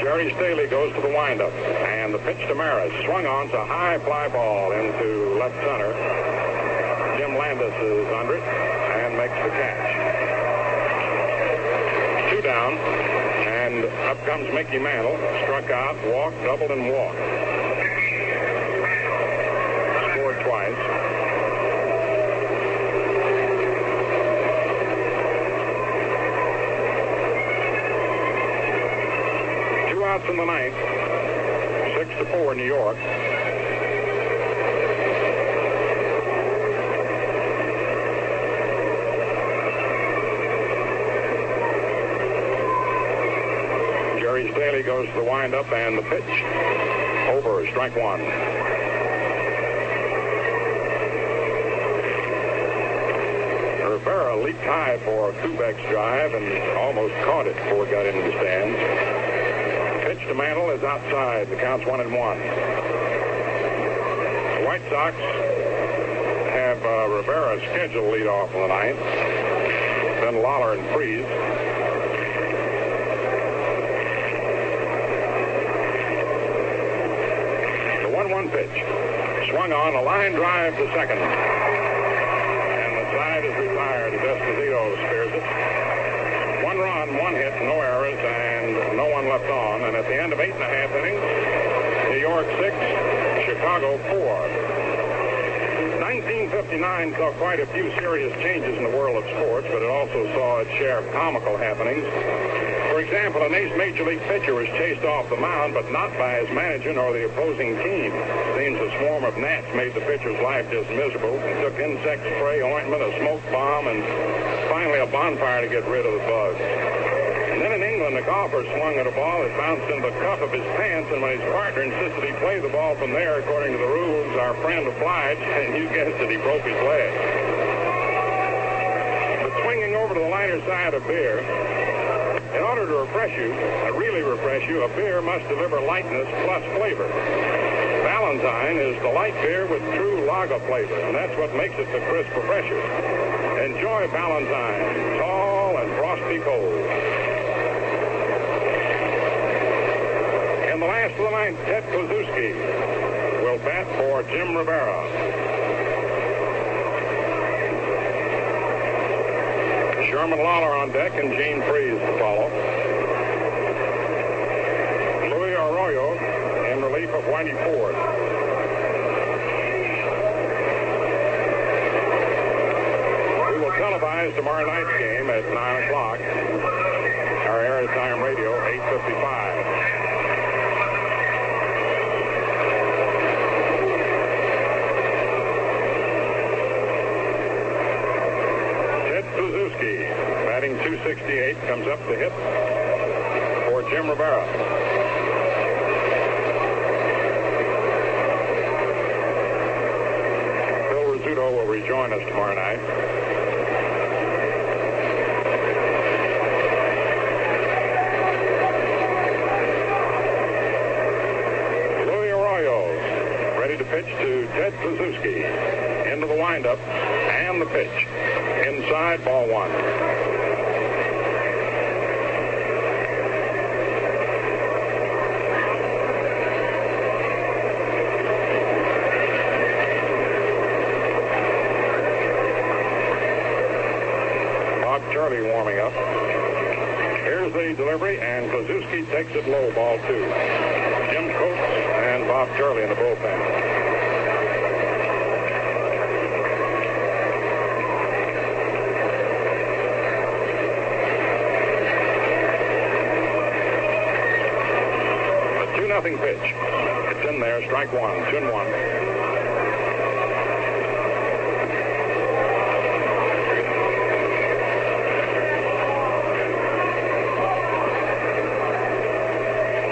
Jerry Staley goes to the windup, and the pitch to Maris swung on to high fly ball into left center. Jim Landis is under it and makes the catch. 2 down, and up comes Mickey Mantle, struck out, walked, doubled, and walked. Scored twice. In the 9th, 6-4 New York. Jerry Staley goes to the windup, and the pitch over, strike 1. Rivera leaped high for Kubek's drive and almost caught it before it got into the stands. Pitch to Mantle is outside. The count's 1-1. The White Sox have Rivera scheduled lead off in the 9th. Then Lawler and Freeze. The 1-1 pitch. Swung on, a line drive to second. And the side is retired. Esposito spears it. 1 run, 1 hit, no errors, and no one left on. And at the end of 8.5 innings, New York 6, Chicago 4. 1959 saw quite a few serious changes in the world of sports, but it also saw its share of comical happenings. For example, an ace Major League pitcher was chased off the mound, but not by his manager nor the opposing team. It seems a swarm of gnats made the pitcher's life just miserable. He took insect spray, ointment, a smoke bomb, and finally a bonfire to get rid of the bugs. And then in England, a golfer swung at a ball that bounced into the cuff of his pants, and when his partner insisted he play the ball from there according to the rules, our friend obliged, and you guessed it, he broke his leg. But swinging over to the lighter side of beer, in order to really refresh you, a beer must deliver lightness plus flavor. Valentine is the light beer with true lager flavor, and that's what makes it the crisp refresher. Enjoy Valentine, tall and frosty cold. In the last of the ninth, Ted Comiskey will bat for Jim Rivera. Sherman Lawler on deck and Gene Freeze to follow. Louis Arroyo in relief of Whitey Ford. We will televise tomorrow night's game at 9 o'clock. Our airtime radio, 8:55. Batting .268, comes up to hit for Jim Rivera. Phil Rizzuto will rejoin us tomorrow night. Louis Arroyo ready to pitch to Ted Comiskey. Into the windup and the pitch. Inside, ball one. Bob Charlie warming up. Here's the delivery, and Comiskey takes it low, ball two. Jim Coates and Bob Charlie in the bullpen. Nothing pitch. It's in there. Strike one. 2-1.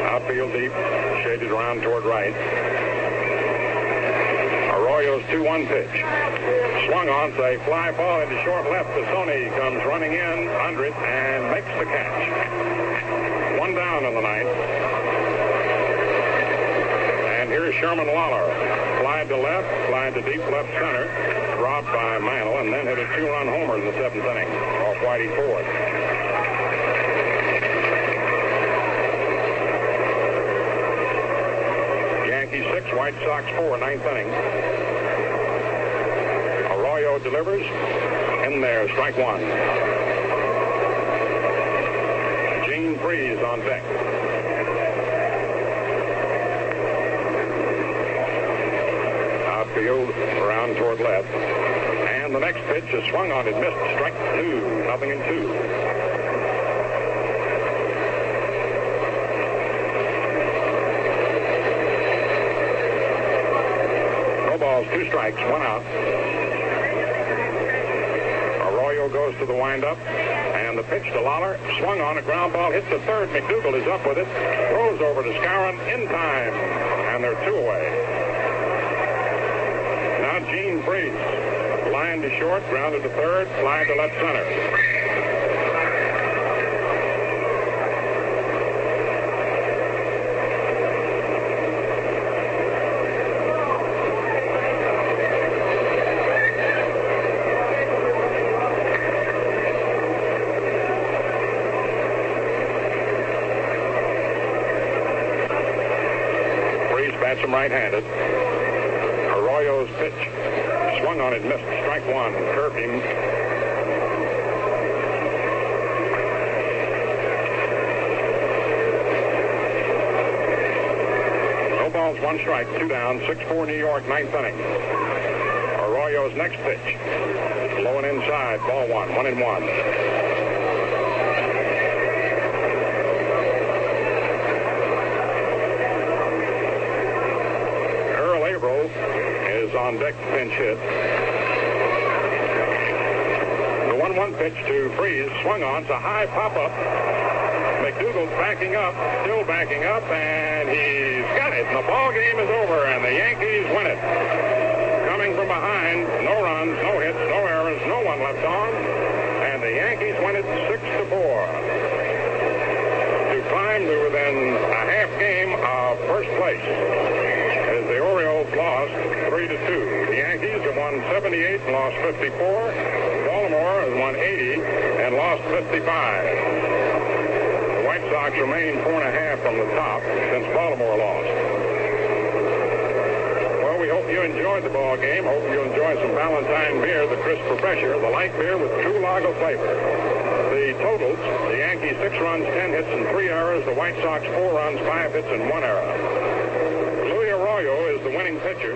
Outfield deep. Shaded around toward right. Arroyo's 2-1 pitch. Swung on, say fly ball into short left. Tassone comes running in under it and makes the catch. One down in the ninth. Here's Sherman Lawler. Fly to left, fly to deep left center. Dropped by Mantle, and then hit a 2-run homer in the seventh inning. Off Whitey Ford. Yankees 6, White Sox 4, ninth inning. Arroyo delivers. In there, strike one. Gene Freeze on deck. Field around toward left. And the next pitch is swung on. It missed. Strike two. 0-2. No balls, 2 strikes, 1 out. Arroyo goes to the windup. And the pitch to Lawler. Swung on. A ground ball. Hits the third. McDougal is up with it. Throws over to Skowron in time. And they're 2 away. Now Gene Freeze. Line to short, grounded to third, fly to left center. Freeze bats him right-handed. Arroyo's pitch. Swung on it, missed. Strike one. Curved him. No balls, 1 strike. 2 down. 6-4 New York, ninth inning. Arroyo Arroyo's next pitch. Low and inside, ball 1, 1-1. Earl Averill is on deck to pinch hit. The 1-1 pitch to Freeze, swung on. It's a high pop-up. McDougal's backing up, still backing up, and he's got it. And the ball game is over, and the Yankees win it. Coming from behind, no runs, no hits, no errors, no one left on, and the Yankees win it 6-4 to climb to within a half game of first place. As the Orioles lost 3-2. The Yankees have won 78 and lost 54. Baltimore has won 80 and lost 55. White Sox remain 4.5 from the top since Baltimore lost. Well, we hope you enjoyed the ball game. Hope you enjoyed some Valentine beer, the crisp refresher, the light beer with true lager flavor. The totals: the Yankees 6 runs, 10 hits, and 3 errors. The White Sox 4 runs, 5 hits, and 1 error. Louis Arroyo is the winning pitcher.